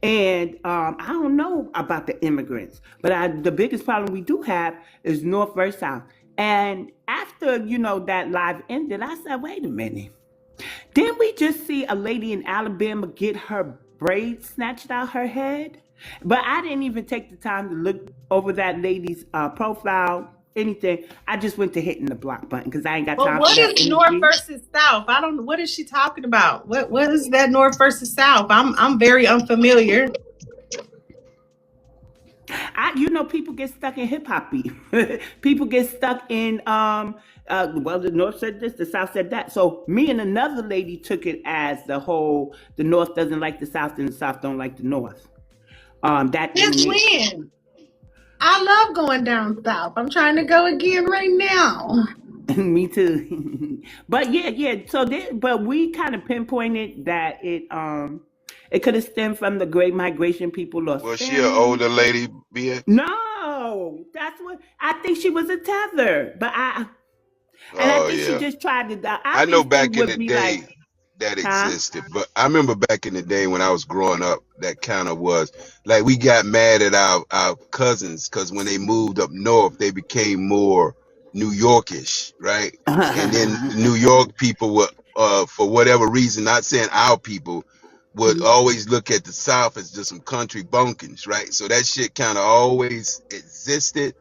B: And I don't know about the immigrants, but the biggest problem we do have is North versus South. And after, that live ended, I said, wait a minute. Didn't we just see a lady in Alabama get her braids snatched out her head? But I didn't even take the time to look over that lady's profile, anything. I just went to hitting the block button because I ain't got
G: But
B: time for
G: what
B: that
G: is North
B: energy.
G: versus South? I don't. What is she talking about? What is that North versus South? I'm very unfamiliar.
B: People get stuck in hip hop beef. People get stuck in the North said this, the South said that. So me and another lady took it as the North doesn't like the South and the South don't like the North. That
G: Since when? I love going down south. I'm trying to go again right now.
B: Me too. But yeah. But we kind of pinpointed that it could have stemmed from the Great Migration. People lost
D: Was she an
B: family.
D: older lady, BX?
B: No, that's what I think. She was a tether, and I
D: Oh
B: think she
D: yeah.
B: just tried to. The
D: I know
B: obvious thing
D: back in
B: would
D: the
B: be like,
D: day that
B: huh?
D: existed, but I remember back in the day when I was growing up, that kind of was like we got mad at our cousins because when they moved up north, they became more New Yorkish, right? And then New York people were, for whatever reason, not saying our people, would always look at the South as just some country bumpkins, right? So that shit kind of always existed.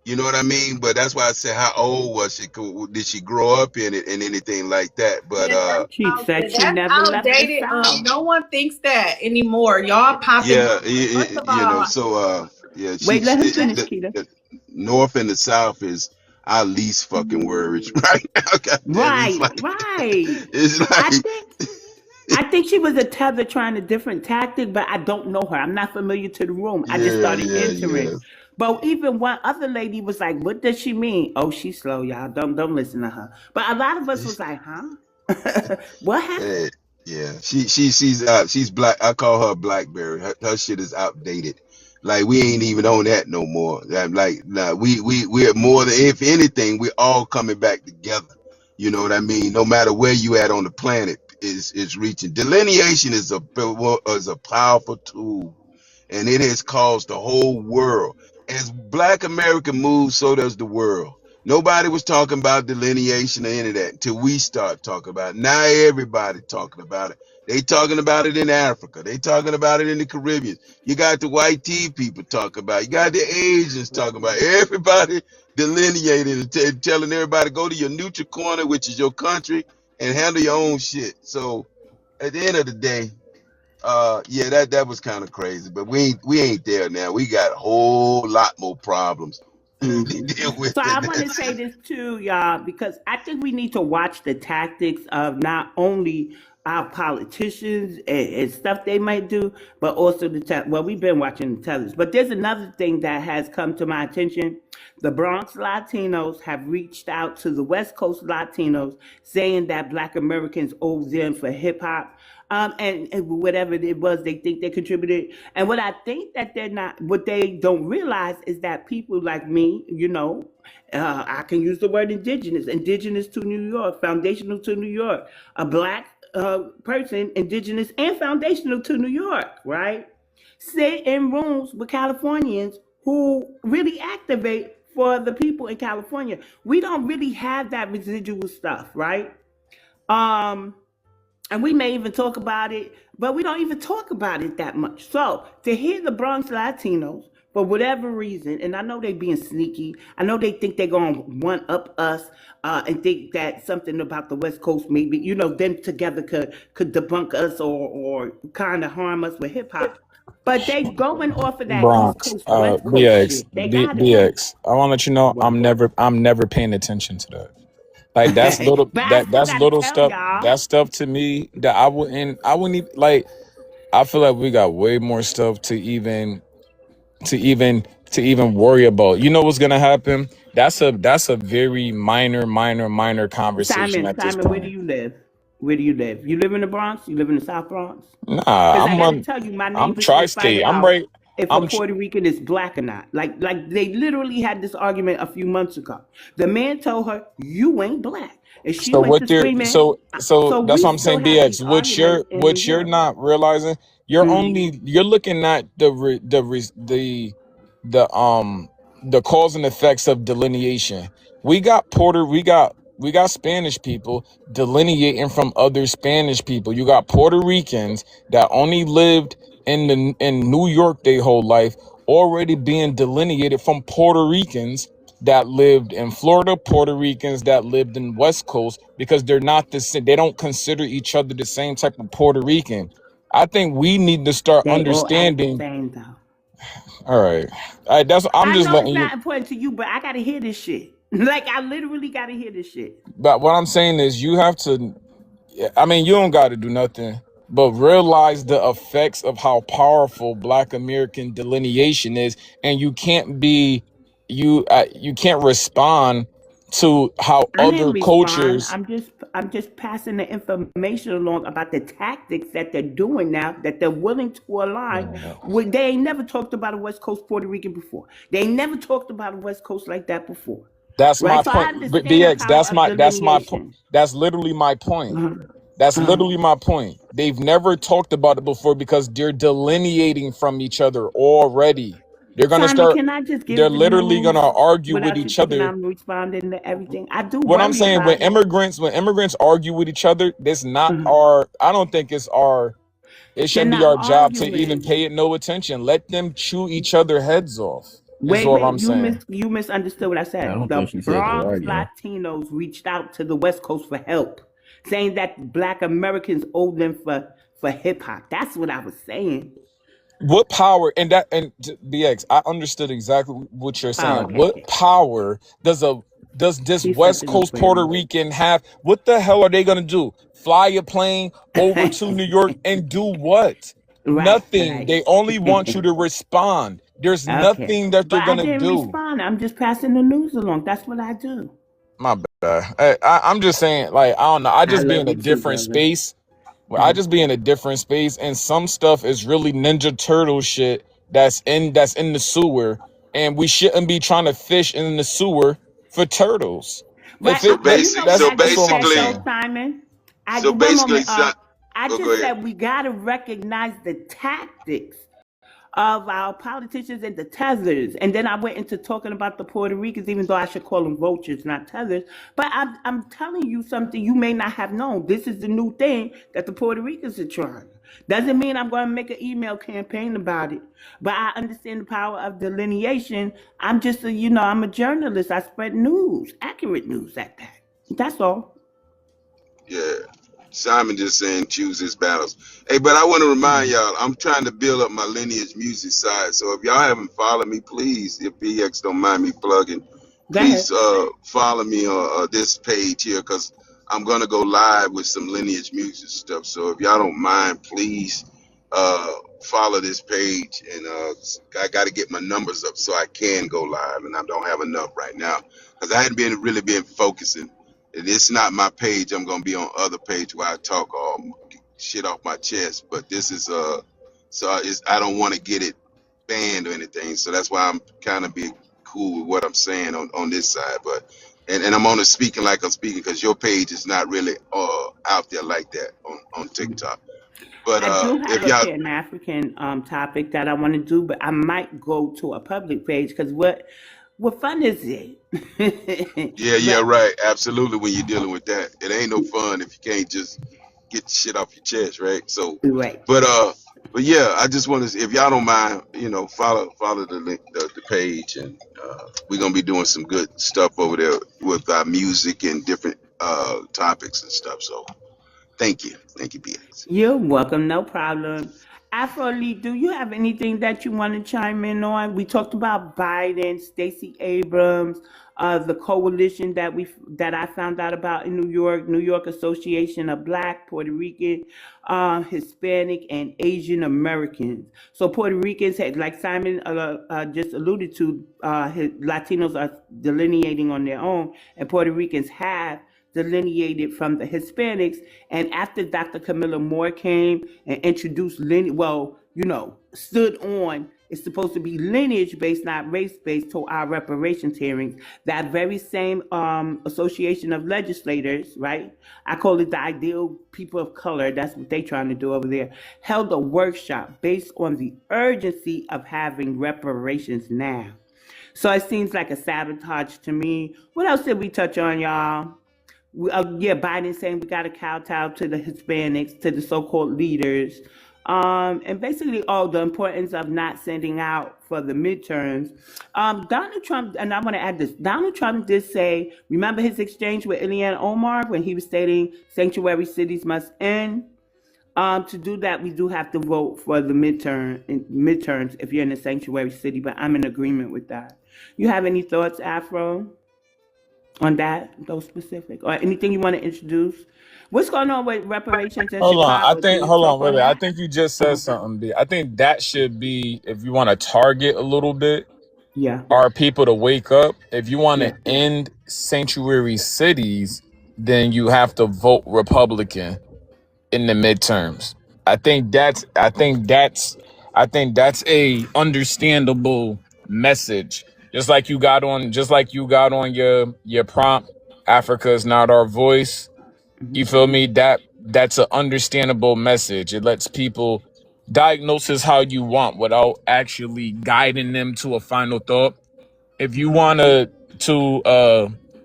D: You know what I mean? But that's why I said, how old was she? Did she grow up in it and anything like that? But
G: Yeah,
B: She said she
G: that's
B: never left the
G: outdated.
B: South.
G: No one thinks that anymore. Y'all popping.
D: yeah,
G: First of all,
D: so yeah,
B: Wait, let him finish,
D: the,
B: Keita.
D: the North and the South is our least fucking worries right now. Goddamn,
B: Right, right.
D: it's
B: I
D: like,
B: think I think she was a tether trying a different tactic, but I don't know her. I'm not familiar to the room. I just
D: yeah,
B: started
D: yeah,
B: entering.
D: yeah.
B: But even one other lady was like, "What does she mean?" Oh, she's slow, y'all. Don't listen to her. But a lot of us was like, "Huh? What happened?"
D: Eh, yeah, she's black. I call her Blackberry. Her shit is outdated. Like we ain't even on that no more. Like nah, we're more than, if anything, we're all coming back together. You know what I mean? No matter where you at on the planet, is reaching. Delineation is a powerful tool, and it has caused the whole world. As Black America moves, so does the world. Nobody was talking about delineation or any of that until we start talking about it. Now everybody talking about it. They talking about it in Africa. They talking about it in the Caribbean. You got the white tea people talking about it. You got the Asians talking about it. Everybody delineating and telling everybody go to your neutral corner, which is your country, and handle your own shit. So at the end of the day, yeah, that was kind of crazy, but we ain't there now. We got a whole lot more problems to
B: Hmm.
D: deal with
B: So I
D: than
B: want to
D: that.
B: say this too, y'all, because I think we need to watch the tactics of not only our politicians and stuff they might do, but also well, we've been watching the tellers. But there's another thing that has come to my attention. The Bronx Latinos have reached out to the West Coast Latinos saying that Black Americans owe them for hip hop. And whatever it was they think they contributed. And what I think that they're not, what they don't realize is that people like me, I can use the word indigenous to New York, foundational to New York, a black person, indigenous and foundational to New York, right? Sit in rooms with Californians who really activate for the people in California. We don't really have that residual stuff, right? Um, and we may even talk about it, but we don't even talk about it that much. So to hear the Bronx Latinos, for whatever reason, and I know they being sneaky, I know they think they're going to one up us and think that something about the West Coast maybe, them together could debunk us or kind of harm us with hip hop. But they going off of that East
I: Bronx,
B: Coast, West Coast
I: BX,
B: shit. They got to be.
I: BX. I want to let you know
B: What?
I: I'm never paying attention to that. Like
B: But I still
I: that's
B: got to
I: little
B: tell
I: stuff.
B: y'all.
I: That stuff to me that I wouldn't even like. I feel like we got way more stuff to even to even worry about. You know what's gonna happen? That's a very minor conversation
B: Simon,
I: at this
B: Simon, where do
I: point.
B: you live? Where do you live? You live in the Bronx? You live in the South Bronx?
I: Nah,
B: Because I got to tell you, my
I: I'm
B: neighbors was
I: tri-state.
B: fighting
I: I'm
B: about
I: right.
B: if a
I: I'm tr-
B: Puerto Rican is black or not. Like they literally had this argument a few months ago. The man told her, "You ain't black," and she
I: So
B: went
I: what
B: to
I: they're
B: screaming.
I: so
B: So
I: that's
B: we
I: what I'm
B: still
I: saying,
B: have these
I: BX.
B: arguments in New
I: What you're
B: York.
I: not realizing,
B: Mm.
I: you're looking at the cause and effects of delineation. We got Spanish people delineating from other Spanish people. You got Puerto Ricans that only lived in New York their whole life, already being delineated from Puerto Ricans that lived in Florida, Puerto Ricans that lived in West Coast, because they're not the same. They don't consider each other the same type of Puerto Rican. I think we need to start
B: They all act the
I: understanding.
B: same though.
I: All right, that's I'm
B: I
I: just
B: know it's
I: letting you.
B: not important to you, but I got to hear this shit. Like I literally got to hear this shit.
I: But what I'm saying is, you have to. I mean, you don't got to do nothing, but realize the effects of how powerful Black American delineation is, and you can't respond to how
B: I didn't
I: other
B: respond.
I: cultures.
B: I'm just passing the information along about the tactics that they're doing now that they're willing to align with. They ain't never talked about a West Coast Puerto Rican before. They ain't never talked about a West Coast like that before.
I: That's my
B: Right? So I
I: point.
B: understand the
I: BX,
B: power of
I: that's my point.
B: delineation.
I: That's literally my point.
B: Uh-huh.
I: That's
B: Uh-huh.
I: literally my point. They've never talked about it before because they're delineating from each other already. They're gonna
B: Simon,
I: start.
B: can I just
I: They're
B: give the
I: literally gonna
B: news
I: argue with
B: without you
I: each
B: thinking
I: other.
B: I'm responding to everything? I do
I: What I'm
B: worry
I: saying, when
B: about it.
I: immigrants argue with each other, this not
B: Uh-huh.
I: our. I don't think it's our. It
B: They're
I: shouldn't be
B: not
I: our job to even
B: arguing.
I: pay it no attention. Let them chew each other heads off. Is
B: Wait,
I: all I'm
B: wait,
I: saying.
B: you misunderstood what I
J: I
B: said.
J: don't
B: The
J: think she said they
B: Bronx
J: arguing.
B: Latinos reached out to the West Coast for help, saying that Black Americans owe them for hip hop. That's what I was saying.
I: What power BX, I understood exactly what you're
B: Oh,
I: saying.
B: okay,
I: What
B: okay.
I: power does Does this
B: He's such
I: West
B: a
I: Coast Puerto
B: no-brainer.
I: Rican have, what the hell are they gonna do? Fly a plane over to New York and do what?
B: Right,
I: Nothing.
B: right.
I: They only want you to respond. There's
B: Okay.
I: nothing that
B: But
I: they're
B: I
I: gonna
B: didn't
I: do.
B: respond. I'm just passing the news along. That's what I do.
I: My bad. I'm just saying, like, I don't know. I
B: I
I: just be
B: love
I: in a
B: you too,
I: different
B: brother.
I: space. Where I just be in a different space, and some stuff is really Ninja Turtle shit that's in the sewer, and we shouldn't be trying to fish in the sewer for turtles.
B: Right.
I: If
D: So
I: it
B: But
I: that
B: you know
D: basic.
B: what
I: that's
D: So
B: I
I: that's
B: just
I: all I'm
B: said
D: basically.
B: though,
I: saying.
B: Simon?
D: So
B: One
D: basically,
B: moment.
D: son.
B: I
D: Oh, go
B: just
D: ahead.
B: said we gotta recognize the tactics of our politicians and the tethers. And then I went into talking about the Puerto Ricans, even though I should call them vultures, not tethers. But I'm telling you something you may not have known. This is the new thing that the Puerto Ricans are trying. Doesn't mean I'm going to make an email campaign about it, but I understand the power of delineation. I'm just I'm a journalist. I spread news, accurate news at that. That's all.
D: Yeah. Simon just saying choose his battles. Hey, but I want to remind
B: Mhm.
D: y'all, I'm trying to build up my lineage music side. So if y'all haven't followed me, please, if PX don't mind me plugging,
B: Go ahead.
D: please follow me on this page here because I'm gonna go live with some lineage music stuff. So if y'all don't mind, please uh, follow this page. And I got to get my numbers up so I can go live, and I don't have enough right now because I hadn't been really been focusing. It's not my page. I'm gonna be on other page where I talk all shit off my chest. But this is I don't want to get it banned or anything. So that's why I'm kind of be cool with what I'm saying on this side. But and I'm only speaking like I'm speaking because your page is not really out there like that on TikTok. But
B: I do have
D: if
B: a
D: y'all
B: Pan African topic that I want to do, but I might go to a public page because what fun is it?
D: yeah, yeah,
B: But
D: right, absolutely. When you're dealing with that, it ain't no fun if you can't just get the shit off your chest, right? So,
B: right.
D: but but yeah, I just want to, if y'all don't mind, follow the link, the page, and we're gonna be doing some good stuff over there with our music and different topics and stuff. So, thank you, BX.
B: You're welcome, no problem. Afro Lee, do you have anything that you want to chime in on? We talked about Biden, Stacey Abrams, the coalition that I found out about in New York Association of Black, Puerto Rican, Hispanic, and Asian Americans. So Puerto Ricans had, like Simon just alluded to, Latinos are delineating on their own, and Puerto Ricans have delineated from the Hispanics. And after Dr. Camilla Moore came and introduced lineage, stood on, it's supposed to be lineage based, not race based, to our reparations hearings. That very same association of legislators, right? I call it the ideal people of color. That's what they're trying to do over there. Held a workshop based on the urgency of having reparations now. So it seems like a sabotage to me. What else did we touch on, y'all? Yeah, Biden saying we got to kowtow to the Hispanics, to the so-called leaders, and basically all the importance of not sending out for the midterms. Donald Trump, and I want to add this. Donald Trump did say, remember his exchange with Ilhan Omar when he was stating sanctuary cities must end. To do that, we do have to vote for the midterms if you're in a sanctuary city. But I'm in agreement with that. You have any thoughts, Afro? On that, those specific, or anything you want to introduce? What's going on with reparations in
I: Hold on.
B: Chicago? Can we
I: Hold
B: talk
I: on,
B: on
I: wait. I
B: that?
I: think you just said
B: Uh-huh.
I: something. I think that should be, if you want to target a little bit,
B: Yeah,
I: are people to wake up. If you want to
B: yeah.
I: end sanctuary cities, then you have to vote Republican in the midterms. I think that's I think that's I think that's a understandable message. Just like you got on your prompt, Africa is not our voice. You
B: Hmm.
I: feel me? That's an understandable message. It lets people diagnose this how you want without actually guiding them to a final thought. If you want to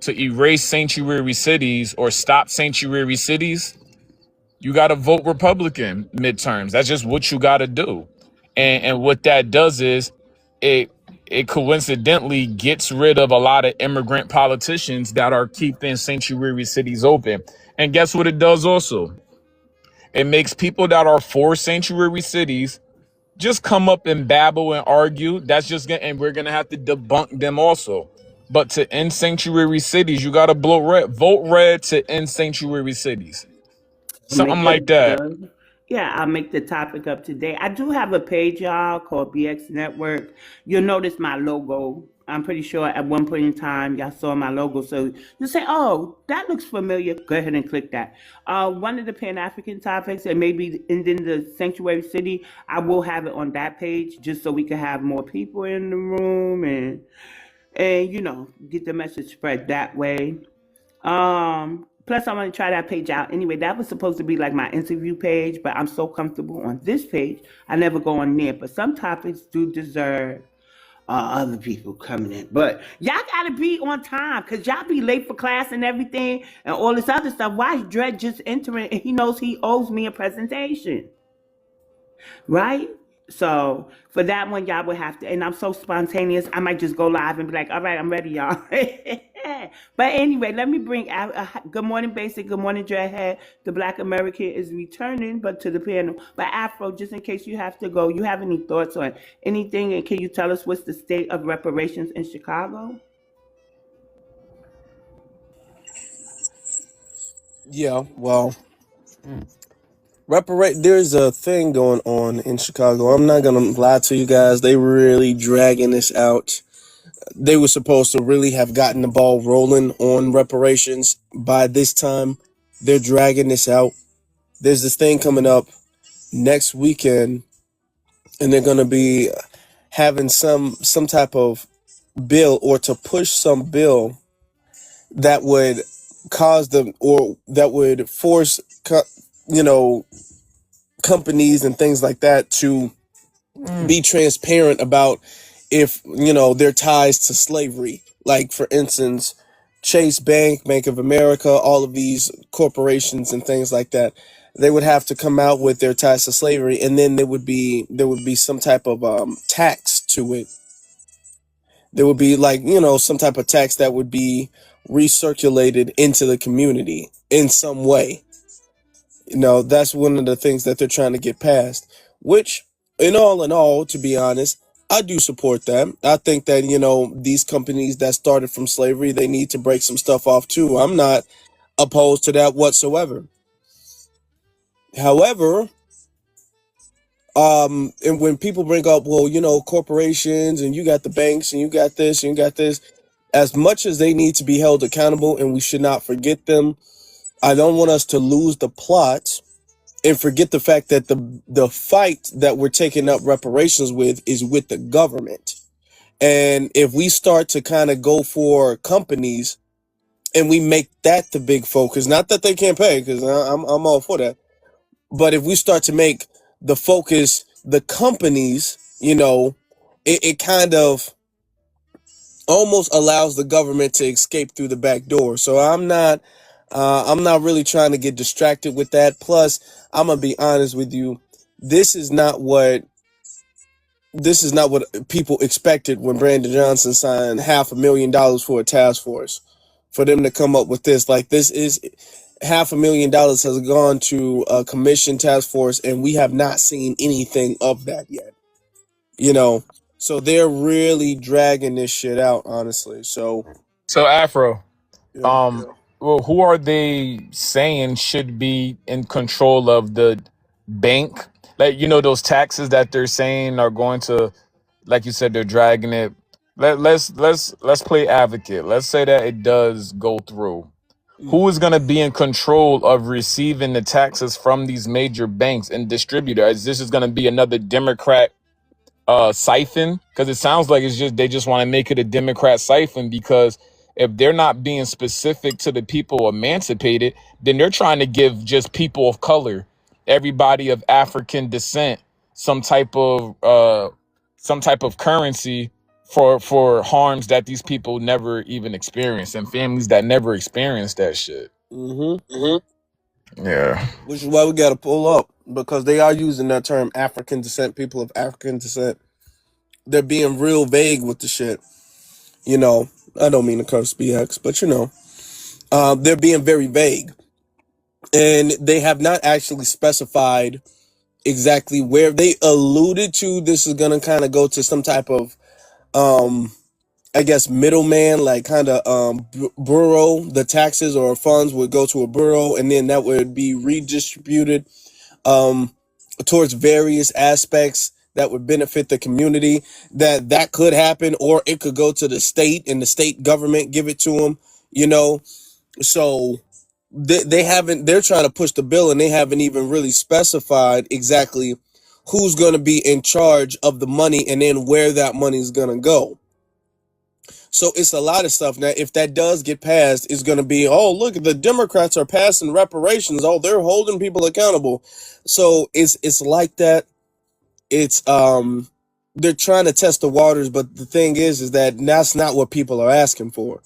I: erase sanctuary cities or stop sanctuary cities, you got to vote Republican midterms. That's just what you got to do. And what that does is it it coincidentally gets rid of a lot of immigrant politicians that are keeping sanctuary cities open. And guess what it does also? It makes people that are for sanctuary cities just come up and babble and argue. And we're gonna have to debunk them also. But to end sanctuary cities, you gotta vote red to end sanctuary cities. Something
B: Make it
I: like that.
B: good. Yeah, I'll make the topic up today. I do have a page, y'all, called BX Network. You'll notice my logo. I'm pretty sure at one point in time y'all saw my logo. So you say, oh, that looks familiar. Go ahead and click that. One of the Pan African topics, and maybe in the Sanctuary City, I will have it on that page just so we can have more people in the room and get the message spread that way. Plus I want to try that page out. Anyway, that was supposed to be like my interview page, but I'm so comfortable on this page, I never go on there. But some topics do deserve other people coming in. But y'all gotta be on time because y'all be late for class and everything and all this other stuff. Why is Dred just entering and he knows he owes me a presentation? Right? So for that one, y'all would have to, and I'm so spontaneous, I might just go live and be like, all right, I'm ready, y'all. But anyway, let me bring good morning, Basic. Good morning, Dreadhead. The Black American is returning, but to the panel. But Afro, just in case you have to go, you have any thoughts on anything? And can you tell us what's the state of reparations in Chicago?
H: Yeah, well, there's a thing going on in Chicago. I'm not gonna lie to you guys. They really dragging this out. They were supposed to really have gotten the ball rolling on reparations by this time. They're dragging this out. There's this thing coming up next weekend, and they're gonna be having some type of bill or to push some bill that would cause them or that would force you know companies and things like that to be transparent about if their ties to slavery, like for instance Chase Bank, Bank of America, all of these corporations and things like that. They would have to come out with their ties to slavery, and then there would be some type of tax to it. There would be like some type of tax that would be recirculated into the community in some way. That's one of the things that they're trying to get past, which in all, to be honest, I do support that. I think that, these companies that started from slavery, they need to break some stuff off too. I'm not opposed to that whatsoever. However, and when people bring up, well, corporations and you got the banks and you got this and you got this, as much as they need to be held accountable and we should not forget them, I don't want us to lose the plot and forget the fact that the fight that we're taking up reparations with is with the government. And if we start to kind of go for companies and we make that the big focus, not that they can't pay, because I'm all for that, but if we start to make the focus the companies, it kind of almost allows the government to escape through the back door. So I'm not really trying to get distracted with that. Plus, I'm gonna be honest with you. This is not what people expected when Brandon Johnson signed $500,000 for a task force. For them to come up with this, like this is $500,000 has gone to a commission task force, and we have not seen anything of that yet. So they're really dragging this shit out, honestly. So
I: So Afro,
H: yeah.
I: well, who are they saying should be in control of the bank? Like, those taxes that they're saying are going to, like you said, they're dragging it. Let's play advocate. Let's say that it does go through. Who is going to be in control of receiving the taxes from these major banks and distributors? This is going to be another Democrat siphon, because it sounds like they just want to make it a Democrat siphon, because if they're not being specific to the people emancipated, then they're trying to give just people of color, everybody of African descent, some type of currency for harms that these people never even experienced, and families that never experienced that shit.
H: Mm-hmm.
I: Yeah.
H: Which is why we got to pull up, because they are using that term African descent, people of African descent. They're being real vague with the shit. I don't mean to curse BX, but they're being very vague, and they have not actually specified exactly where. They alluded to this is going to kind of go to some type of I guess middleman, like kind of bureau. The taxes or funds would go to a bureau, and then that would be redistributed um, towards various aspects that would benefit the community. That could happen, or it could go to the state and the state government give it to them. You know, so they haven't. They're trying to push the bill, and they haven't even really specified exactly who's going to be in charge of the money, and then where that money is going to go. So it's a lot of stuff. Now, if that does get passed, it's going to be, oh, look, the Democrats are passing reparations. Oh, they're holding people accountable. So it's like that. It's they're trying to test the waters, but the thing is that that's not what people are asking for.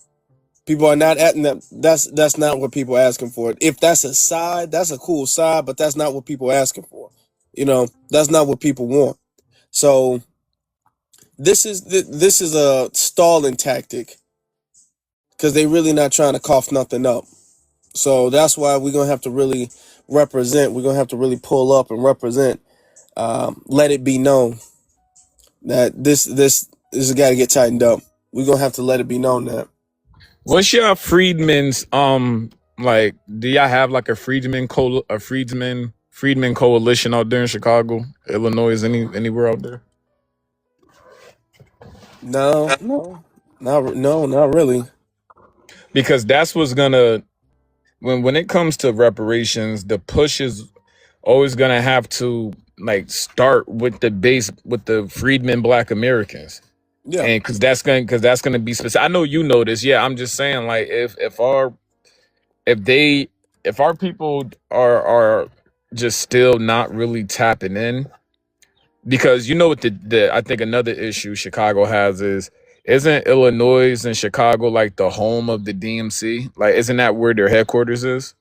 H: People are not at that. That's not what people are asking for. If that's a side, that's a cool side, but that's not what people are asking for. That's not what people want. So this is a stalling tactic because they really not trying to cough nothing up. So that's why we're gonna have to really represent. We're gonna have to really pull up and represent. Let it be known that this has got to get tightened up. We're gonna have to let it be known that.
I: What's your Freedmen's like? Do y'all have like a Freedmen coalition out there in Chicago, Illinois, anywhere out there?
H: No, not really.
I: Because that's what's gonna when it comes to reparations, the push is always gonna have to like start with the base with the freedmen Black Americans.
H: Yeah.
I: And because that's gonna be specific. I know you know this. Yeah, I'm just saying, like, if our people are just still not really tapping in, because you know what the I think another issue Chicago has is, isn't Illinois and Chicago like the home of the DMC? Like, isn't that where their headquarters is?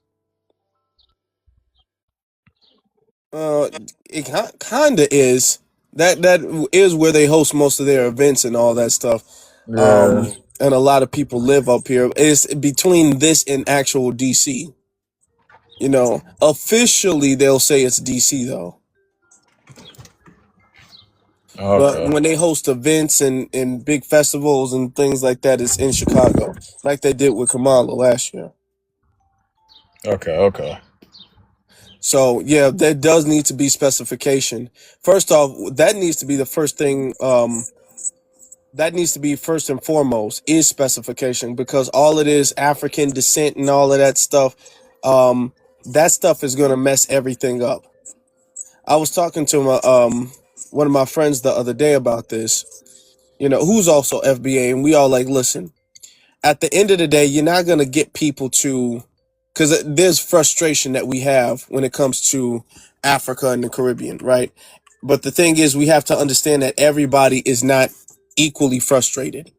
H: Uh, it kind of is. That is where they host most of their events and all that stuff.
I: Yeah.
H: And a lot of people live up here. It's between this and actual DC. Officially they'll say it's DC though. But
I: Okay.
H: when they host events and big festivals and things like that, it's in Chicago, like they did with Kamala last year.
I: Okay. Okay.
H: So yeah, there does need to be specification. First off, that needs to be the first thing. That needs to be first and foremost is specification, because all it is African descent and all of that stuff. That stuff is gonna mess everything up. I was talking to my one of my friends the other day about this. Who's also FBA, and we all like, listen. At the end of the day, you're not gonna get people to, because there's frustration that we have when it comes to Africa and the Caribbean, right? But the thing is, we have to understand that everybody is not equally frustrated.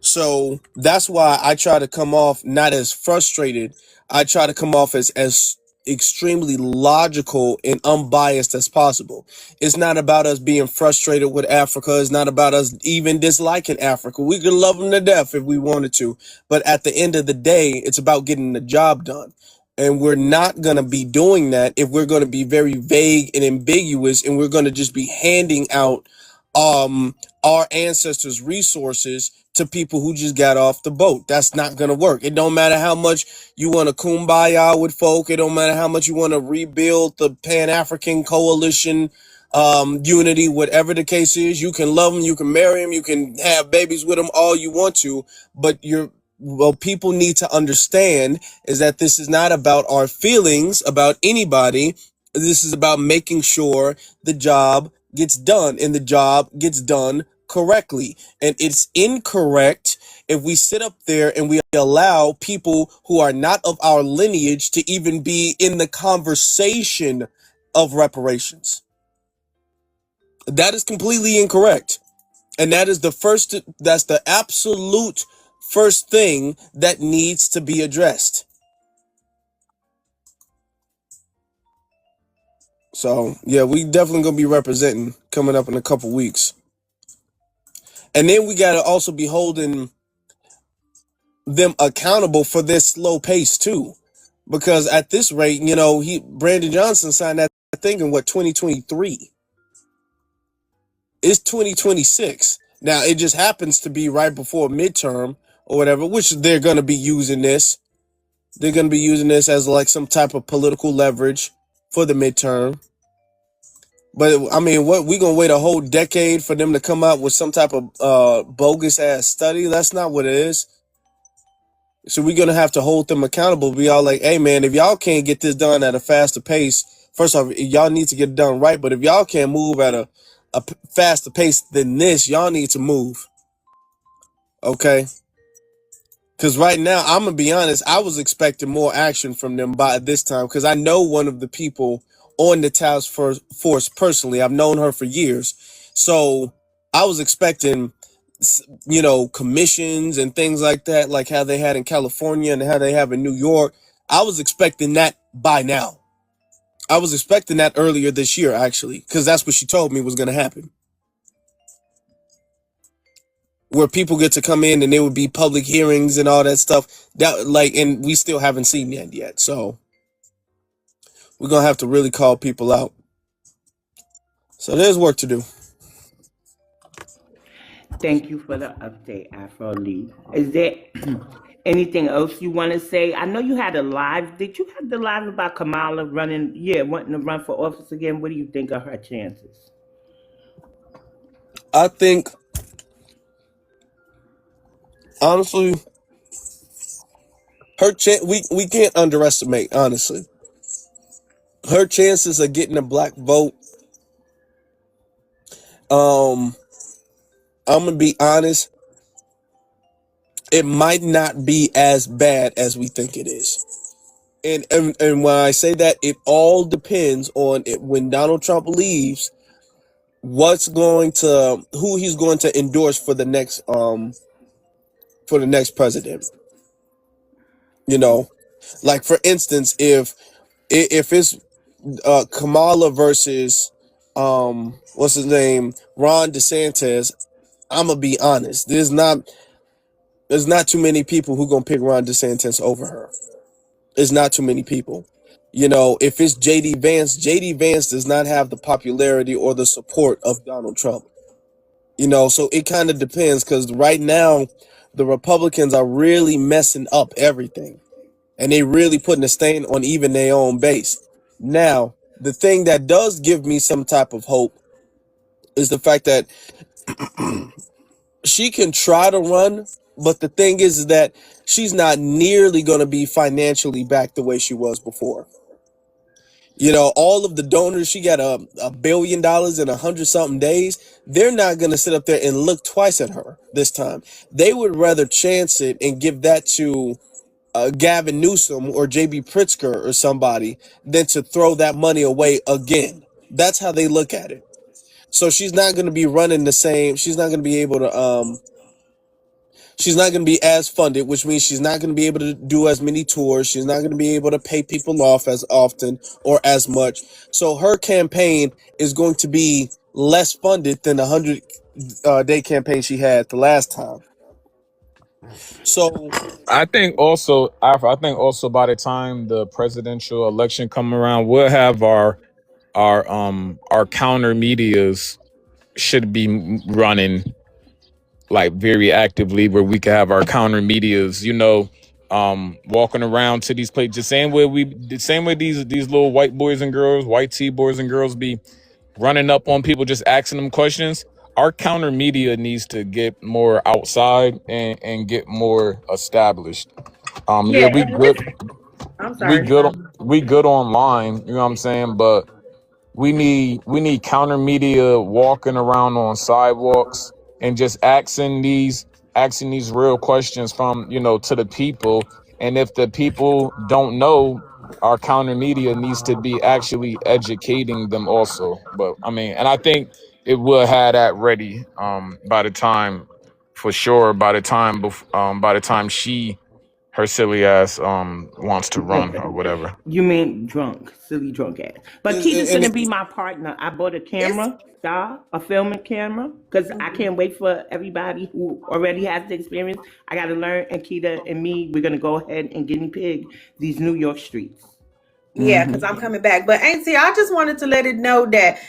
H: So that's why I try to come off not as frustrated. I try to come off as extremely logical and unbiased as possible. It's not about us being frustrated with Africa. It's not about us even disliking Africa. We could love them to death if we wanted to. But at the end of the day, it's about getting the job done. And we're not going to be doing that if we're going to be very vague and ambiguous, and we're going to just be handing out our ancestors' resources to people who just got off the boat. That's not gonna work. It don't matter how much you want to kumbaya with folk. It don't matter how much you want to rebuild the Pan-African coalition, unity, whatever the case is. You can love them, you can marry them, you can have babies with them all you want to, but people need to understand is that this is not about our feelings about anybody. This is about making sure the job gets done, and the job gets done correctly. And it's incorrect if we sit up there and we allow people who are not of our lineage to even be in the conversation of reparations. That is completely incorrect. And that's the absolute first thing that needs to be addressed. So yeah, we definitely gonna be representing coming up in a couple weeks. And then we gotta also be holding them accountable for this slow pace too. Because at this rate, Brandon Johnson signed that thing in 2023. It's 2026. Now it just happens to be right before midterm or whatever, which they're going to be using this. They're going to be using this as like some type of political leverage for the midterm. But I mean, what we gonna wait a whole decade for them to come out with some type of bogus ass study? That's not what it is. So we're gonna have to hold them accountable. Be all like, hey man, if y'all can't get this done at a faster pace, first off, y'all need to get it done right. But if y'all can't move at a faster pace than this, y'all need to move. Okay. Because right now, I'm gonna be honest, I was expecting more action from them by this time. Because I know one of the people on the task force personally. I've known her for years, so I was expecting, commissions and things like that, like how they had in California and how they have in New York. I was expecting that by now. I was expecting that earlier this year, actually, because that's what she told me was gonna happen. Where people get to come in and there would be public hearings and all that stuff. That and we still haven't seen that yet. So we're gonna have to really call people out. So there's work to do.
B: Thank you for the update, Afro Lee. Is there anything else you want to say? I know you had a live. Did you have the live about Kamala running? Yeah, wanting to run for office again. What do you think of her chances?
H: I think honestly, we can't underestimate, honestly. Her chances of getting a black vote, I'm gonna be honest, it might not be as bad as we think it is. And when I say that, it all depends on it when Donald Trump leaves, who he's going to endorse for the next president. You know, like for instance, if it's Kamala versus what's his name, Ron DeSantis, I'm gonna be honest. There's not too many people who gonna pick Ron DeSantis over her. There's not too many people. If it's JD Vance does not have the popularity or the support of Donald Trump. So it kind of depends because right now the Republicans are really messing up everything and they really putting a stain on even their own base. Now, the thing that does give me some type of hope is the fact that she can try to run, but the thing is that she's not nearly going to be financially back the way she was before. All of the donors, she got $1 billion in 100-something days. They're not going to sit up there and look twice at her this time. They would rather chance it and give that to Gavin Newsom or JB Pritzker or somebody than to throw that money away again. That's how they look at it. So she's not going to be running the same. She's not going to be able to. She's not going to be as funded, which means she's not going to be able to do as many tours. She's not going to be able to pay people off as often or as much. So her campaign is going to be less funded than the 100-day campaign she had the last time. So
I: I think also, by the time the presidential election come around, we'll have our counter medias should be running like very actively, where we can have our counter medias, walking around to these places, the same way these little white boys and girls, white T boys and girls be running up on people, just asking them questions. Our counter media needs to get more outside and get more established. Yeah,
G: Yeah, and I'm
I: we
G: sorry.
I: good, we good online. You know what I'm saying? But we need counter media walking around on sidewalks and just asking these real questions from to the people. And if the people don't know, our counter media needs to be actually educating them also. But I mean, and I think it will have that ready by the time, for sure, by the time she her silly ass wants to run or whatever.
B: You mean drunk, silly drunk ass. But Keita's
H: and
B: gonna be my partner. I bought a
G: It's
B: camera, a filming camera, because I can't wait for everybody who already has the experience. I gotta learn, and Keita and me, we're gonna go ahead and guinea pig these New York streets.
G: Yeah, because I'm coming back. But Auntie, I just wanted to let it know that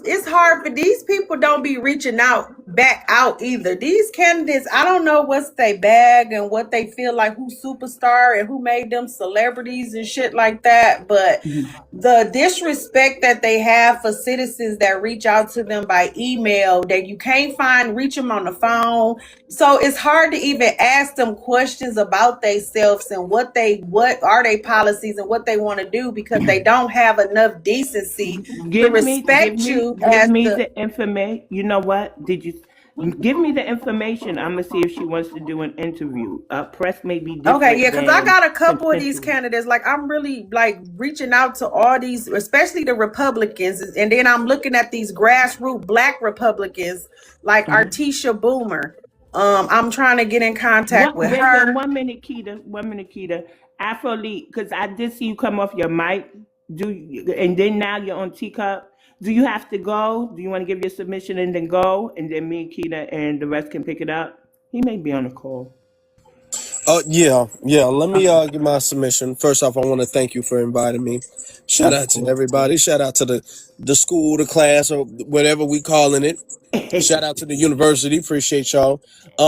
G: it's hard for these people don't be reaching out back out either. These candidates, I don't know what's they bag and what they feel like who superstar and who made them celebrities and shit like that. But the disrespect that they have for citizens that reach out to them by email that you can't reach them on the phone. So it's hard to even ask them questions about themselves and what are their policies and what they want to do because they don't have enough decency to respect you
B: give
G: as
B: me
G: the.
B: the information. You know what? Did you give me the information? I'm gonna see if she wants to do an interview. Press may be
G: Okay, yeah,
B: different
G: because I
B: than
G: got a couple of these
B: consensual.
G: candidates. Like, I'm really like reaching out to all these, especially the Republicans, and then I'm looking at these grassroots Black Republicans, like Artisha Boomer. I'm trying to get in contact with
B: Wait,
G: her.
B: 1 minute, Keita. 1 minute, Keita. Afroly, because I did see you come off your mic. And then now you're on Teacup. Do you have to go? Do you want to give your submission and then go, and then me and Keita and the rest can pick it up? He may be on a call.
H: Yeah. Let me
B: Okay.
H: give my submission. First off, I want to thank you for inviting me. Shout
B: Of
H: out to
B: course.
H: everybody. Shout out to the school, the class, or whatever we calling it. Shout out to the university. Appreciate y'all.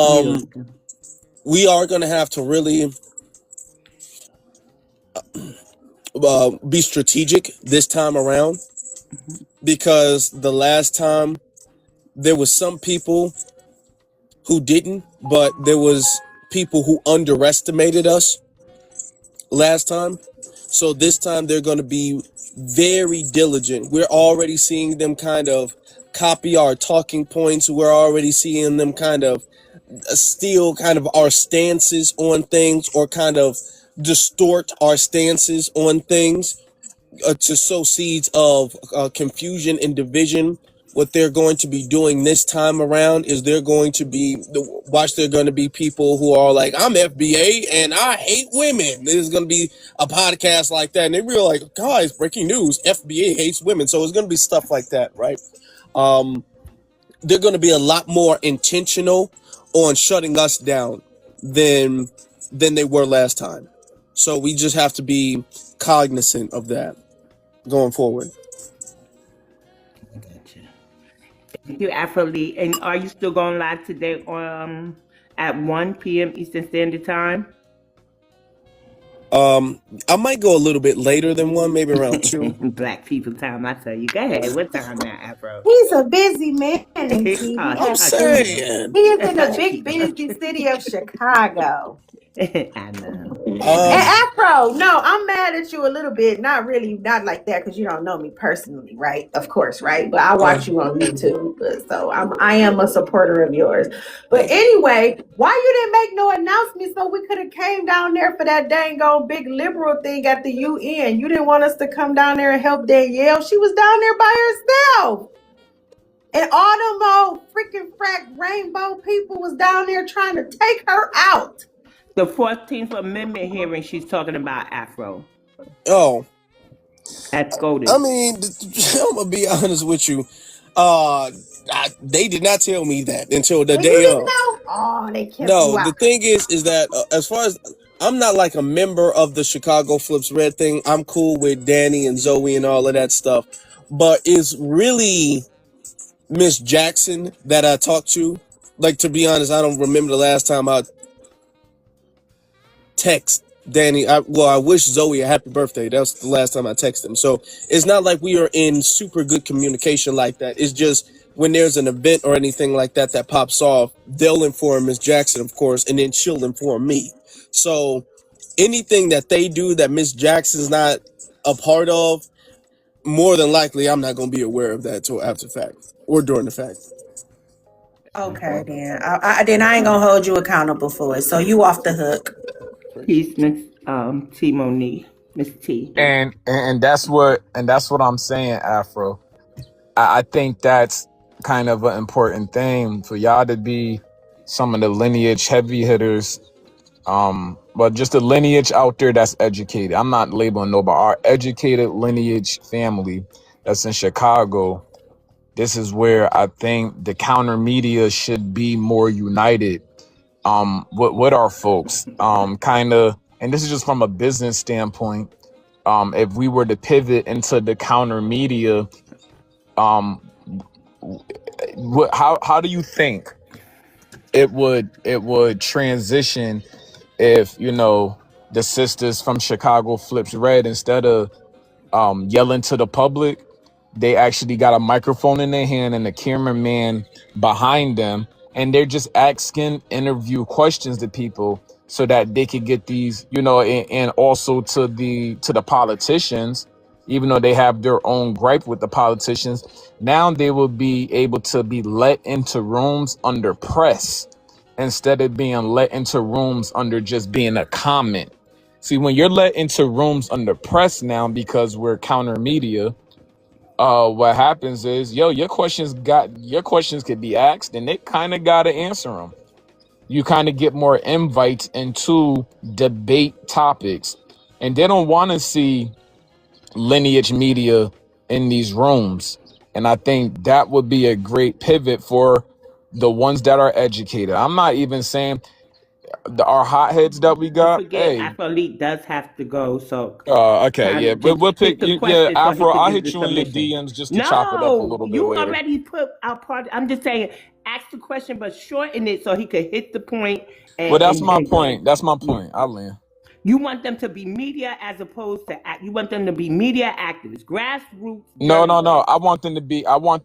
B: You.
H: We are gonna have to really be strategic this time around because the last time there was some people who didn't, but there was people who underestimated us last time. So this time they're going to be very diligent. We're already seeing them kind of copy our talking points. We're already seeing them kind of steal kind of our stances on things or kind of distort our stances on things to sow seeds of confusion and division. What they're going to be doing this time around is they're going to be watch. They're going to be people who are like, I'm FBA and I hate women. There's going to be a podcast like that, and they realize, like, guys, breaking news: FBA hates women. So it's going to be stuff like that, right? They're going to be a lot more intentional on shutting us down than they were last time. So we just have to be cognizant of that going forward.
B: Gotcha. Thank you, Afroly. And are you still going live today at 1 p.m. Eastern Standard Time?
H: I might go a little bit later than one, maybe around two.
B: Black people time, I tell you. Go ahead. What time now, Afro?
G: He's a busy man, and he
B: Oh,
H: I'm
G: has
B: hush,
G: to.
B: Keita.
H: saying.
G: He is in the
B: Hush,
G: big
B: Keita.
G: busy city of Chicago.
B: I know.
G: And
H: Um
G: Afro, no, I'm mad at you a little bit. Not really, not like that, because you don't know me personally, right? Of course, right? But I
H: uh,
G: watch you on YouTube, so I am a supporter of yours. But anyway, why you didn't make no announcement so we could have came down there for that dang old big liberal thing at the UN? You didn't want us to come down there and help Danielle. She was down there by herself. And all them old freaking frack rainbow people was down there trying to take her out.
B: The 14th Amendment hearing she's talking about, Afro.
H: oh,
B: At
H: I
B: SCOTUS.
H: mean, I'm gonna be honest with you. Uh, they did not tell me that until the
G: And you
H: day
G: didn't
H: of.
G: know? Oh, they kept
H: No,
G: you
H: the
G: out.
H: thing is that as far as I'm not like a member of the Chicago Flips Red thing. I'm cool with Danny and Zoe and all of that stuff, but it's really Miss Jackson that I talked to. Like, to be honest, I don't remember the last time I text Danny. I wish Zoe a happy birthday. That was the last time I texted him. So it's not like we are in super good communication like that. It's just when there's an event or anything like that that pops off, they'll inform Miss Jackson, of course, and then she'll inform me. So anything that they do that Miss Jackson's not a part of, more than likely I'm not going to be aware of that until after the fact or during the fact.
G: Okay, then. Then I ain't gonna hold you accountable for it. So you off the hook.
B: Peace, Miss T Monique. Miss T.
I: And that's what I'm saying, Afro. I think that's kind of an important thing for y'all to be some of the lineage heavy hitters. But just the lineage out there that's educated. I'm not labeling nobody. Our educated lineage family that's in Chicago. This is where I think the counter media should be more united with our folks. Kind of, and this is just from a business standpoint. if we were to pivot into the counter media, um, how do you think it would transition if the sisters from Chicago flips red, instead of yelling to the public, they actually got a microphone in their hand and a cameraman behind them, and they're just asking interview questions to people so that they could get these, and also to the politicians, even though they have their own gripe with the politicians. Now they will be able to be let into rooms under press instead of being let into rooms under just being a comment. See, when you're let into rooms under press now, because we're counter media, what happens is, your questions could be asked and they kind of got to answer them. You kind of get more invites into debate topics, and they don't want to see lineage media in these rooms. And I think that would be a great pivot for the ones that are educated. I'm not even saying our hotheads that we
B: Don't
I: got.
B: forget,
I: Hey,
B: Afroleak does have to go, so
I: okay,
B: kind
I: yeah,
B: of
I: we'll
B: just
I: pick
B: pick the
I: you. Yeah,
B: question so he
I: Afro,
B: could
I: I'll
B: do
I: hit
B: the
I: you in your
B: submission.
I: DMs just to chop it up a
B: No,
I: little bit
B: you
I: later.
B: already put our part. I'm just saying, ask the question, but shorten it so he could hit the point
I: Well, that's my
B: and go.
I: point. That's my
B: Yeah.
I: point. I land.
B: You want them to be media as opposed to act. You want them to be media activists, grassroots,
I: No,
B: dirt
I: no, no.
B: work.
I: I want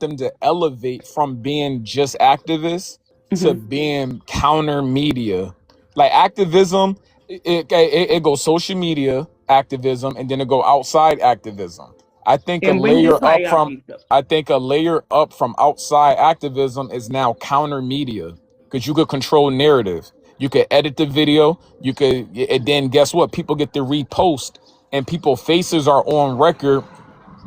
I: them to elevate from being just activists to
B: Hmm.
I: being counter media. Like activism, it goes social media activism, and then it go outside activism. I think a
B: And bring
I: layer
B: his
I: up from
B: hierarchy.
I: I think a layer up from outside activism is now counter media, because you could control narrative. You could edit the video. And then guess what? People get the repost, and people faces are on record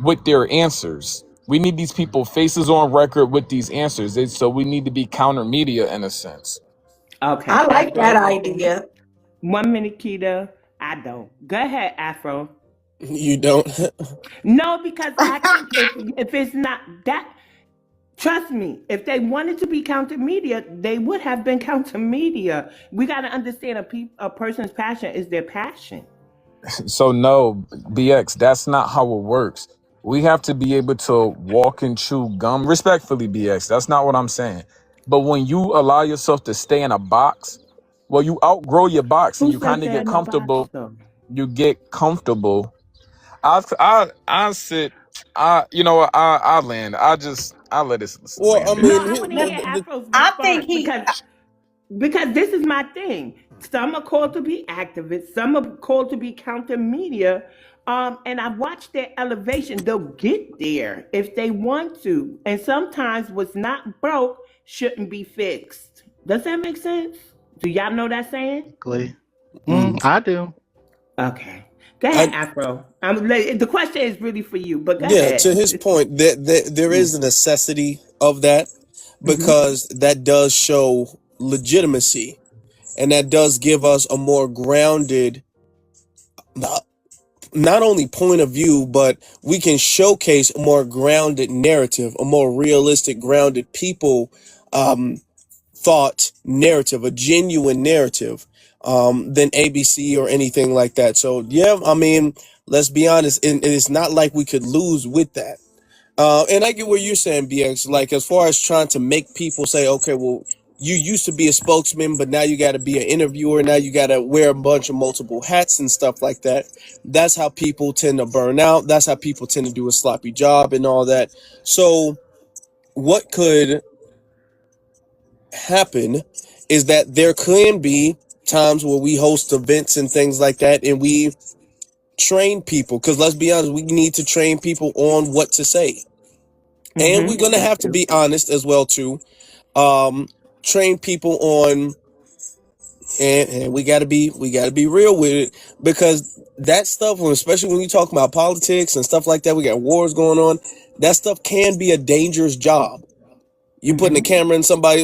I: with their answers. We need these people faces on record with these answers. So we need to be counter media in a sense.
B: Okay,
G: I like that
B: Afro.
G: idea.
B: 1 minute, Keita. I don't. Go ahead, Afro.
H: You don't.
B: No, because I think if it's not that, trust me, if they wanted to be counter media, they would have been counter media. We got to understand a person's passion is their passion.
I: So no, BX, that's not how it works. We have to be able to walk and chew gum respectfully, BX. That's not what I'm saying. But when you allow yourself to stay in a box, well, you outgrow your box and
B: Who
I: you
B: says
I: kind of
B: they're
I: get
B: in a box
I: comfortable.
B: though?
I: You get comfortable. I sit. I land. I let it
H: Well, I
I: land
B: No,
I: there.
H: mean,
B: I want to hear Afro's
G: I
B: response
G: think he.
B: because this is my thing. Some are called to be activists, some are called to be counter media. And I've watched their elevation. They'll get there if they want to. And sometimes what's not broke shouldn't be fixed. Does that make sense? Do y'all know that saying?
J: Exactly.
B: Mm,
J: I do.
B: okay. Go ahead,
H: I
B: Afro. The question is really for you, but go
H: yeah. To
B: ahead.
H: his point, that there is a necessity of that,
B: Hmm.
H: because that does show legitimacy, and that does give us a more grounded, not only point of view, but we can showcase a more grounded narrative, a more realistic, grounded people thought narrative, a genuine narrative, than ABC or anything like that. So yeah, I mean, let's be honest, and it's not like we could lose with that. And I get what you're saying, BX. Like, as far as trying to make people say, okay, well, you used to be a spokesman, but now you got to be an interviewer. Now you got to wear a bunch of multiple hats and stuff like that. That's how people tend to burn out. That's how people tend to do a sloppy job and all that. So, what could happen is that there can be times where we host events and things like that, and we train people. Because let's be honest, we need to train people on what to say, and
B: Hmm.
H: we're gonna
B: That's
H: have to
B: true.
H: be honest as well too. Train people on, and we gotta be real with it, because that stuff, especially when you talk about politics and stuff like that, we got wars going on. That stuff can be a dangerous job. You putting a
B: Hmm.
H: camera in somebody.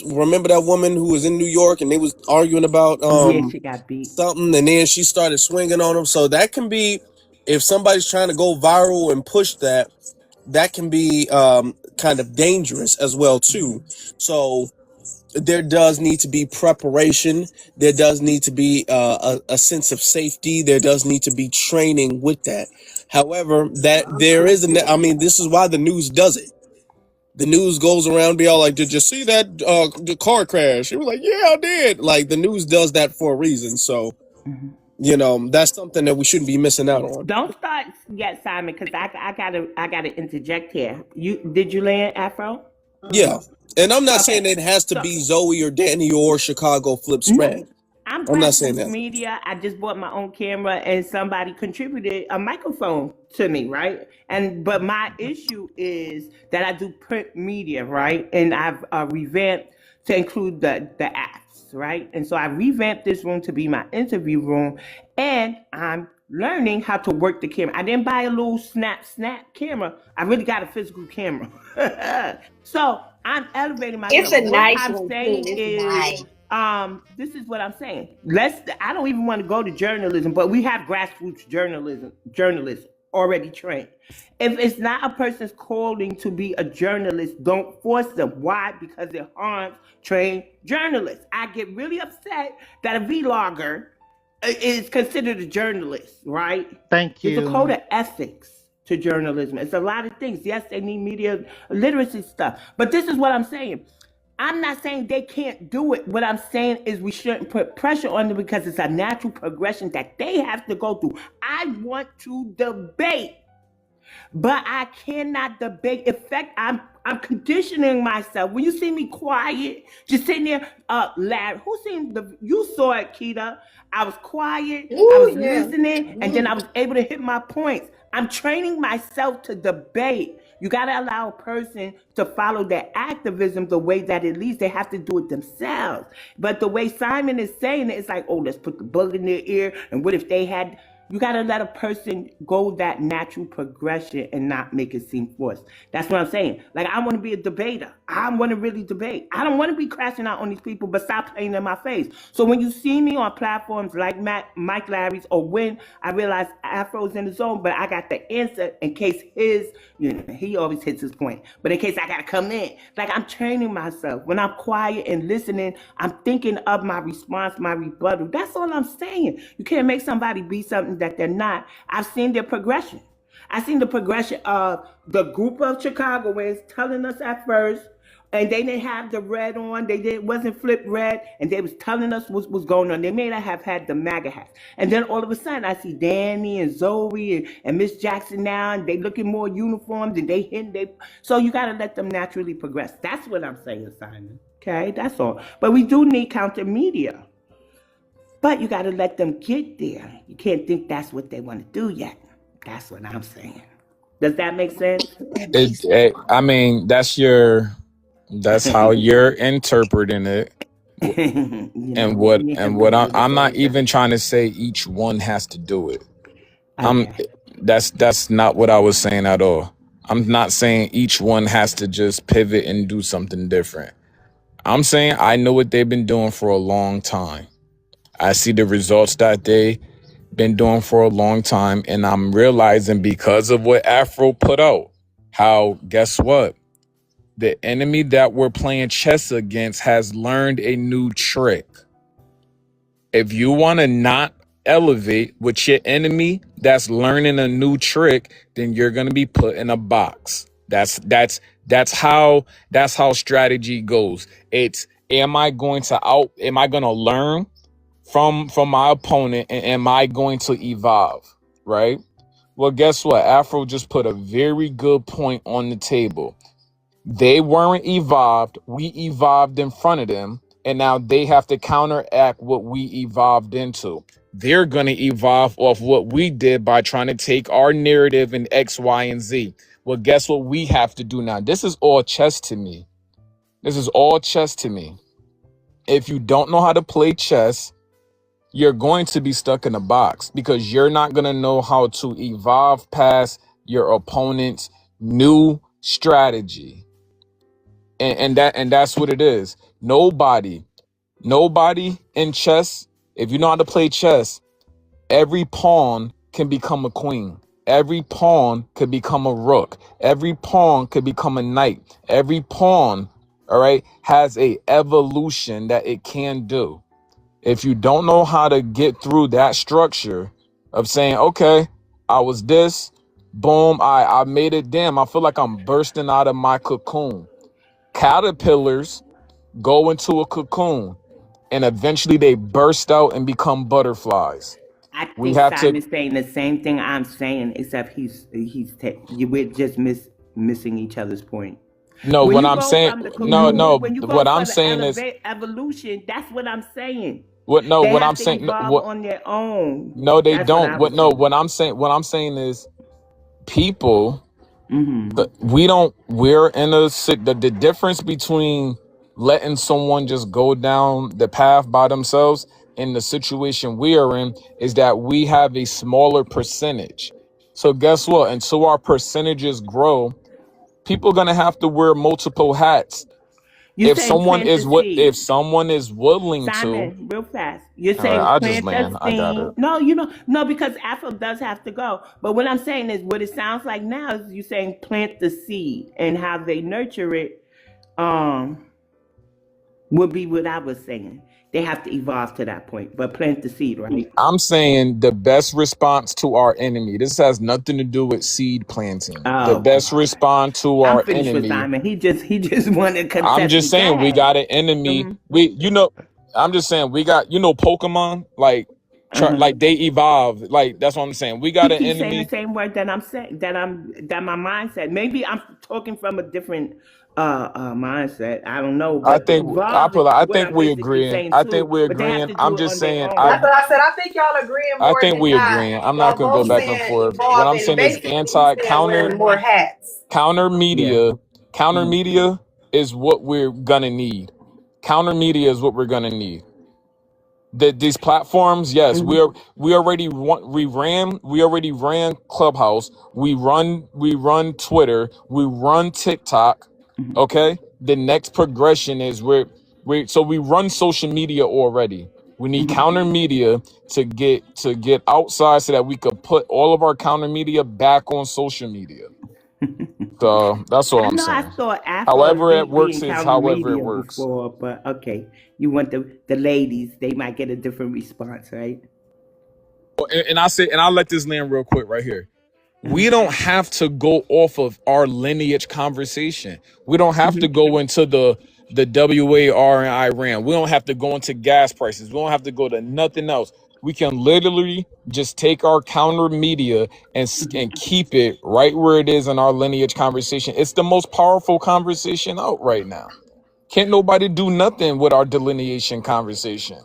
H: Remember that woman who was in New York and they was arguing about
B: Yeah, she got beat.
H: something, and then she started swinging on them. So that can be, if somebody's trying to go viral and push that, that can be kind of dangerous as well too. So there does need to be preparation. There does need to be a sense of safety. There does need to be training with that. However, that there is I mean, this is why the news does it. The news goes around, be all like, "Did you see that the car crash?" It was like, "Yeah, I did." Like the news does that for a reason. So that's something that we shouldn't be missing out on.
B: Don't start yet, Simon, because I gotta interject here. Did you land Afro?
H: Yeah, and I'm not saying
B: Okay.
H: it has to
B: So
H: be Zoe or Danny or Chicago flip
B: no,
H: spread.
B: I'm
H: I'm not saying
B: grassroots
H: that.
B: media. I just bought my own camera, and somebody contributed a microphone to me, right? But my issue is that I do print media, right? And I've revamped to include the apps, right? And so I revamped this room to be my interview room, and I'm learning how to work the camera. I didn't buy a little snap camera. I really got a physical camera. So I'm elevating
F: It's
B: myself.
F: a
B: What
F: nice
B: I'm
F: one too.
B: saying
F: It's
B: is,
F: nice.
B: this is what I'm saying. I don't even want to go to journalism, but we have grassroots journalists already trained. If it's not a person's calling to be a journalist, don't force them. Why? Because it harms trained journalists. I get really upset that a vlogger is considered a journalist, right?
J: Thank
B: There's a
J: you.
B: code of ethics to journalism. It's a lot of things. Yes, they need media literacy stuff. But this is what I'm saying. I'm not saying they can't do it. What I'm saying is we shouldn't put pressure on them because it's a natural progression that they have to go through. I want to debate, but I cannot debate. In fact, I'm conditioning myself. When you see me quiet, just sitting there, Larry, you saw it, Keita. I was quiet, I
F: Ooh,
B: was
F: yeah.
B: listening, and then I was able to hit my points. I'm training myself to debate. You got to allow a person to follow their activism the way that it leads. They have to do it themselves. But the way Simon is saying it, it's like, oh, let's put the bug in their ear. And what if they had? You got to let a person go that natural progression and not make it seem forced. That's what I'm saying. Like, I want to be a debater. I want to really debate. I don't want to be crashing out on these people, but stop playing in my face. So when you see me on platforms like Mike Larry's, or when I realize Afro's in the zone, but I got the answer in case he always hits his point. But in case I got to come in, like, I'm training myself. When I'm quiet and listening, I'm thinking of my response, my rebuttal. That's all I'm saying. You can't make somebody be something that they're not. I've seen their progression. I've seen the progression of the group of Chicagoans telling us at first, and they didn't have the red on. Wasn't flipped red, and they was telling us what was going on. They may not have had the MAGA hats, and then all of a sudden, I see Danny and Zoe and Miss Jackson now, and they looking more uniformed, and they hitting So you got to let them naturally progress. That's what I'm saying, Simon. Okay, that's all. But we do need counter media. But you got to let them get there. You can't think that's what they want to do yet. That's what I'm saying. Does that make sense?
I: I mean, that's how you're interpreting it. And
B: Me and
I: what
B: Willie on the
I: I'm not
B: same
I: even
B: thing.
I: trying to say each one has to do it. I'm
B: Okay.
I: that's not what I was saying at all. I'm not saying each one has to just pivot and do something different. I'm saying I know what they've been doing for a long time. I see the results that they been doing for a long time, and I'm realizing because of what Afro put out, how, guess what? The enemy that we're playing chess against has learned a new trick. If you want to not elevate with your enemy that's learning a new trick, then you're going to be put in a box. That's how strategy goes. It's, am I going to learn from my opponent, and am I going to evolve, right? Well, guess what? Afro just put a very good point on the table. They weren't evolved. We evolved in front of them. And now they have to counteract what we evolved into. They're going to evolve off what we did by trying to take our narrative in X, Y, and Z. Well, guess what we have to do now? This is all chess to me. This is all chess to me. If you don't know how to play chess, you're going to be stuck in a box because you're not going to know how to evolve past your opponent's new strategy. And that's what it is. Nobody in chess, if you know how to play chess, every pawn can become a queen. Every pawn could become a rook. Every pawn could become a knight. Every pawn all right, has a evolution that it can do. If you don't know how to get through that structure of saying, okay, I was this, boom, I made it, damn, I feel like I'm bursting out of my cocoon. Caterpillars go into a cocoon and eventually they burst out and become butterflies.
B: I
I: We
B: think
I: have to,
B: Simon's saying the same thing I'm saying, except we're just missing each other's point.
I: no,
B: When
I: what
B: you
I: I'm
B: go
I: saying,
B: from the
I: no,
B: cocoon,
I: no,
B: when you go
I: what I'm
B: for the
I: saying is,
B: evolution, that's what I'm saying.
I: what, no,
B: They
I: what
B: have
I: I'm
B: to
I: saying,
B: evolve
I: what,
B: on their own.
I: no, they
B: That's what
I: don't.
B: I was
I: What, no,
B: saying.
I: what I'm saying is people,
B: Mm-hmm.
I: we're in the difference between letting someone just go down the path by themselves in the situation we are in is that we have a smaller percentage. So guess what? Until our percentages grow, people are gonna have to wear multiple hats.
B: You're saying plant the
I: If
B: seed.
I: someone is willing to,
B: Simon, real fast. You're
I: all right,
B: saying
I: I just
B: plant the
I: land. I got it.
B: seed. No, no, because Afro does have to go. But what I'm saying is, what it sounds like now is you saying plant the seed and how they nurture it. Um, would be what I was saying. They have to evolve to that point, but plant the seed, right?
I: I'm saying the best response to our enemy. This has nothing to do with seed planting. The
B: Oh, okay.
I: best response to
B: I'm
I: our
B: finished with
I: enemy.
B: Simon. He just wanted
I: I'm just
B: conceptually. Go
I: saying we
B: ahead.
I: got an enemy.
B: Mm-hmm.
I: I'm just saying we got, Pokemon, like
B: Uh-huh.
I: like they evolve. Like that's what I'm saying. We
B: He
I: got an
B: keeps saying the
I: enemy.
B: same word that I'm saying that my mindset. Maybe I'm talking from a different mindset. I don't know,
I: I
B: but
I: think
B: evolve is
I: I
B: what
I: think
B: I'm
I: we
B: basically
I: agreeing.
B: saying
I: I think
B: too.
I: we're
B: But they have
I: agreeing.
B: to
I: I'm
B: do it
I: just
B: on their
I: saying
G: That's
B: own.
G: what I said. I think y'all agreeing
I: I
G: more
I: think
G: than
I: we
G: not.
I: agreeing. I'm not
G: Y'all
I: gonna go
G: both
I: back and
G: saying
I: forth. What I'm
G: evolving.
I: saying is
G: Basically, he's saying wearing more hats.
I: counter
B: Yeah.
I: media. Counter
B: Mhm.
I: media is what we're gonna need. Counter media is what we're gonna need. These platforms, yes,
B: Mhm.
I: we already ran Clubhouse, we run Twitter, we run TikTok.
B: Mhm.
I: Okay, the next progression is we run social media already. We need
B: Mhm.
I: counter media to get outside so that we could put all of our counter media back on social media. So that's all
B: I
I: I'm
B: know I
I: saying.
B: thought Afro
I: However it
B: be
I: works
B: in
I: is
B: counter
I: however it
B: media
I: works.
B: before, but okay. You want the ladies, they might get a different response, right?
I: And I'll let this land real quick right here. We
B: Uh-huh.
I: don't have to go off of our lineage conversation. We don't have to
B: Mhm.
I: go into the WAR and Iran. We don't have to go into gas prices. We don't have to go to nothing else. We can literally just take our counter media and keep it right where it is in our lineage conversation. It's the most powerful conversation out right now. Can't nobody do nothing with our delineation conversation.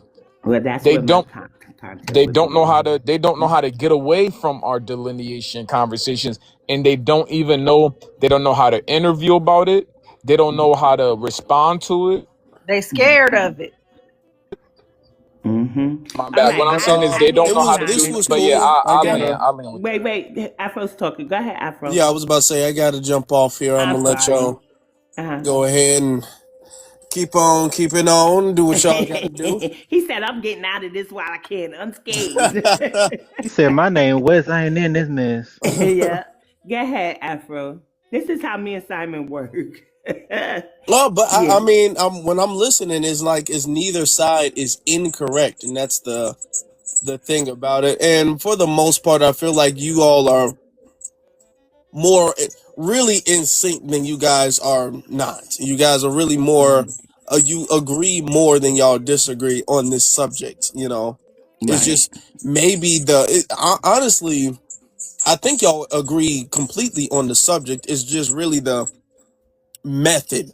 B: Well, that's
I: They
B: what my
I: don't
B: content
I: they
B: was
I: don't know
B: about.
I: how to they don't know how to get away from our delineation conversations, and they don't know how to interview about it. They don't know how to respond to it.
G: They scared of it.
B: Mm-hmm.
I: My
B: All
I: bad.
B: right,
I: What I'm saying is
B: I
I: they
B: hear
I: don't
H: It
B: you,
I: know how
H: was
I: to do
H: this
B: Simon.
I: no,
H: was
I: but yeah,
H: cool. I
B: Go
H: gotta.
B: ahead.
I: I'll land with that.
B: Wait. Afro's talking. Go ahead, Afro.
H: Yeah, I was about to say I gotta jump off here. I'm
B: I'm
H: gonna let
B: sorry.
H: y'all
B: Uh-huh.
H: go ahead and keep on keeping on. Do what y'all gotta do.
B: He said, I'm getting out of this while I can, unscathed.
J: He said my name Wes. I ain't in this mess.
B: Yeah. Go ahead, Afro. This is how me and Simon work.
H: No, but I
B: Yeah.
H: mean, when I'm listening, it's like is neither side is incorrect, and that's the thing about it. And for the most part, I feel like you all are more really in sync than you guys are not. You guys are really more.
B: Mhm.
H: You agree more than y'all disagree on this subject. It's
B: Right.
H: just maybe honestly, I think y'all agree completely on the subject. It's just really the method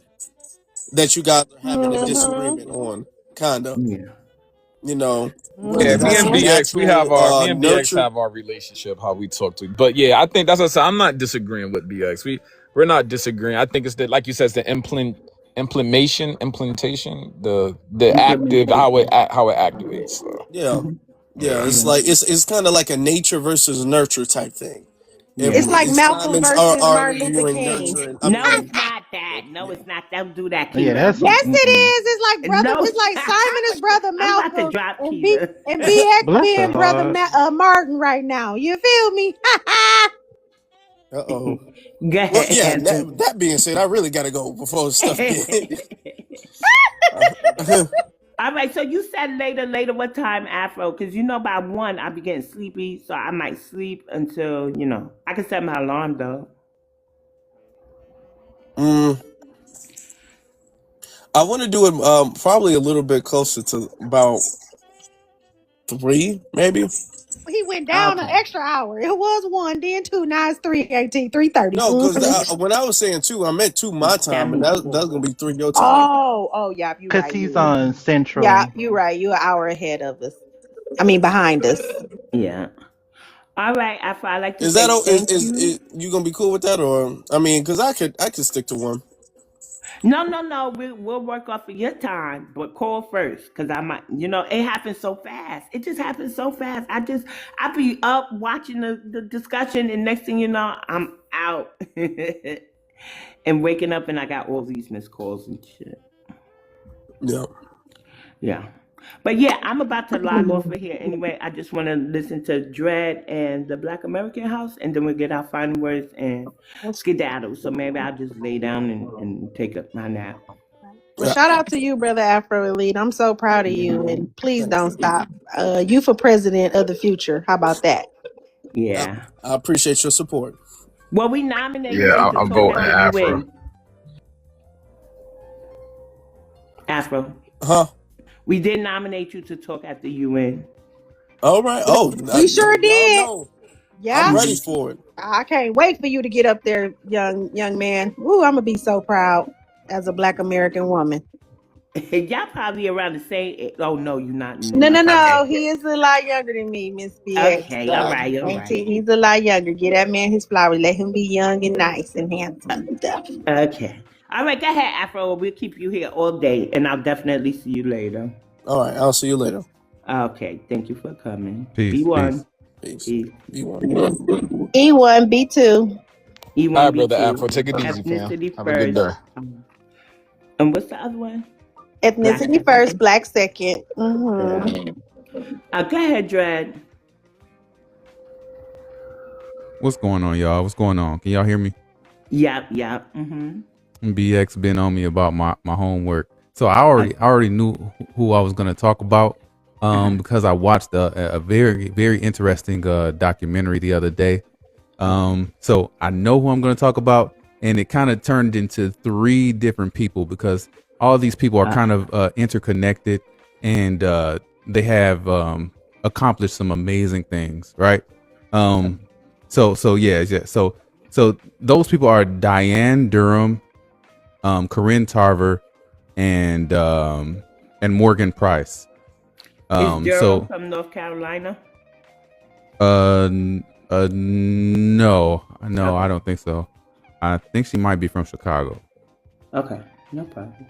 H: that you guys are having a
G: Mm-hmm.
H: disagreement on, kinda.
B: Yeah.
H: Whether
I: Yeah,
G: Mm-hmm.
I: me
H: that's
I: and
H: a
I: BX,
H: natural
I: me and BX
H: nurture.
I: have our relationship, how we talk to. But yeah, I think that's what I said. I'm not disagreeing with BX. We're not disagreeing. I think it's the, like you said, it's the implementation, the active,
B: Implementation.
I: how it activates. So
H: Yeah,
B: Hmm.
H: yeah.
I: yeah.
H: It's
B: Yeah.
H: like it's kind of like a nature versus nurture type thing. If
G: It's
B: Yeah.
G: like Malcolm
H: Simon's are
G: versus Martin Luther
H: arguing
G: King.
H: nurturing, I
B: No,
H: mean,
B: it's not that. No,
H: yeah.
B: it's not. Don't do that,
J: Oh, yeah,
B: Keita.
J: that's
G: Yes, it
B: Mm-mm.
G: is. It's like brother.
B: No.
G: It's like Simon is brother
B: I'm about to
G: Malcolm,
B: drop
G: and
B: Keita.
G: BX
J: bless her
G: being brother
J: heart.
G: Martin right now. You feel me?
H: Uh-oh.
B: Go
H: Well,
B: ahead,
H: yeah,
B: Andrew.
H: that being said, I really got to go before stuff get...
B: All right, so you said later, what time, Afro? Because you know by 1, I be getting sleepy, so I might sleep until, I can set my alarm, though.
H: I want to do it probably a little bit closer to about 3, maybe.
G: He went down an
B: Okay.
G: extra hour. It was 1, then 2, now it's 3:18, 3:30.
H: No, because
G: Mhm.
H: when I was saying 2, I meant 2 my time, and that's gonna be 3 your time.
G: Oh, yeah, you
J: Cause
G: right.
J: he's on
G: Yeah,
J: Central.
G: you right. You an hour ahead of us. I mean, behind us.
B: Yeah. All right, Afro, I'd like to
H: Is that
B: say
H: is,
B: thank
H: is
B: you.
H: you gonna be cool with that, or I mean, because I could stick to 1.
B: No. We'll work off of your time, but call first, because I might, it happens so fast. It just happens so fast. I be up watching the discussion, and next thing you know, I'm out and waking up, and I got all these missed calls and shit.
H: Yeah.
B: Yeah. But yeah, I'm about to log off of here anyway. I just want to listen to Dread and the Black American House, and then we'll get our final words and skedaddle. So maybe I'll just lay down and take up my nap.
G: Well, shout out to you, brother Afro Elite. I'm so proud of you, and please don't stop. You for president of the future. How about that?
B: Yeah.
H: I appreciate your support.
B: Well, we nominated
D: Yeah,
B: you to
D: I'm
B: talk
D: voting
B: at the
D: Afro.
B: UN. Afro.
H: Huh?
B: We did nominate you to talk at the UN.
H: All right. Oh,
G: We sure
H: y'all
G: did.
H: know I'm
G: Yeah.
H: ready for it.
G: I can't wait for you to get up there, young man. Ooh, I'm gonna be so proud as a Black American woman.
B: Y'all probably around the same age. Oh, no, you're not.
G: No, no, no.
B: Okay.
G: He is a lot younger than me, Miss BX.
B: Okay. All right. All
G: Auntie,
B: right.
G: he's a lot younger. Get that man his flowers. Let him be young and nice and handsome and stuff.
B: Okay. All right. Go ahead, Afro. We'll keep you here all day, and I'll definitely see you later.
H: All right. I'll see you later.
B: Okay. Thank you for coming.
K: Peace,
B: B1.
H: Peace.
B: Peace.
H: B1.
G: E1, B2.
B: E1,
I: All right, brother
B: B2.
I: Afro, take it easy, fam.
B: Ethnicity
I: Have a good
B: first.
I: day.
B: And what's the other one?
G: Ethnicity first, Black second.
B: Yeah. Go ahead, Dread.
K: What's going on, y'all? What's going on? Can y'all hear me?
B: Yep.
K: BX been on me about my homework. So I already knew who I was gonna talk about because I watched a very, very interesting documentary the other day. So I know who I'm gonna talk about, and it kind of turned into 3 different people because all these people are kind of interconnected, and they have accomplished some amazing things, right? So yeah. So those people are Diane Durham, Corinne Tarver, and Morgan Price.
B: Is Durham from North Carolina?
K: No, okay. I don't think so. I think she might be from Chicago.
B: Okay, no problem.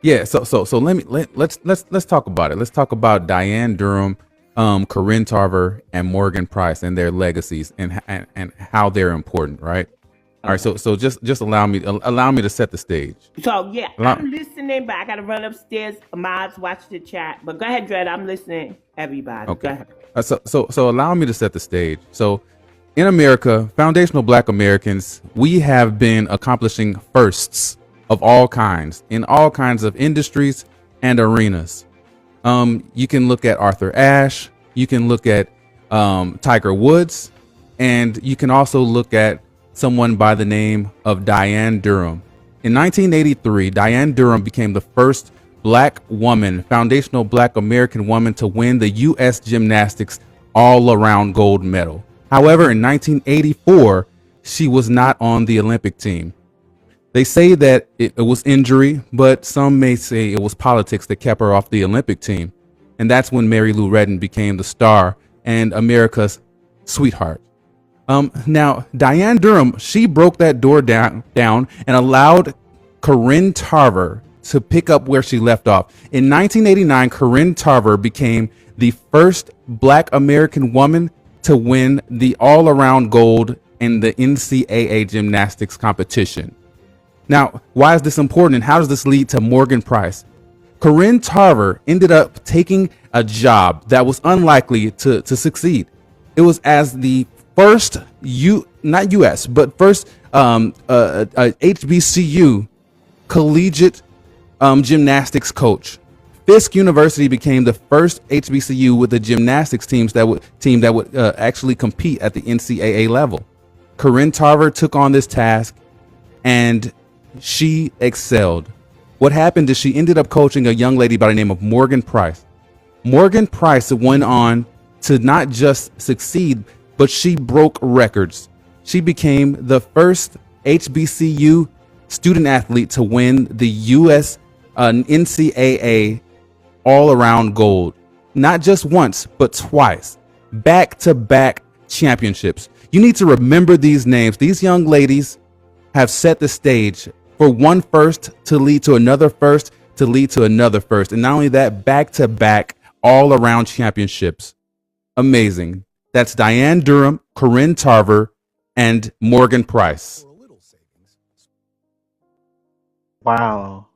K: Yeah, so let's talk about it. Let's talk about Diane Durham, Corinne Tarver, and Morgan Price and their legacies and how they're important, right? All right, so just allow me to set the stage.
B: So yeah, I'm listening, but I gotta run upstairs. Mods, watch the chat. But go ahead, Dread. I'm listening. Everybody,
K: Okay.
B: Go ahead.
K: So allow me to set the stage. So in America, foundational Black Americans, we have been accomplishing firsts of all kinds in all kinds of industries and arenas. You can look at Arthur Ashe, you can look at Tiger Woods, and you can also look at someone by the name of Diane Durham. In 1983, Diane Durham became the first Black woman, foundational Black American woman to win the U.S. Gymnastics all-around gold medal. However, in 1984, she was not on the Olympic team. They say that it was injury, but some may say it was politics that kept her off the Olympic team. And that's when Mary Lou Retton became the star and America's sweetheart. Now, Diane Durham, she broke that door down and allowed Corinne Tarver to pick up where she left off. In 1989, Corinne Tarver became the first Black American woman to win the all-around gold in the NCAA gymnastics competition. Now, why is this important and how does this lead to Morgan Price? Corinne Tarver ended up taking a job that was unlikely to succeed. It was as the first not US, but first HBCU collegiate gymnastics coach. Fisk University became the first HBCU with a gymnastics team that would actually compete at the NCAA level. Corinne Tarver took on this task, and she excelled. What happened is she ended up coaching a young lady by the name of Morgan Price. Morgan Price went on to not just succeed, but she broke records. She became the first HBCU student athlete to win the US NCAA all-around gold. Not just once, but twice. Back-to-back championships. You need to remember these names. These young ladies have set the stage for one first to lead to another first to lead to another first. And not only that, back-to-back all-around championships. Amazing. That's Diane Durham, Corinne Tarver, and Morgan Price.
J: Wow.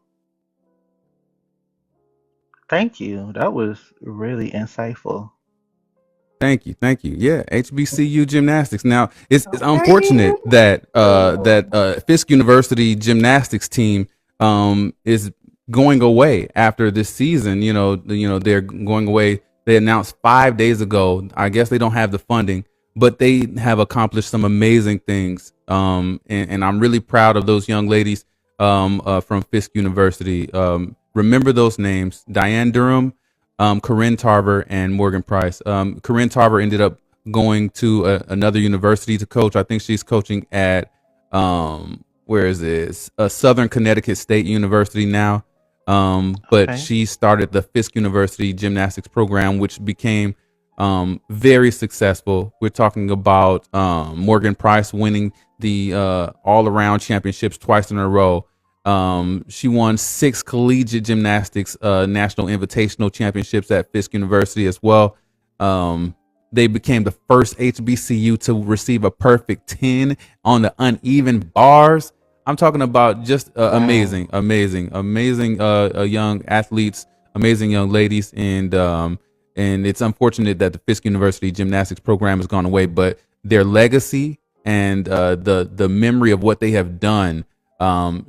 J: Thank you. That was really insightful.
K: Thank you. Yeah, HBCU gymnastics. Now, it's
G: Okay.
K: unfortunate that Fisk University gymnastics team is going away after this season. They're going away. They announced 5 days ago. I guess they don't have the funding, but they have accomplished some amazing things. And I'm really proud of those young ladies from Fisk University. Remember those names: Diane Durham, Corinne Tarver, and Morgan Price. Corinne Tarver ended up going to another university to coach. I think she's coaching at where is this? Southern Connecticut State University now. But
J: Okay.
K: she started the Fisk University gymnastics program, which became very successful. We're talking about Morgan Price winning the all-around championships twice in a row. She won 6 collegiate gymnastics national invitational championships at Fisk University as well. They became the first HBCU to receive a perfect 10 on the uneven bars. I'm talking about just amazing young athletes, amazing young ladies, and it's unfortunate that the Fisk University gymnastics program has gone away, but their legacy and the memory of what they have done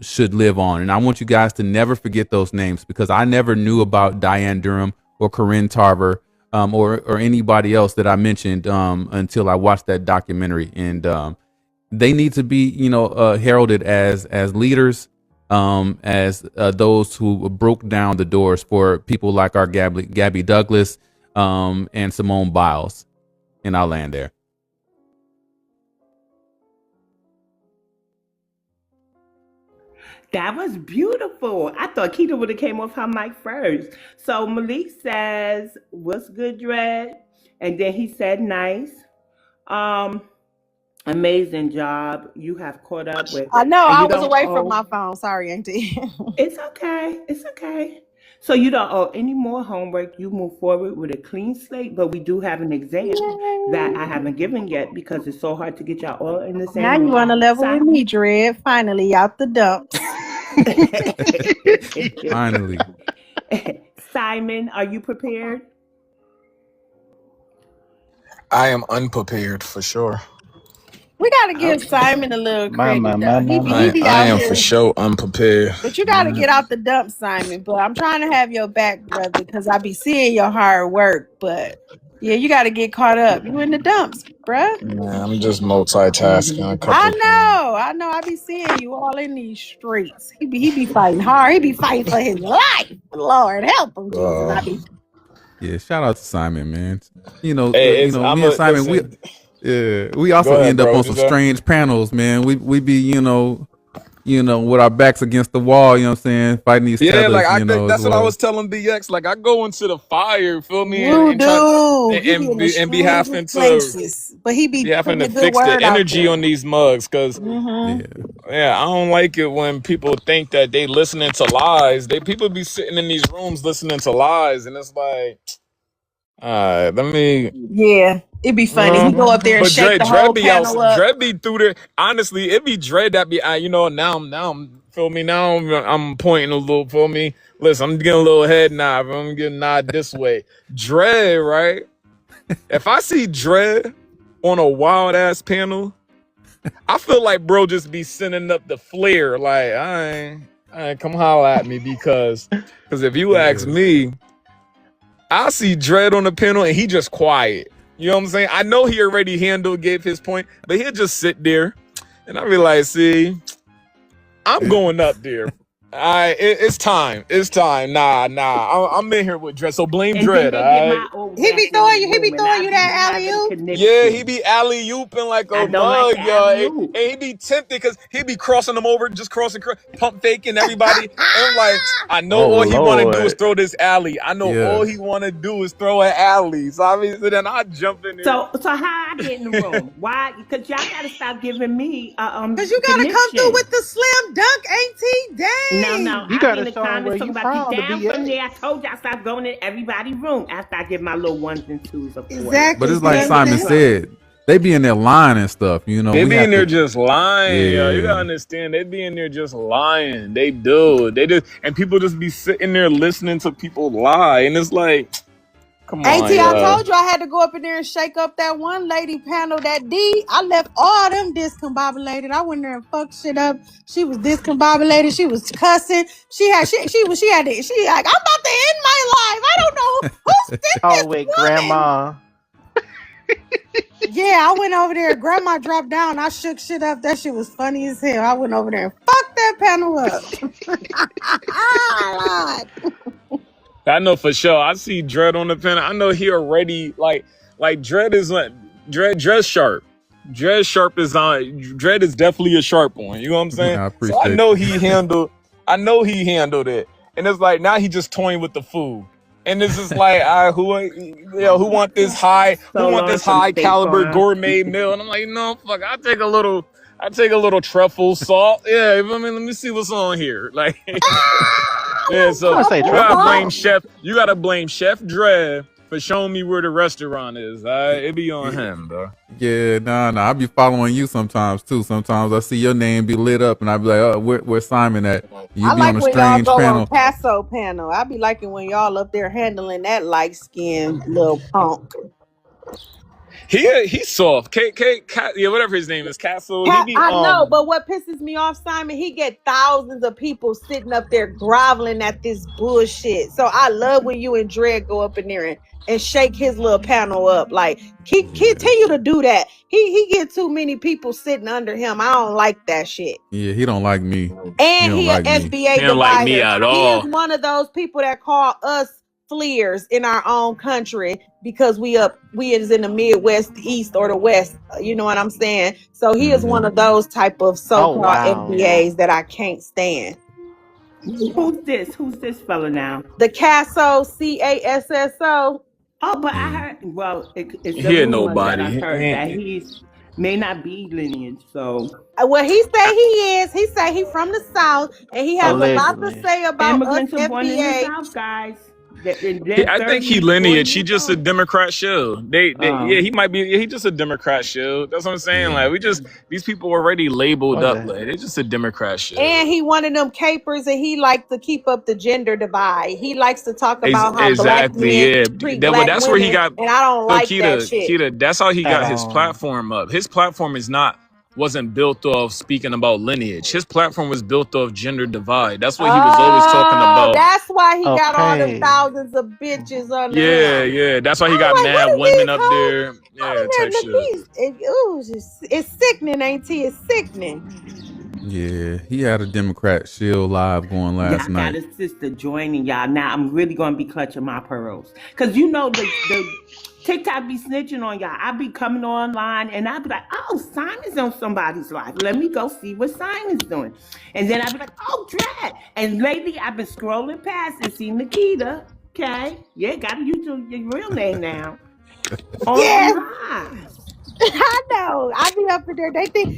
K: should live on. And I want you guys to never forget those names, because I never knew about Diane Durham or Corinne Tarver or anybody else that I mentioned until I watched that documentary. And they need to be, heralded as leaders, as those who broke down the doors for people like our Gabby Douglas and Simone Biles. And I'll land there.
B: That was beautiful. I thought Keita would have came off her mic first. So Malik says, "What's good, Dred?" And then he said, "Nice." Um, Amazing job. You have caught up with,
G: I know
B: and
G: I
B: you
G: was
B: don't
G: away from my
B: owe.
G: phone. Sorry, Auntie.
B: It's okay. It's okay. So you don't owe any more homework. You move forward with a clean slate, but we do have an exam that I
G: Yay.
B: haven't given yet because it's so hard to get y'all all in the
G: Now
B: same
G: you
B: room.
G: on a level with
B: So
G: me, Dred. Finally out the dumps.
K: Finally.
B: Simon, are you prepared?
I: I am unprepared for sure.
G: We gotta give
B: Okay.
G: Simon a little
J: My,
G: credit
J: my,
G: though.
J: my,
G: He
J: my.
G: be
I: I
G: out
I: am for
G: here.
I: sure unprepared.
G: But you got to get out the dump, Simon. But I'm trying to have your back, brother, because I be seeing your hard work. But yeah, you got to get caught up. You in the dumps, bruh.
I: Man, I'm just multitasking a couple
G: I
I: of things.
G: know. I know. I be seeing you all in these streets. He be fighting hard. He be fighting for his life. Lord help him, Jesus.
I: Uh,
G: I be.
K: Yeah, shout out to Simon, man.
I: hey, it's I'm
K: Me
I: a
K: and Simon,
I: listen.
K: we
I: Go
K: also
I: ahead,
K: end up
I: bro.
K: on
I: What you
K: some
I: say?
K: strange panels, man. We be, with our backs against the wall, you know what I'm saying, fighting these
I: Yeah, like
K: tethers, as
I: that's what I
K: well.
I: was telling BX. Like I go into the fire, feel me,
G: You
I: and try
G: do. He be in the
I: and be having
G: strangest
I: to
G: places, but he be
I: having
G: putting
I: to
G: a good
I: fix the
G: word out
I: energy
G: there.
I: on these mugs, cause
G: Mm-hmm.
K: Yeah.
I: yeah, I don't like it when people think that they listening to lies. People be sitting in these rooms listening to lies, and it's like, let me.
G: Yeah, it'd be funny. He go up there and
I: But
G: shake the
I: Dread
G: whole
I: be out.
G: panel up.
I: Dread be through there. Honestly, it be Dread that be. Now I'm feel me. Now I'm pointing a little. Feel me. Listen, I'm getting a little head nod. I'm getting nod this way. Dread, right? If I see Dread on a wild ass panel, I feel like bro just be sending up the flare. Like, I ain't come holler at me because if you ask me, I see Dread on the panel and he just quiet. You know what I'm saying? I know he already gave his point, but he'll just sit there and I be like, see, I'm going up there. It's time. It's time. Nah. I'm in here with Dread. So blame
B: And
I: Dread.
B: then they get my old
G: He be throwing you. He be
B: room, and
G: throwing
B: I
G: you
B: be
G: that alley
B: having
G: oop.
I: Yeah, he
B: connection.
I: be alley ooping like
B: I
I: a
B: don't like
I: mug,
B: the
I: y'all.
B: alley
I: And
B: oop.
I: he be tempted because he be crossing them over, just crossing, pump faking everybody. And I'm like, I know
J: Oh
I: all he want to do is
J: Lord.
I: throw this alley. I know
K: Yeah.
I: all he want to do is throw an alley. So obviously then I jump in there.
B: So how I get in the room? Why? Because y'all gotta stop giving me
G: Cause you gotta come through
B: connection.
G: with the slim dunk, Auntie.
B: No,
G: Dang.
J: You
B: I be
J: gotta
B: in the
J: show them where
B: comments talking
J: you
B: about you
J: from, the
B: down from
J: BA.
B: there. I told y'all stop going in everybody's room after I give my little ones and twos, of course.
K: But
G: Exactly.
K: it's
G: See
K: like
G: what
B: Leave
G: I'm
B: me
K: Simon
G: saying?
B: alone.
K: said, they be in there lying and stuff. You know,
I: They
K: we
I: be in
K: have
I: there
K: to.
I: just lying, yo. You gotta
K: Yeah.
I: understand. They be in there just lying. They do. They just, and people just be sitting there listening to people lie, and it's like, come on,
G: Auntie, I
I: yo.
G: told you I had to go up in there and shake up that one lady panel, that D. I left all them discombobulated. I went there and fucked shit up. She was discombobulated. She was cussing. She like, I'm about to end my life. I don't know who sent
J: Oh
G: this
J: wait,
G: woman.
J: grandma.
G: Yeah, I went over there. Grandma dropped down. I shook shit up. That shit was funny as hell. I went over there and fucked that panel up. Lord.
I: I know for sure. I see Dread on the pen. I know he already like Dread is like Dread sharp. Dread sharp is on. Dread is definitely a sharp one. You know what I'm saying?
K: I
I: So I
K: appreciate
I: know
K: you.
I: he handled. I know he handled it. And it's like now he just toying with the food. And it's just like, who want this
B: Stole on some
I: high
B: State
I: caliber
B: Farm.
I: gourmet meal? And I'm like, no, fuck, I take a little truffle salt. Yeah, I mean, let me see what's on here. Like, yeah,
J: You
I: so
J: gonna say
I: you
J: truffle
I: gotta blame
J: salt?
I: Chef. You gotta blame Chef Dre for showing me where the restaurant is. It be on
K: Yeah.
I: him, bro.
K: Yeah, nah. I be following you sometimes too. Sometimes I see your name be lit up, and I be like, "Oh, where's Simon at?" You
G: I
K: be on
G: like
K: a
G: when y'all
K: strange
G: go on
K: panel.
G: Paso panel. I be liking when y'all up there handling that light skinned little punk.
I: He's soft. Yeah, whatever his name is, Castle. He be
G: I know, but what pisses me off, Simon, he get thousands of people sitting up there groveling at this bullshit. So I love when you and Dred go up in there and shake his little panel up. Like, continue to do that. He get too many people sitting under him. I don't like that shit.
K: Yeah, he don't like me. He
G: And
K: don't
G: he a
K: like me.
G: FBA
I: ain't like me
G: divider.
I: at
G: He is
I: all.
G: one of those people that call us fleers in our own country because we is in the Midwest, the East, or the West. You know what I'm saying? So he is one of those type of
J: Oh
G: so-called
J: wow.
G: FBAs that I can't stand.
B: Who's this? Who's this fella now?
G: The Casso, Casso.
B: Oh, but I
K: Yeah.
B: heard. Well, it's a
I: He ain't
B: rumor that I
I: nobody.
B: heard that he's may not be lineage. So
G: Well, he say he is. He say he from the South, and he has a lot to
J: Allegedly.
G: say about us
B: immigrants are born in the
G: FBA.
B: South, guys. They're
I: I think he
B: 30s, 40
I: lineage. He
B: years
I: just a
B: old.
I: Democrat shill. Yeah, he might be. Yeah, he just a Democrat shill. That's what I'm saying.
K: Yeah.
I: Like these people already labeled
J: What
I: up.
J: the
I: Like they're just a Democrat shill.
G: And he one of them capers, and he likes to keep up the gender divide. He likes to talk about how black men
I: Exactly. Yeah.
G: treat black
I: That's where he
G: women,
I: got.
G: and I don't
I: Yo,
G: like that
I: Kita,
G: shit.
I: that's how he
J: at
I: got his
J: all.
I: platform up. His platform wasn't built off speaking about lineage. His platform was built off gender divide. That's what he was always talking
G: Oh,
I: about.
G: that's why he got all them
J: Okay.
G: thousands of bitches under
I: Yeah,
G: him.
I: yeah. That's why he
G: I'm
I: got
G: like, what
I: mad
G: are
I: women
G: these
I: up
G: hoes?
I: there.
G: I'm
I: Yeah,
G: in
I: type
G: there,
I: shit.
G: it's sickening, ain't it? It's sickening.
K: Yeah, he had a Democrat shield live going last
B: Y'all
K: night.
B: got a sister joining y'all. Now I'm really gonna be clutching my pearls. Cause you know the TikTok be snitching on y'all. I be coming online and I be like, oh, Simon's on somebody's life. Let me go see what Simon's doing. And then I be like, oh, Drat. And lately I've been scrolling past and see Nikita. Okay. Yeah, gotta use your real name now.
G: Yes,
B: Online.
G: I know. I be up in there. They think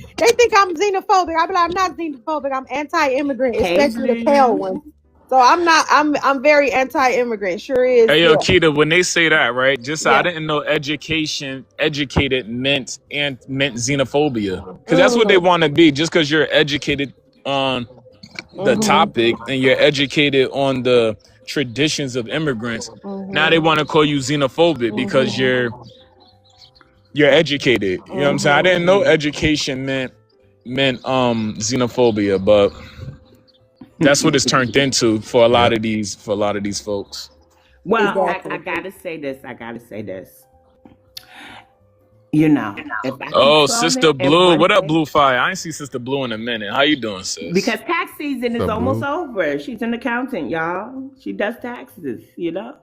G: I'm xenophobic. I be like, I'm not xenophobic. I'm anti-immigrant,
B: Hey,
G: especially the pale
B: Lee.
G: ones. So I'm not. I'm very anti-immigrant. Sure is.
I: Hey,
G: Yeah.
I: yo, Keita, when they say that, right? Just I
G: Yeah.
I: didn't know educated meant xenophobia. Because that's what they want to be. Just because you're educated on the topic and you're educated on the traditions of immigrants, now they want to call you xenophobic because You're educated. You know what I'm saying? I didn't know
B: Mm-hmm.
I: education meant xenophobia, but that's what it's turned into for a lot
K: Yep.
I: of these folks.
B: Well, I
G: Exactly.
B: gotta say this. I gotta say this. You know, if I keep
I: Oh,
B: scrolling
I: Sister
B: and
I: Blue.
B: one
I: What up,
B: day,
I: Blue Fire? I ain't see Sister Blue in a minute. How you doing, sis?
B: because tax season
K: What's
B: is
K: up,
B: almost
K: Blue?
B: over. She's an accountant, y'all. She does taxes, you know?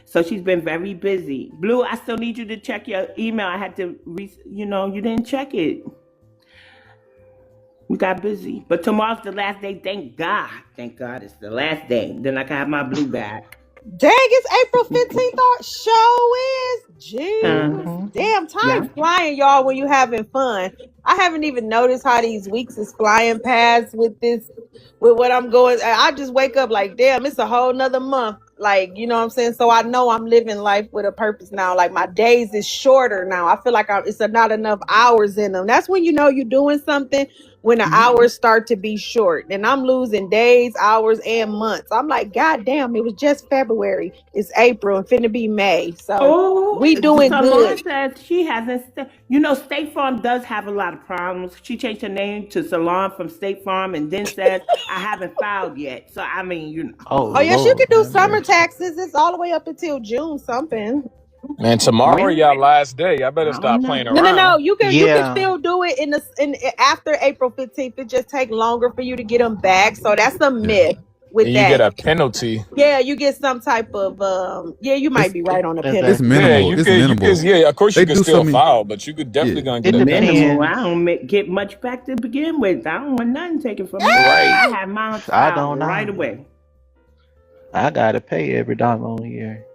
B: So she's been very busy. Blue, I still need you to check your email. I had to, you didn't check it. We got busy. But tomorrow's the last day. Thank God. Thank God it's the last day. Then I can have my blue back.
G: Dang, it's April 15th. Our show is Jesus.
J: Mm-hmm.
G: Damn, time
B: Yeah.
G: flying, y'all, when you having fun. I haven't even noticed how these weeks is flying past with what I'm going. I just wake up like, damn, it's a whole nother month. Like, you know what I'm saying? So I know I'm living life with a purpose now. Like my days is shorter now. I feel like it's not enough hours in them. That's when you know you're doing something, when the hours start to be short, and I'm losing days, hours, and months. I'm like, God damn, it was just February. It's April and finna be May. So
B: Oh,
G: we doing
B: so
G: good.
B: Lauren says she hasn't. State Farm does have a lot of problems. She changed her name to Salon from State Farm, and then says I haven't filed yet. So I mean,
J: Oh
G: Oh yes, you can
J: Lord,
G: do
J: have
G: summer
J: mercy.
G: taxes. It's all the way up until June something.
I: Man, tomorrow
B: really,
I: y'all last day. I better
B: I don't
I: stop playing
B: know.
G: No.
I: around.
G: You can
J: Yeah.
G: still do it in after April 15th. It just take longer for you to get them back. So that's a
K: Yeah.
G: myth with
I: And you get
G: that.
I: a penalty.
G: Yeah, you get some type of yeah, you might
K: It's
G: be right on the
K: it's
G: penalty.
J: Exactly.
I: Yeah,
K: minimal.
I: you
K: It's
I: could you could
K: minimal.
I: yeah, of course you
K: They
I: could
K: do so
I: still
K: many.
I: file, but you could
K: Yeah.
I: definitely gonna get
J: It
I: a penalty.
B: Minimal.
J: depends.
B: I don't get much back to begin with. I don't want nothing taken from me.
I: Right.
B: I
G: Hey!
B: have mine
J: I
B: filed
J: don't
B: right
J: know.
B: away.
J: I gotta pay every dollar on year.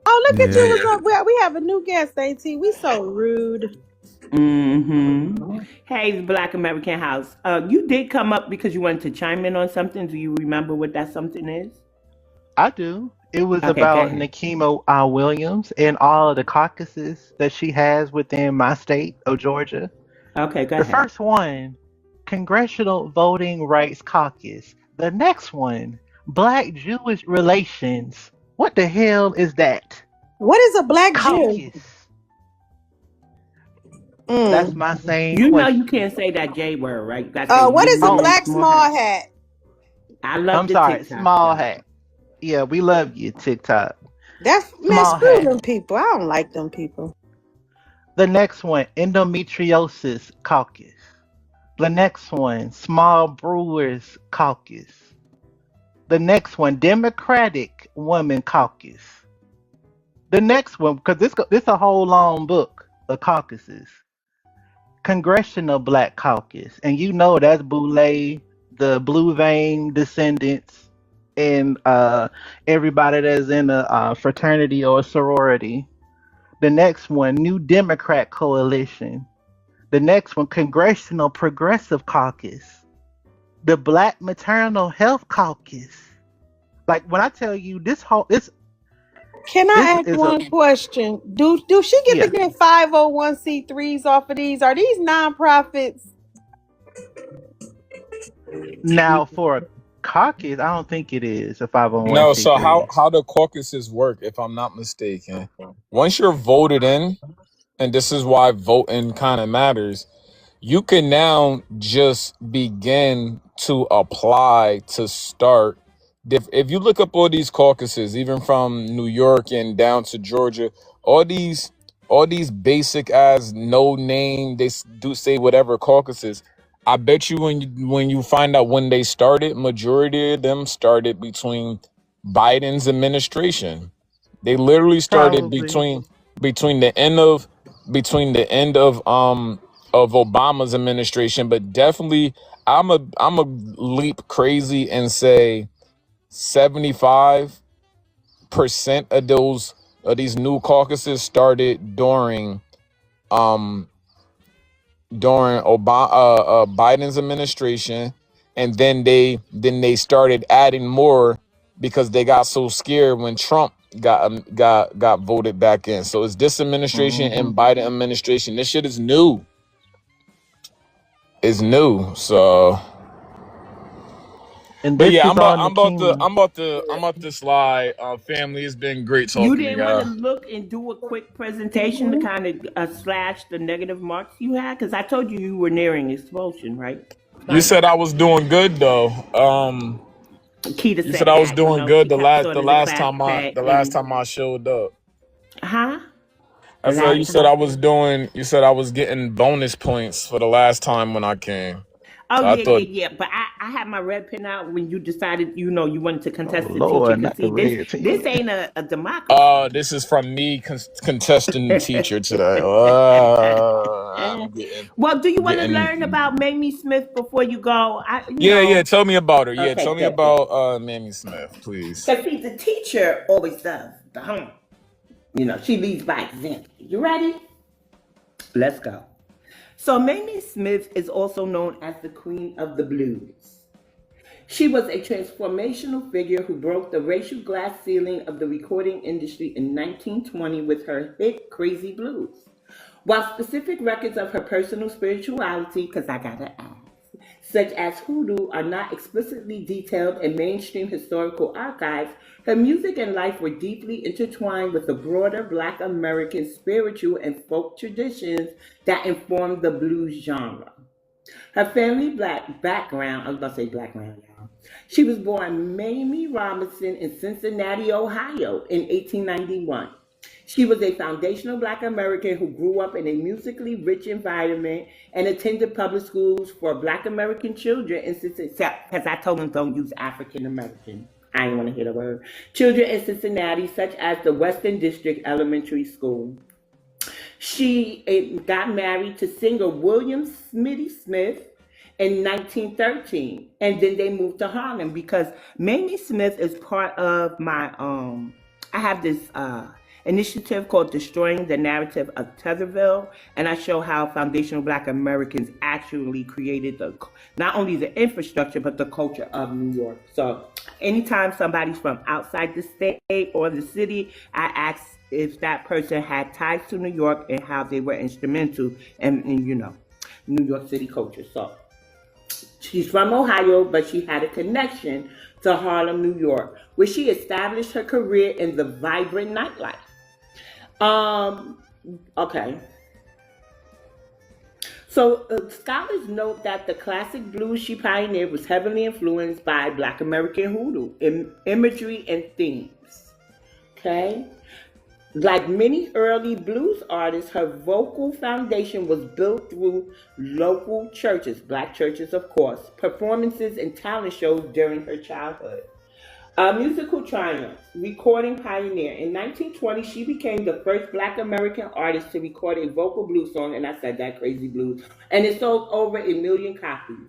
G: Oh, look at
K: Yeah.
G: you. We have a new guest, ain't we? We so rude.
B: Mm-hmm. Hey, Black American House. You did come up because you wanted to chime in on something. Do you remember what that something is?
J: I do. It was
B: Okay, go
J: about
B: ahead.
J: Nikema Williams and all of the caucuses that she has within my state of Georgia.
B: Okay, go
J: The
B: ahead.
J: first one, Congressional Voting Rights Caucus. The next one, Black Jewish Relations. What the hell is that?
G: What is a black Jew?
J: Caucus. That's
G: Mm.
J: my same
B: You know you
J: question.
B: can't say that J word, right? You gotta say
G: What is a
J: Oh,
B: you
G: black
B: small hat.
G: small hat?
B: I love
J: I'm
B: the
J: sorry,
B: TikTok
J: small
B: though.
J: hat. Yeah, we love you, TikTok.
G: That's man,
J: Small
G: screw
J: hat.
G: them people. I don't like them people.
J: The next one, Endometriosis Caucus. The next one, Small Brewers Caucus. The next one, Democratic Women Caucus. The next one, because this a whole long book of caucuses. Congressional Black Caucus, and you know that's Boulay, the Blue Vein descendants, and everybody that's in a fraternity or a sorority. The next one, New Democrat Coalition. The next one, Congressional Progressive Caucus. The Black Maternal Health Caucus. Like when I tell you
G: Can
J: this
G: I ask
J: is a
G: one question? Do she get to
J: yeah.
G: get 501c3s off of these? Are these nonprofits?
J: Now for a caucus, I don't think it is a
I: No, so how
J: 501c3.
I: how the caucuses work, if I'm not mistaken, once you're voted in, and this is why voting kind of matters, you can now just begin to apply to start. If you look up all these caucuses, even from New York and down to Georgia, all these all these basic as no name, do say whatever caucuses. I bet you when you find out when they started, majority of them started between Biden's administration. They literally started
J: Probably.
I: between the end of between the end of Obama's administration, but definitely I'm a leap crazy and say 75% of these new caucuses started um during Biden's administration, and then they started adding more because they got so scared when Trump got voted back in. So it's this administration
J: Hmm.
I: and Biden administration. This shit is new. It's new. So
J: And
I: But
J: this
I: yeah,
J: is on the king.
I: I'm about to slide. Family, it's been great
B: You
I: talking to
B: didn't want to
I: y'all.
B: look and do a quick presentation to kind of slash the negative marks you had? Because I told you were nearing expulsion, right?
I: You
B: Son?
I: said I was doing good though.
B: Keita
I: You said
B: said
I: I was
B: that,
I: doing good
B: she saw it
I: the
B: as a
I: last
B: class
I: time
B: pet.
I: the last
B: And,
I: time I showed up.
B: huh?
I: I
B: The
I: said
B: last time.
I: you said I was getting bonus points for the last time when I came.
B: Oh,
I: So I
B: yeah, yeah,
I: thought
B: yeah. But I had my red pen out when you decided, you wanted to
J: Oh
B: contest the teacher.
J: Lord,
B: Because,
J: not the
B: see, this
J: red
B: this
J: team.
B: ain't a democracy.
I: this is from me contesting the teacher today.
B: Well, do you
I: I'm
B: want to
I: getting
B: learn about Mamie Smith before you go?
I: yeah, tell me about her. Yeah,
B: Okay,
I: tell me
B: good, good.
I: about Mamie Smith, please.
B: Because, see, the teacher always does the home. She leads by example. You ready? Let's go. So, Mamie Smith is also known as the Queen of the Blues. She was a transformational figure who broke the racial glass ceiling of the recording industry in 1920 with her hit Crazy Blues. While specific records of her personal spirituality, because I gotta ask, such as hoodoo, are not explicitly detailed in mainstream historical archives, her music and life were deeply intertwined with the broader Black American spiritual and folk traditions that informed the blues genre. Her family black background, I was about to say background, y'all. She was born Mamie Robinson in Cincinnati, Ohio in 1891. She was a foundational Black American who grew up in a musically rich environment and attended public schools for Black American children in Cincinnati, because I told them don't use African American. I didn't want to hear the word. Children in Cincinnati, such as the Western District Elementary School. She got married to singer William Smitty Smith in 1913, and then they moved to Harlem because Mamie Smith is part of my I have this initiative called Destroying the Narrative of Tetherville, and I show how foundational Black Americans actually created not only the infrastructure but the culture of New York. So anytime somebody's from outside the state or the city, I ask if that person had ties to New York and how they were instrumental in New York City culture. So she's from Ohio, but she had a connection to Harlem, New York, where she established her career in the vibrant nightlife. Okay. So scholars note that the classic blues she pioneered was heavily influenced by Black American hoodoo imagery and themes. Okay. Like many early blues artists, her vocal foundation was built through local churches, Black churches, of course, performances and talent shows during her childhood. Musical triumph, recording pioneer. In 1920, she became the first Black American artist to record a vocal blues song, and I said that, Crazy Blues, and it sold over 1 million copies.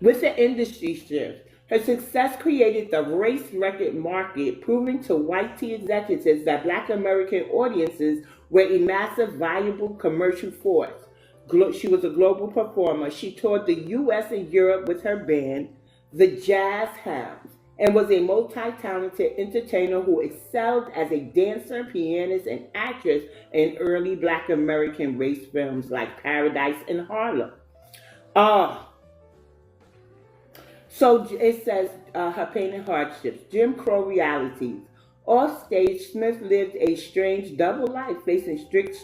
B: With the industry shift, her success created the race record market, proving to white tea executives that Black American audiences were a massive, valuable commercial force. She was a global performer. She toured the US and Europe with her band, the Jazz Hounds, and was a multi-talented entertainer who excelled as a dancer, pianist, and actress in early Black American race films like Paradise and Harlem. So it says her pain and hardships, Jim Crow realities. Off stage, Smith lived a strange double life, facing strict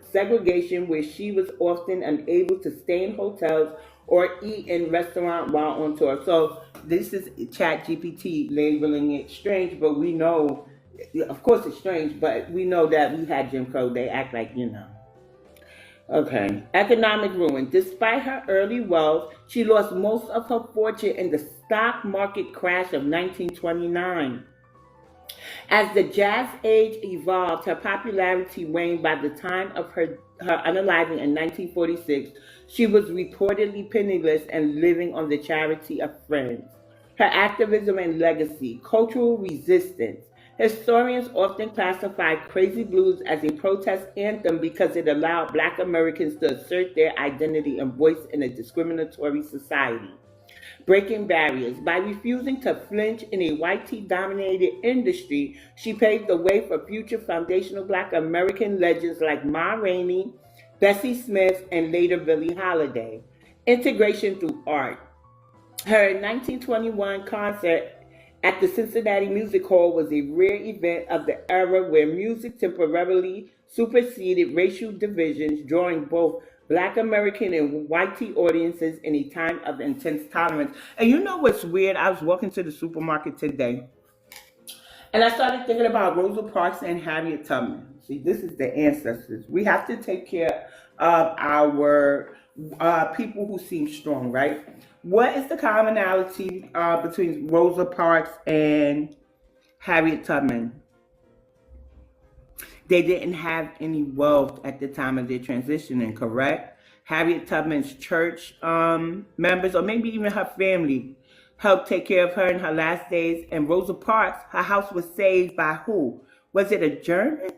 B: segregation where she was often unable to stay in hotels or eat in restaurants while on tour. So this is Chat GPT labeling it strange, but we know, of course it's strange, but we know that we had Jim Crow. They act like. Okay. Economic ruin. Despite her early wealth, she lost most of her fortune in the stock market crash of 1929. As the jazz age evolved, her popularity waned. By the time of her unaliving in 1946. She was reportedly penniless and living on the charity of friends. Her activism and legacy, cultural resistance. Historians often classify Crazy Blues as a protest anthem because it allowed Black Americans to assert their identity and voice in a discriminatory society. Breaking barriers. By refusing to flinch in a white tea-dominated industry, she paved the way for future foundational Black American legends like Ma Rainey, Bessie Smith, and later Billie Holiday. Integration through art. Her 1921 concert at the Cincinnati Music Hall was a rare event of the era where music temporarily superseded racial divisions, drawing both Black American and white audiences in a time of intense tolerance. And you know what's weird? I was walking to the supermarket today and I started thinking about Rosa Parks and Harriet Tubman. See, this is the ancestors. We have to take care of our people who seem strong, right? What is the commonality between Rosa Parks and Harriet Tubman? They didn't have any wealth at the time of their transitioning, correct? Harriet Tubman's church members, or maybe even her family, helped take care of her in her last days. And Rosa Parks, her house was saved by who? Was it a German?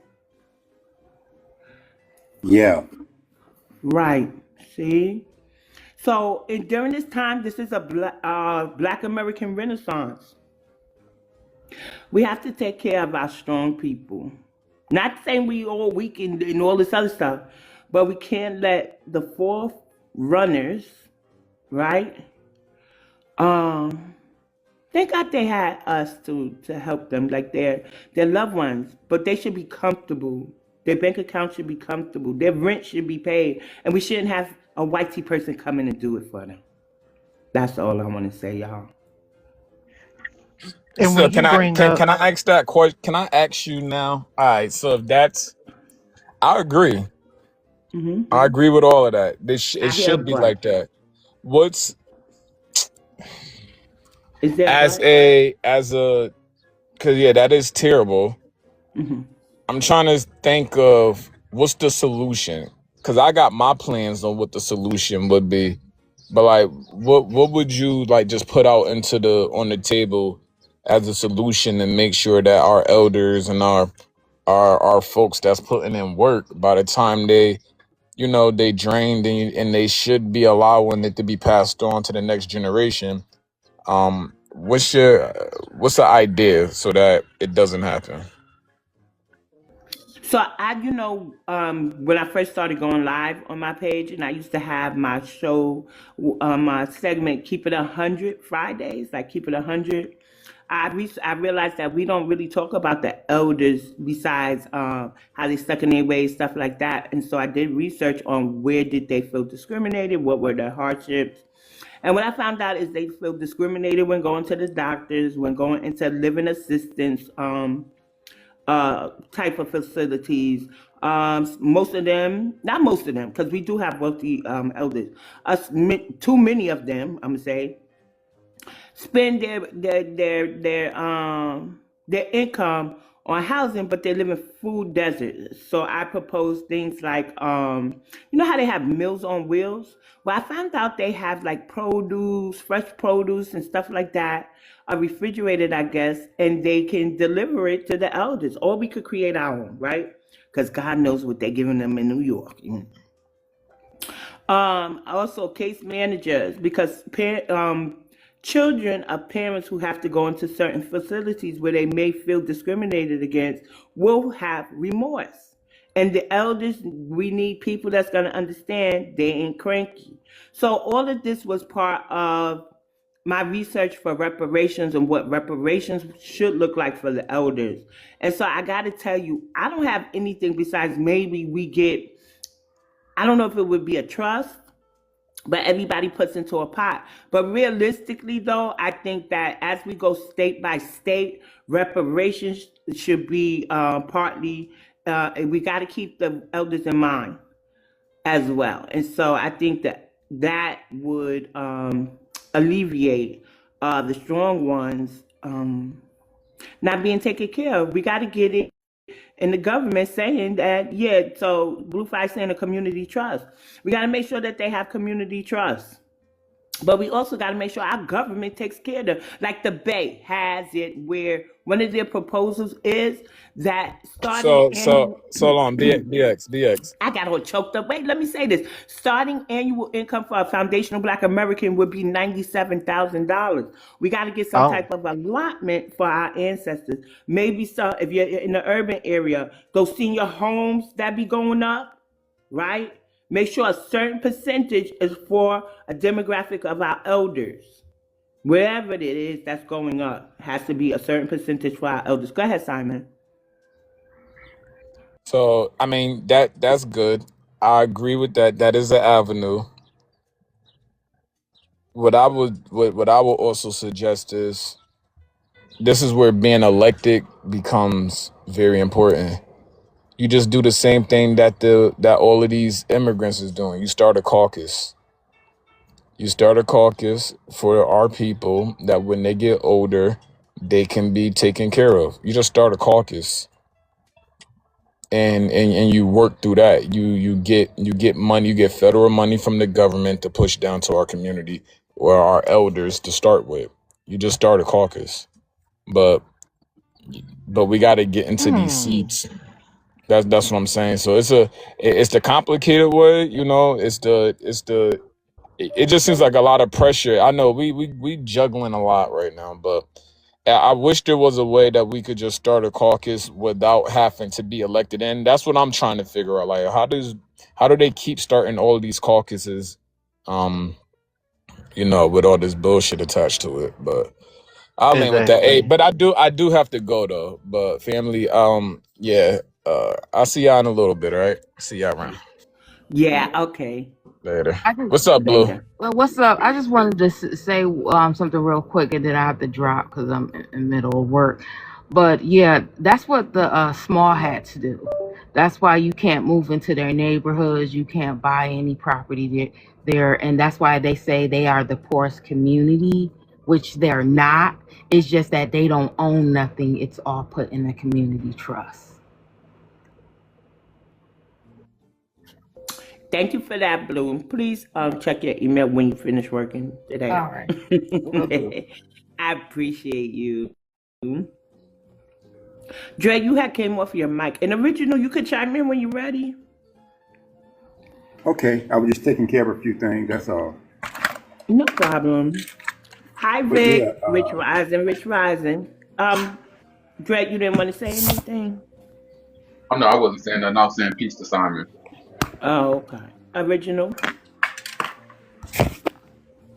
C: Yeah.
B: Right. See? So during this time, this is a Black American Renaissance. We have to take care of our strong people. Not saying we all weak and all this other stuff, but we can't let the fourth runners, right? Um, Thank God they had us to help them, like their loved ones. But they should be comfortable. Their bank account should be comfortable. Their rent should be paid, and we shouldn't have a whitey person come in and do it for them. That's all I want to say, y'all.
J: And
I: So
J: when you bring up,
I: can I ask that question? Can I ask you now? All right. So if that's, I agree.
B: Hmm.
I: I agree with all of that. It
B: I hear a
I: should be
B: but.
I: like that. What's
B: Is there a
I: as
B: but?
I: a because yeah, that is terrible.
B: Hmm.
I: I'm trying to think of what's the solution because I got my plans on what the solution would be, but like, what would you like just put out into the on the table as a solution and make sure that our elders and our folks that's putting in work by the time they they drained and they should be allowing it to be passed on to the next generation. What's the idea so that it doesn't happen?
B: So when I first started going live on my page, and I used to have my show, my segment, Keep It 100 Fridays, like Keep It 100. I realized that we don't really talk about the elders besides how they stuck in their ways, stuff like that. And so I did research on where did they feel discriminated, what were their hardships. And what I found out is they feel discriminated when going to the doctors, when going into living assistance, type of facilities. Most of them, not most of them, because we do have wealthy elders. Too many of them, I'm gonna say, spend their income on housing, but they live in food deserts. So I propose things like, you know how they have Meals on Wheels? Well, I found out they have like produce, fresh produce and stuff like that, refrigerated, I guess, and they can deliver it to the elders, or we could create our own, right? Because God knows what they're giving them in New York. Also case managers, because children of parents who have to go into certain facilities where they may feel discriminated against will have remorse. And the elders, we need people that's going to understand they ain't cranky. So all of this was part of my research for reparations and what reparations should look like for the elders. And so I got to tell you, I don't have anything besides maybe we get, I don't know if it would be a trust, but everybody puts into a pot. But realistically, though, I think that as we go state by state, reparations should be partly, we got to keep the elders in mind as well. And so I think that that would alleviate the strong ones not being taken care of. We got to get it in the government saying that, yeah, so Blue Five saying a community trust. We got to make sure that they have community trust. But we also got to make sure our government takes care of them. Like the Bay has it where one of their proposals is that starting annual,
I: So long, BX.
B: I got all choked up. Wait, let me say this. Starting annual income for a foundational Black American would be $97,000. We got to get some
J: oh,
B: type of allotment for our ancestors. Maybe some, if you're in the urban area, those senior homes that be going up, right? Make sure a certain percentage is for a demographic of our elders. Wherever it is that's going up has to be a certain percentage for our elders. Go ahead, Simon.
I: So I mean that's good. I agree with that. That is an avenue. What I would also suggest is this is where being elected becomes very important. You just do the same thing that all of these immigrants is doing. You start a caucus. You start a caucus for our people that when they get older, they can be taken care of. You just start a caucus and you work through that. You get money, you get federal money from the government to push down to our community or our elders to start with. You just start a caucus. But we got to get into these seats. That's what I'm saying. So it's the complicated way, you know. It just seems like a lot of pressure. I know we juggling a lot right now, but I wish there was a way that we could just start a caucus without having to be elected. And that's what I'm trying to figure out. Like, how do they keep starting all these caucuses, um, with all this bullshit attached to it? But I'll land with that. Hey,
J: Exactly.
I: but I do have to go though. But family, yeah, I'll see y'all in a little bit. All right, see y'all around
B: Yeah, okay.
I: later.
L: I just,
I: What's up, Blue?
B: Later.
L: well, what's up? I just wanted to say something real quick, and then I have to drop because I'm in the middle of work. But yeah, that's what the small hats do. That's why you can't move into their neighborhoods. You can't buy any property there, and that's why they say they are the poorest community, which they're not. It's just that they don't own nothing. It's all put in the community trust.
B: Thank you for that, Bloom. Please check your email when you finish working today.
L: All right. Will do.
B: I appreciate you. Dre, you had came off your mic. And original, you could chime in when you're ready.
C: Okay, I was just taking care of a few things. That's all.
B: No problem. Hi,
C: But yeah,
B: Vic. Rich Rising, Rich Rising. Dre, you didn't want to say anything?
M: Oh no, I wasn't saying that. I was saying peace to Simon.
B: Oh, okay. Original.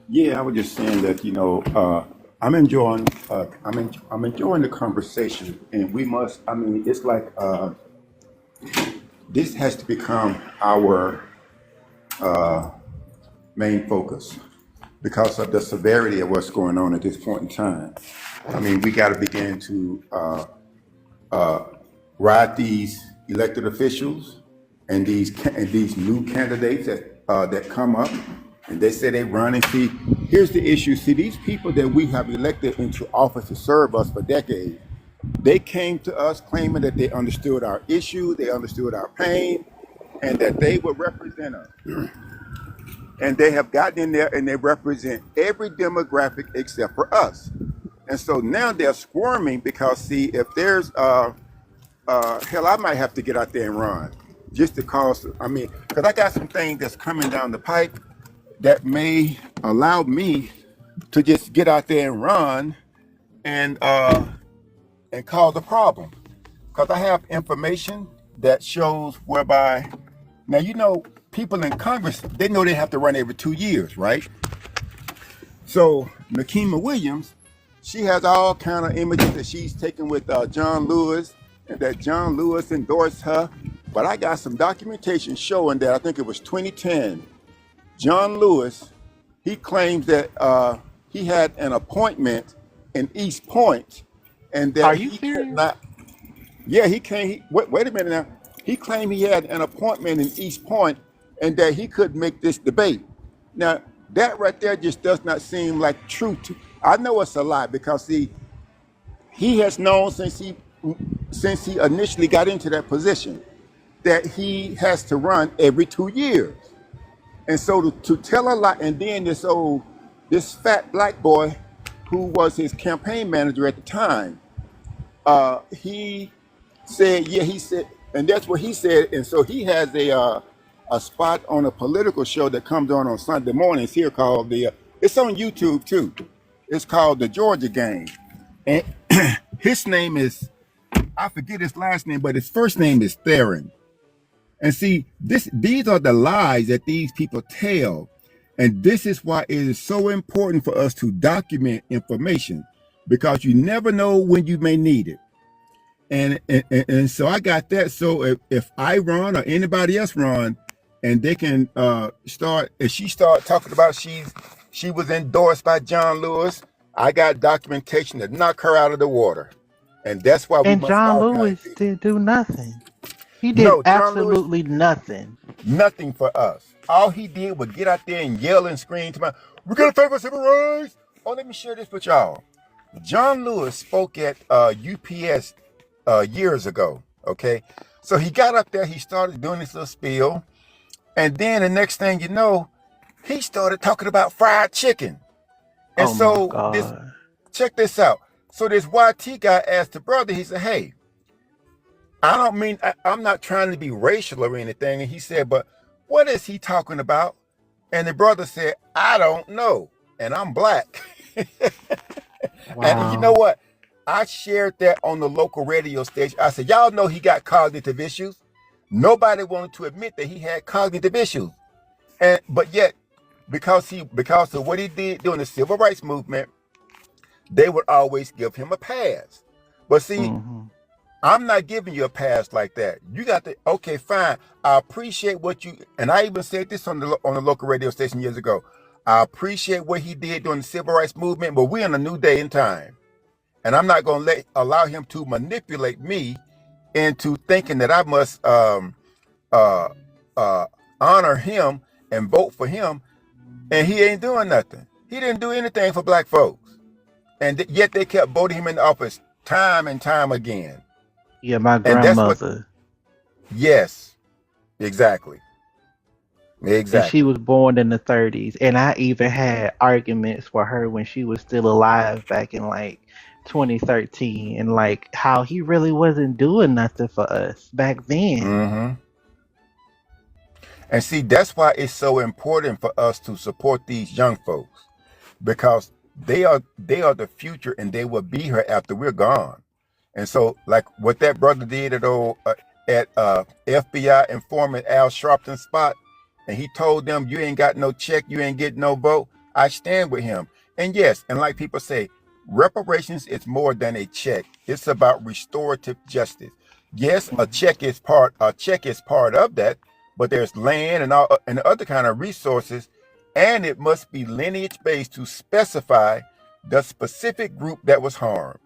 C: yeah, I was just saying that I'm enjoying I'm enjoying the conversation, and we must. I mean, it's like this has to become our main focus because of the severity of what's going on at this point in time. I mean, we got to begin to ride these elected officials and these new candidates that come up, and they say they run. And see, here's the issue. See, these people that we have elected into office to serve us for decades, they came to us claiming that they understood our issue, they understood our pain, and that they would represent us. And they have gotten in there and they represent every demographic except for us. And so now they're squirming because, see, if there's hell, I might have to get out there and run just because. I mean, because I got some things that's coming down the pipe that may allow me to just get out there and run and cause a problem. Because I have information that shows whereby now people in Congress, they know they have to run every 2 years, right? So Nakima Williams, she has all kind of images that she's taken with John Lewis, and that John Lewis endorsed her. But I got some documentation showing that I think it was 2010. John Lewis, he claims that he had an appointment in East Point, and
J: Are
C: that
J: you
C: he could
J: serious?
C: not. Yeah, he came. Wait a minute now. He claimed he had an appointment in East Point, and that he couldn't make this debate. Now that right there just does not seem like true. I know it's a lie because see, he has known since he initially got into that position that he has to run every 2 years. And so to tell a lie, and then this fat black boy who was his campaign manager at the time, he said, yeah, he said, and that's what he said. And so he has a spot on a political show that comes on Sunday mornings here called it's on YouTube too. It's called the Georgia Game. And his name is, I forget his last name, but his first name is Theron. And see, these are the lies that these people tell. And this is why it is so important for us to document information, because you never know when you may need it. And so I got that. So if I run or anybody else run, and they can start, if she start talking about she was endorsed by John Lewis, I got documentation to knock her out of the water. And that's why we
J: And
C: must
J: John
C: archive
J: Lewis
C: this.
J: didn't do nothing. He did
C: No, John Lewis,
J: absolutely nothing.
C: nothing for us. All he did was get out there and yell and scream to my, we gotta fight for civil rights. Oh, let me share this with y'all. John Lewis spoke at UPS years ago. Okay, so he got up there, he started doing this little spiel, and then the next thing you know, he started talking about fried chicken. And
J: Oh my
C: so
J: God.
C: check this out. So this YT guy asked the brother, he said, hey, I don't mean, I'm not trying to be racial or anything. And he said, but what is he talking about? And the brother said, I don't know. And I'm black. And you know
J: Wow.
C: what? I shared that on the local radio station. I said, y'all know he got cognitive issues. Nobody wanted to admit that he had cognitive issues. And but yet, because of what he did during the civil rights movement, they would always give him a pass. But see,
J: Hmm.
C: I'm not giving you a pass like that. You got to, okay, fine. I appreciate what you, and I even said this on the local radio station years ago. I appreciate what he did during the civil rights movement, but we're in a new day and time. And I'm not going to allow him to manipulate me into thinking that I must uh, uh, honor him and vote for him, and he ain't doing nothing. He didn't do anything for black folks, and yet they kept voting him in office time and time again.
J: Yeah, my
C: And that's what,
J: grandmother.
C: yes, exactly,
J: And she
C: exactly.
J: was born in the 30s. And I even had arguments with her when she was still alive back in like 2013, and like how he really wasn't doing nothing for us back then.
C: Hmm. And see, that's why it's so important for us to support these young folks, because they are the future, and they will be here after we're gone. And so, like what that brother did at FBI informant Al Sharpton's spot, and he told them, "You ain't got no check, you ain't getting no vote." I stand with him. And yes, and like people say, reparations is more than a check. It's about restorative justice. Yes,
J: Mhm.
C: a check is part of that, but there's land and all and other kind of resources, and it must be lineage based to specify the specific group that was harmed.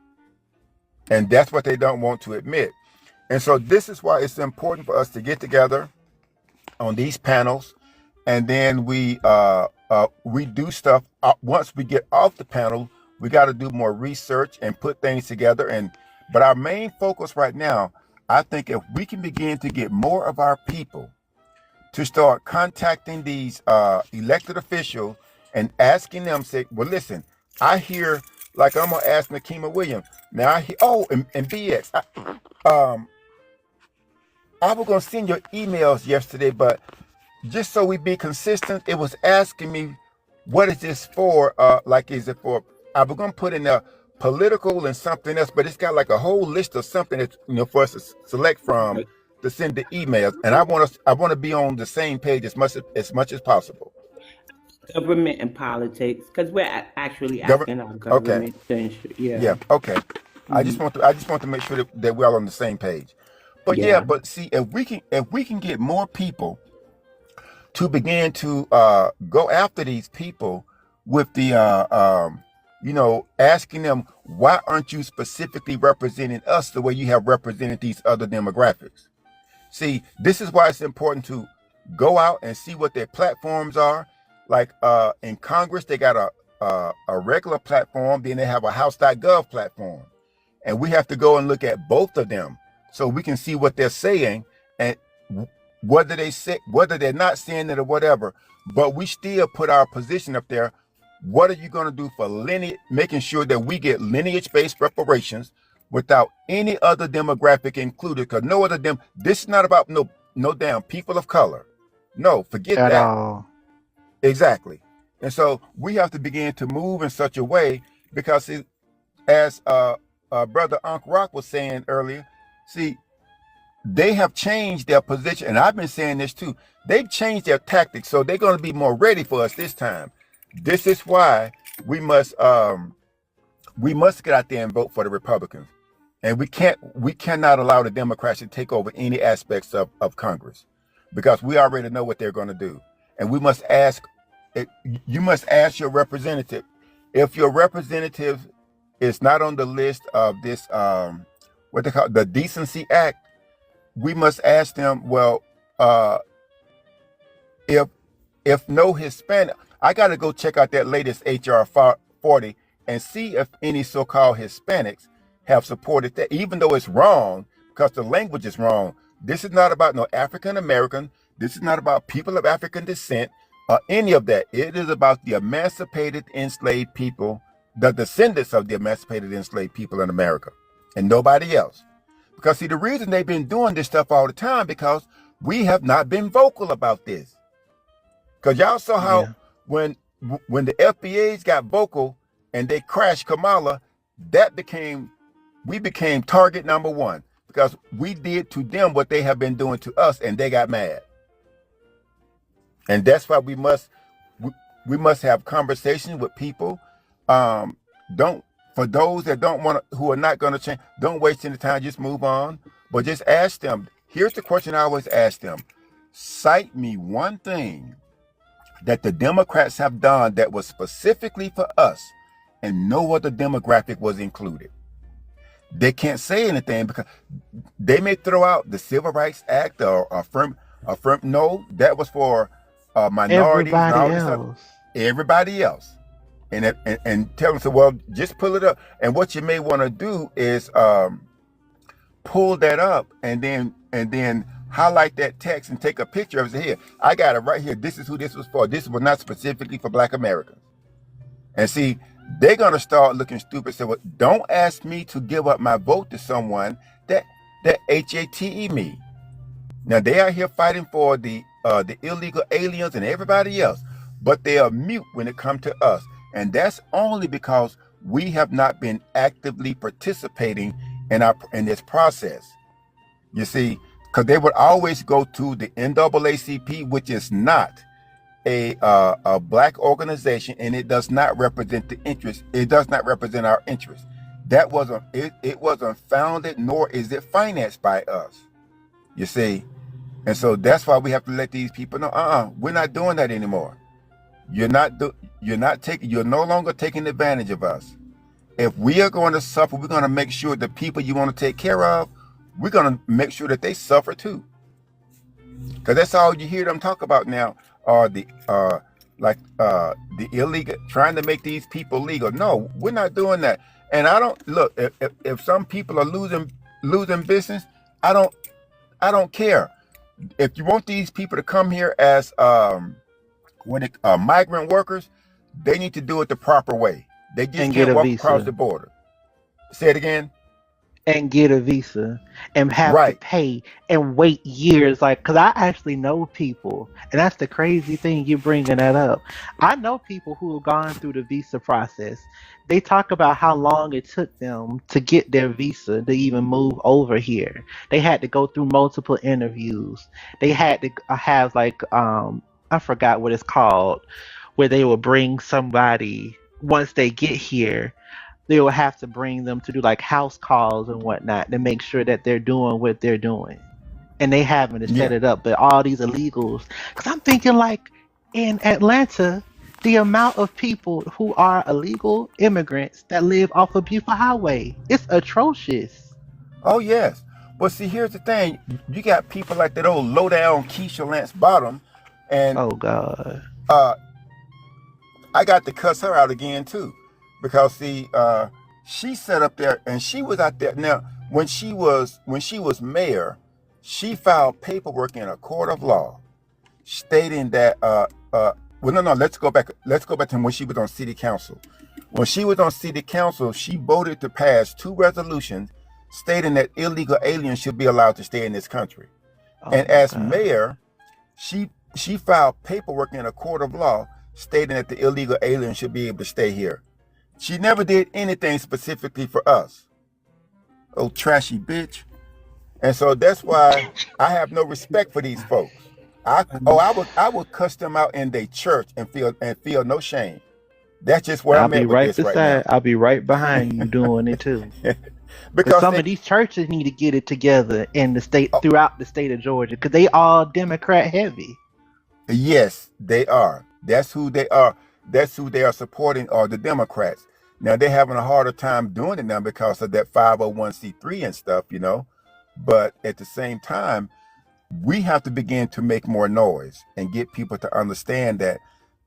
C: And that's what they don't want to admit. And so this is why it's important for us to get together on these panels, and then we do stuff. Once we get off the panel, we got to do more research and put things together. And but our main focus right now, I think, if we can begin to get more of our people to start contacting these elected officials and asking them, say, well, listen, I hear, like I'm gonna ask Nakima Williams now. I hear, oh, and BX. I was gonna send your emails yesterday, but just so we be consistent, it was asking me, what is this for? Like, is it for? I was gonna put in a political and something else, but it's got like a whole list of something that for us to select from to send the emails, and I want to be on the same page as much as possible.
B: Government and politics, because we're actually
C: Government.
B: asking our
C: Okay.
B: government to ensure. Yeah.
C: Yeah. Okay.
B: Hmm.
C: I just want to make sure that we're all on the same page. But yeah,
B: Yeah.
C: but see, if we can get more people to begin to go after these people with the asking them, why aren't you specifically representing us the way you have represented these other demographics? See, this is why it's important to go out and see what their platforms are. Like in Congress, they got a regular platform, then they have a house.gov platform. And we have to go and look at both of them so we can see what they're saying, and whether they're not saying it or whatever. But we still put our position up there. What are you going to do for lineage, making sure that we get lineage-based reparations without any other demographic included? Because no other this is not about no damn people of color. No, forget
J: At
C: that.
J: all.
C: Exactly. And so we have to begin to move in such a way, because as brother Unc Rock was saying earlier, see, they have changed their position, and I've been saying this too. They've changed their tactics, so they're going to be more ready for us this time. This is why we must get out there and vote for the Republicans, and we cannot allow the Democrats to take over any aspects of Congress, because we already know what they're going to do, and we must ask. You must ask your representative. If your representative is not on the list of this, what they call the Decency Act, we must ask them, well, if no Hispanic, I got to go check out that latest HR 40 and see if any so-called Hispanics have supported that, even though it's wrong, because the language is wrong. This is not about no African American. This is not about people of African descent or any of that. It is about the emancipated enslaved people, the descendants of the emancipated enslaved people in America, and nobody else. Because see, the reason they've been doing this stuff all the time, because we have not been vocal about this. Because y'all saw how
J: Yeah.
C: when the FBAs got vocal and they crashed Kamala, we became target number one, because we did to them what they have been doing to us, and they got mad. And that's why we must have conversations with people. Don't For those that don't want to, who are not going to change, don't waste any time. Just move on. But just ask them. Here's the question I always ask them: cite me one thing that the Democrats have done that was specifically for us, and no other demographic was included. They can't say anything because they may throw out the Civil Rights Act or affirm. No, that was for minorities and all
J: Everybody
C: this other.
J: else.
C: Everybody else. And tell them, so well, just pull it up. And what you may want to do is pull that up and then highlight that text and take a picture of it. Say, here, I got it right here. This is who this was for. This was not specifically for Black Americans. And see, they're gonna start looking stupid. So well, don't ask me to give up my vote to someone that HATE me. Now they are here fighting for the illegal aliens and everybody else, but they are mute when it comes to us. And that's only because we have not been actively participating in this process. You see, because they would always go to the NAACP, which is not a Black organization, and it does not represent the interest. It does not represent our interest. That wasn't it wasn't founded, nor is it financed by us. You see, and so that's why we have to let these people know. We're not doing that anymore. You're no longer taking advantage of us. If we are going to suffer, we're going to make sure the people you want to take care of, we're going to make sure that they suffer too. Because that's all you hear them talk about now are the illegal, trying to make these people legal. No, we're not doing that. And I don't look, if some people are losing business, I don't care. If you want these people to come here as migrant workers, they need to do it the proper way. They just
J: And get
C: can't
J: a
C: walk across
J: visa.
C: the border. Say it again.
J: And get a visa and have to
C: Right.
J: pay and wait years. Like, because I actually know people, and that's the crazy thing, you bringing that up. I know people who have gone through the visa process. They talk about how long it took them to get their visa to even move over here. They had to go through multiple interviews. They had to have like I forgot what it's called, where they will bring somebody once they get here. They will have to bring them to do like house calls and whatnot to make sure that they're doing what they're doing. And they having to set
C: Yeah.
J: it up. But all these illegals, because I'm thinking like in Atlanta, the amount of people who are illegal immigrants that live off of Buford Highway, it's atrocious.
C: Oh yes. But see, here's the thing. You got people like that old low down Keisha Lance Bottom, and
J: Oh God.
C: uh, I got to cuss her out again too, because see, she sat up there and she was out there. Now, when she was mayor, she filed paperwork in a court of law stating that well, no, let's go back to when she was on city council. When she was on city council, she voted to pass 2 resolutions stating that illegal aliens should be allowed to stay in this country.
J: Oh
C: And
J: my
C: as
J: God.
C: mayor, she filed paperwork in a court of law stating that the illegal aliens should be able to stay here. She never did anything specifically for us. Oh, trashy bitch. And so that's why I have no respect for these folks. I would cuss them out in their church and feel no shame. That's just where
J: I'll
C: I'm
J: be
C: at with
J: right
C: this right now.
J: beside. I'll be right behind you doing it too. Cause
C: Because
J: some
C: they
J: of these churches need to get it together in the state throughout the state of Georgia, cause they all Democrat heavy.
C: Yes, they are. That's who they are. That's who they are supporting are the Democrats. Now they're having a harder time doing it now because of that 501c3 and stuff. But at the same time, we have to begin to make more noise and get people to understand that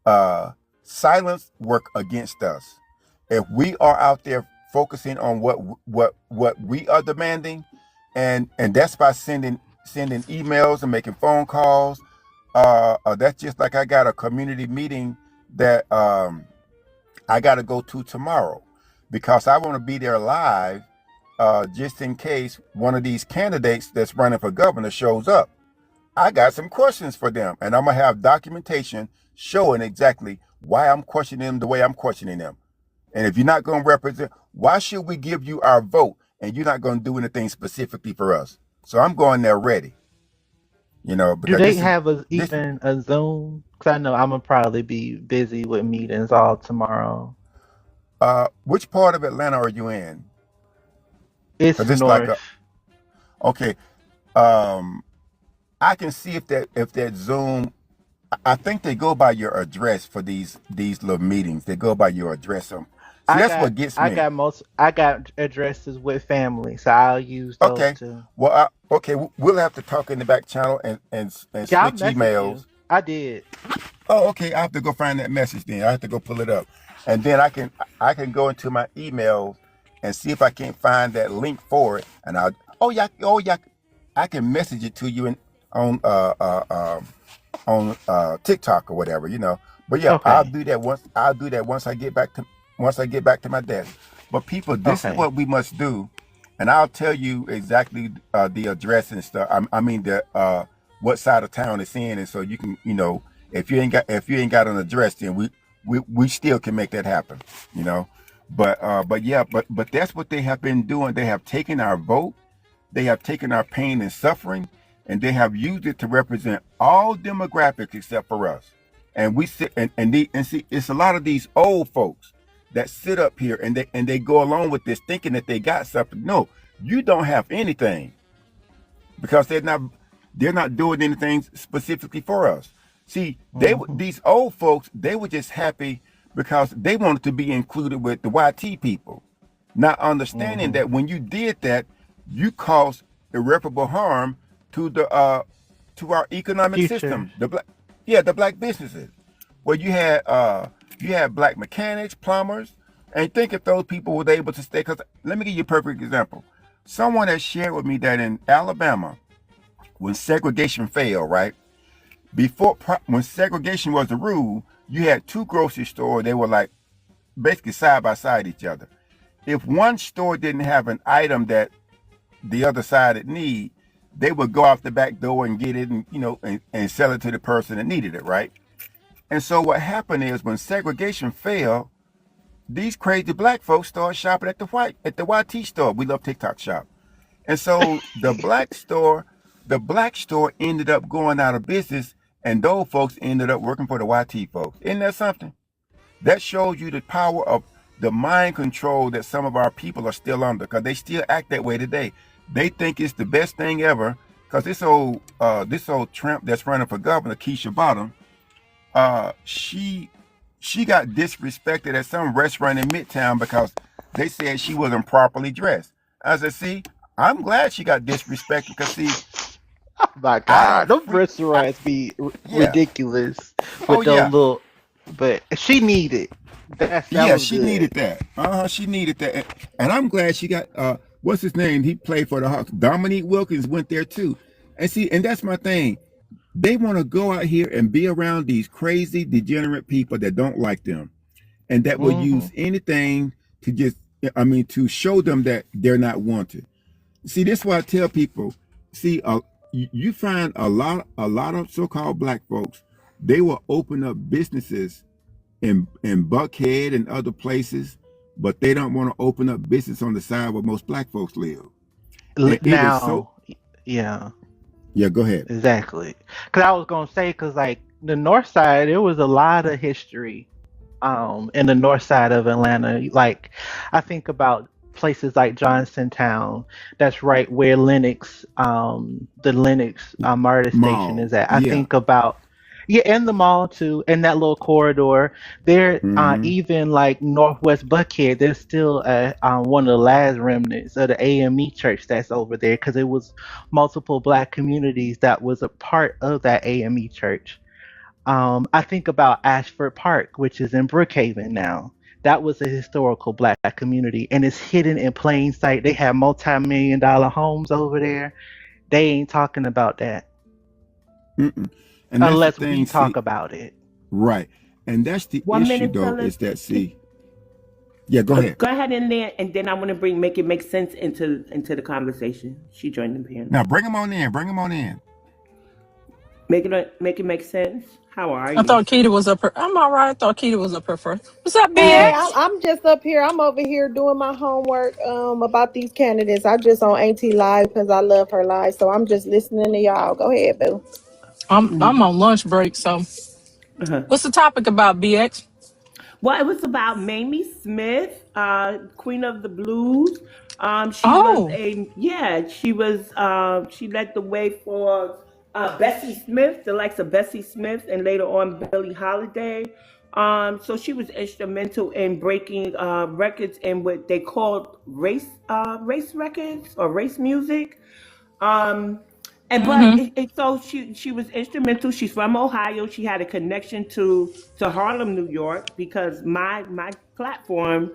C: uh, silence work against us. If we are out there focusing on what we are demanding, and that's by sending emails and making phone calls. That's just like I got a community meeting that I got to go to tomorrow because I want to be there live, just in case one of these candidates that's running for governor shows up. I got some questions for them, and I'm gonna have documentation showing exactly why I'm questioning them the way I'm questioning them. And if you're not gonna represent, why should we give you our vote and you're not gonna do anything specifically for us? So I'm going there ready,
J: Do
C: because
J: they
C: this is
J: have
C: this.
J: even a Zoom? Cause I know I'm gonna probably be busy with meetings all tomorrow.
C: Which part of Atlanta are you in?
J: It's
C: Because it's like
J: north.
C: a okay. Um, I can see if that Zoom. I think they go by your address for these little meetings. They go by your address. See,
J: I
C: that's
J: got
C: what gets
J: I
C: me.
J: got most I got addresses with family, so I'll use those
C: Okay.
J: too.
C: Well, okay. We'll have to talk in the back channel and
J: Yeah, I'll
C: switch
J: message you.
C: emails.
J: I did.
C: Oh, okay. I have to go find that message then. I have to go pull it up, and then I can go into my emails and see if I can't find that link for it. And oh yeah, I can message it to you on TikTok or whatever. But yeah, I'll
J: Okay.
C: do that once. I'll do that once I get back to my desk. But people, this is
J: Okay.
C: what we must do, and I'll tell you exactly the address and stuff. I mean the what side of town it's in, and so you can if you ain't got an address, then we still can make that happen. You know, but yeah, but that's what they have been doing. They have taken our vote, they have taken our pain and suffering, and they have used it to represent all demographics except for us. And we sit and see it's a lot of these old folks that sit up here and they go along with this thinking that they got something. No, you don't have anything because they're not doing anything specifically for us. See,
J: Hmm.
C: these old folks, they were just happy because they wanted to be included with the YT people, not understanding
J: Hmm.
C: that when you did that, you caused irreparable harm to our economic
J: Future.
C: system. The black businesses, where you had black mechanics, plumbers, and think if those people were able to stay. Because let me give you a perfect example. Someone has shared with me that in Alabama, when segregation failed, right when segregation was the rule, you had two grocery stores. They were like basically side by side each other. If one store didn't have an item that the other side would need, they would go out the back door and get it, and sell it to the person that needed it, right? And so what happened is when segregation failed, these crazy black folks started shopping at the YT store. We love TikTok shop. And so the black store ended up going out of business, and those folks ended up working for the YT folks. Isn't that something? That shows you the power of the mind control that some of our people are still under, because they still act that way today. They think it's the best thing ever, because this old tramp that's running for governor, Keisha Bottom, she got disrespected at some restaurant in Midtown because they said she wasn't properly dressed. I said, see, I'm glad she got disrespected because see,
J: My
C: I
J: God,
C: don't
J: those
C: freak.
J: restaurants be
C: Yeah.
J: ridiculous
C: Oh
J: with those
C: yeah.
J: little. But she needed. That
C: Yeah,
J: was
C: she
J: good.
C: needed that. She needed that. And I'm glad she got what's his name? He played for the Hawks. Dominique Wilkins went there too. And see, and that's my thing. They want to go out here and be around these crazy, degenerate people that don't like them and that will
J: Hmm.
C: use anything to to show them that they're not wanted. See, this is why I tell people, see, you find a lot of so-called black folks, they will open up businesses in Buckhead and other places, but they don't want to open up business on the side where most black folks live. And it is so
J: Now, Yeah,
C: Yeah, go ahead.
J: exactly. Because I was gonna say, because like the north side, there was a lot of history in the north side of Atlanta. Like I think about places like Johnsontown, that's right where the Lennox MARTA station
C: Mall.
J: is at. I
C: Yeah.
J: think about yeah, and the mall too, and that little corridor. There,
C: Mm-hmm.
J: even like Northwest Buckhead, there's still one of the last remnants of the AME church that's over there because it was multiple black communities that was a part of that AME church. I think about Ashford Park, which is in Brookhaven now. That was a historical black community and it's hidden in plain sight. They have multi-million-dollar homes over there. They ain't talking about that
C: Mm-mm. And that's the
J: unless
C: thing.
J: we talk
C: See,
J: about it.
C: right. And that's the
B: 1 minute,
C: issue, though,
B: Phyllis.
C: is that see. Yeah, go ahead.
B: Go ahead in there, and then I want to make it make sense into the conversation. She joined the panel.
C: Now bring them on in. Bring them on in.
B: Make it make sense. How are
N: I
B: you?
N: thought Keita was up here. I'm all right. I thought Keita was up here first. What's up,
G: Hey,
N: BX?
G: I'm just up here. I'm over here doing my homework about these candidates. I just on AT Live because I love her live. So I'm just listening to y'all. Go ahead, boo.
N: I'm on lunch break. So,
B: Uh-huh.
N: what's the topic about, BX?
B: Well, it was about Mamie Smith, Queen of the Blues. She was
N: Oh,
B: she led the way for Bessie Smith, the likes of Bessie Smith, and later on Billie Holiday. So she was instrumental in breaking records in what they called race records or race music. Um, and but
N: mm-hmm.
B: so she was instrumental. She's from Ohio. She had a connection to Harlem, New York, because my platform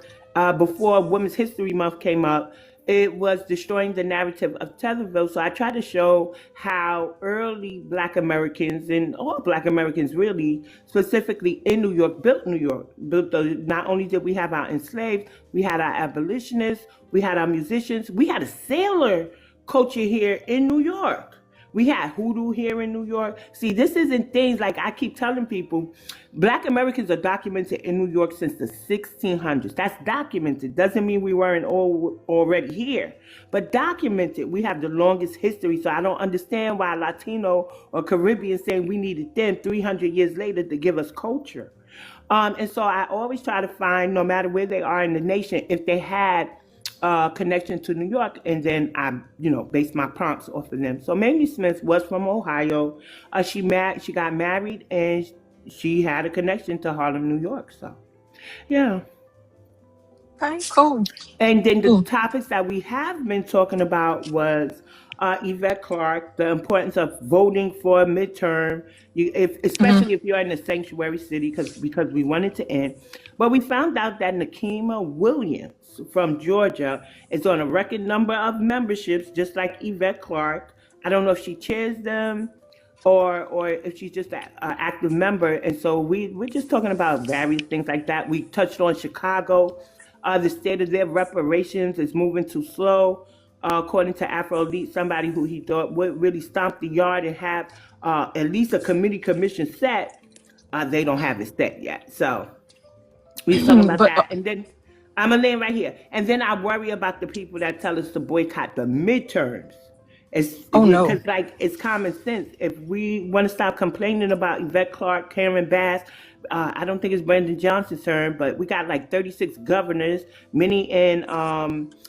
B: before Women's History Month came up, it was destroying the narrative of Tetherville. So I tried to show how early Black Americans and all Black Americans really, specifically in New York, built New York. Not only did we have our enslaved, we had our abolitionists, we had our musicians, we had a sailor culture here in New York. We had hoodoo here in New York. See, this isn't things like I keep telling people. Black Americans are documented in New York since the 1600s. That's documented. Doesn't mean we weren't all already here, but documented. We have the longest history, so I don't understand why Latino or Caribbean saying we need it then 300 years later to give us culture. And so I always try to find, no matter where they are in the nation, if they had connection to New York, and then I, based my prompts off of them. So Mamie Smith was from Ohio. She got married, and she had a connection to Harlem, New York. So, yeah.
N: Okay, cool.
B: And then the
N: Cool.
B: topics that we have been talking about was Yvette Clarke, the importance of voting for a midterm,
N: Mm-hmm.
B: especially if you're in a sanctuary city, because we wanted to end. But we found out that Nakima Williams from Georgia is on a record number of memberships, just like Yvette Clarke. I don't know if she chairs them or if she's just an active member. And so we're just talking about various things like that. We touched on Chicago. The state of their reparations is moving too slow. According to Afro Elite, somebody who he thought would really stomp the yard and have at least a committee commission set, they don't have it set yet. So we was talking about
N: But
B: that. And then I'm gonna land right here. And then I worry about the people that tell us to boycott the midterms. It's
N: oh no.
B: because like it's common sense. If we want to stop complaining about Yvette Clarke, Karen Bass, I don't think it's Brandon Johnson's turn, but we got like 36 governors, many in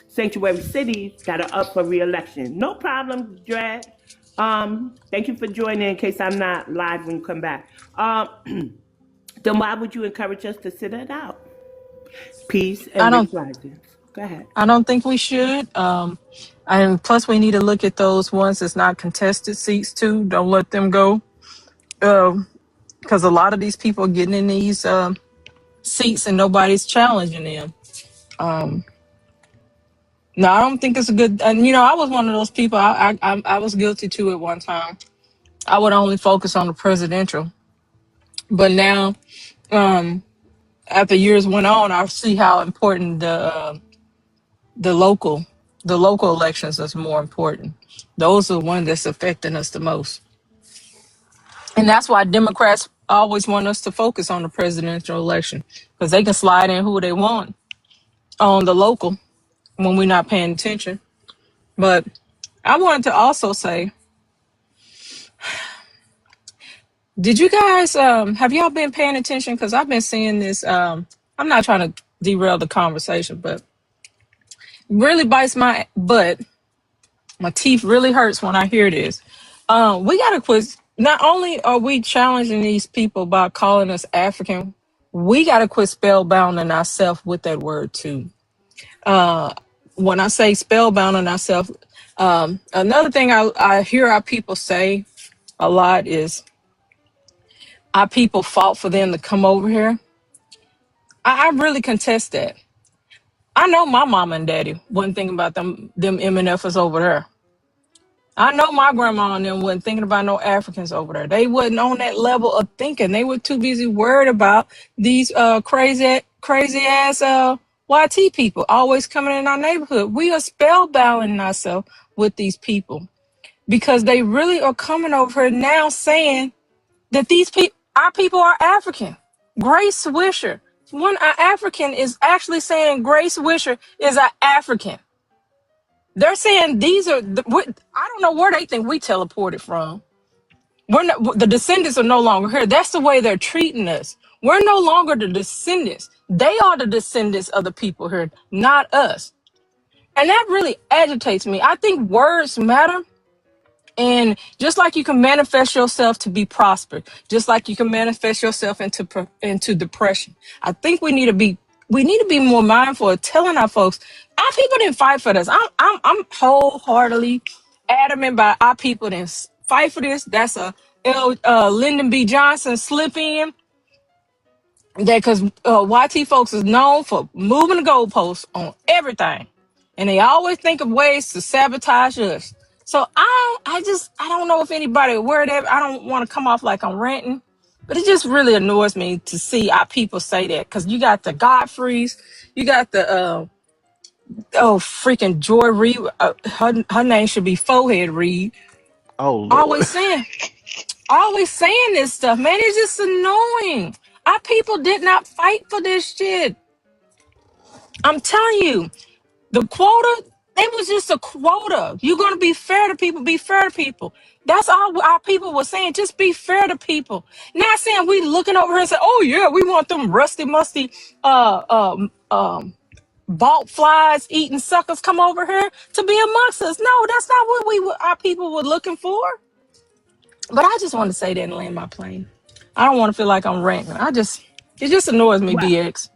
B: sanctuary cities that are up for re-election. No problem, Dred. Thank you for joining in case I'm not live when you come back. Then why would you encourage us to sit it out? Peace
N: I
B: and
N: don't.
B: rich risings. Go ahead.
N: I don't think we should. And plus, we need to look at those ones that's not contested seats too. Don't let them go. Because a lot of these people are getting in these seats and nobody's challenging them. Um, no, I don't think it's a good. And I was one of those people. I was guilty too at one time. I would only focus on the presidential, but now, um, after years went on, I see how important the local the local elections is more important. Those are the ones that's affecting us the most, and that's why Democrats always want us to focus on the presidential election because they can slide in who they want on the local when we're not paying attention. But I wanted to also say, did you guys have y'all been paying attention? Because I've been seeing this. I'm not trying to derail the conversation, but really bites my butt. My teeth really hurts when I hear this. We gotta quit. Not only are we challenging these people by calling us African, we gotta quit spellbounding ourselves with that word too. When I say spellbounding ourselves, another thing I hear our people say a lot is our people fought for them to come over here. I really contest that. I know my mama and daddy wasn't thinking about them MNFers over there. I know my grandma and them wasn't thinking about no Africans over there. They wasn't on that level of thinking. They were too busy worried about these crazy ass YT people always coming in our neighborhood. We are spellbinding ourselves with these people because they really are coming over here now saying that our people are African. Grace Swisher, one our African is actually saying Grace Swisher is an African. They're saying these are. I don't know where they think we teleported from. We're not, the descendants are no longer here. That's the way they're treating us. We're no longer the descendants. They are the descendants of the people here, not us. And that really agitates me. I think words matter. And just like you can manifest yourself to be prosperous, just like you can manifest yourself into depression, I think we need to be more mindful of telling our folks, our people didn't fight for this. I'm wholeheartedly adamant by our people didn't fight for this. That's a Lyndon B. Johnson slip in. That because YT folks is known for moving the goalposts on everything, and they always think of ways to sabotage us. So I don't know if anybody aware of that. I don't want to come off like I'm ranting, but it just really annoys me to see our people say that because you got the Godfreys, you got the freaking Joy Reid. Her name should be Forehead Reid.
J: Oh Lord.
N: Always saying. Always saying this stuff, man. It's just annoying. Our people did not fight for this shit. I'm telling you, the quota, it was just a quota. You're going to be fair to people, be fair to people. That's all our people were saying. Just be fair to people. Not saying we looking over here and say, oh yeah, we want them rusty, musty, balt flies eating suckers come over here to be amongst us. No, that's not what our people were looking for. But I just want to say that and land my plane. I don't want to feel like I'm ranting. It just annoys me,
B: Well,
N: BX.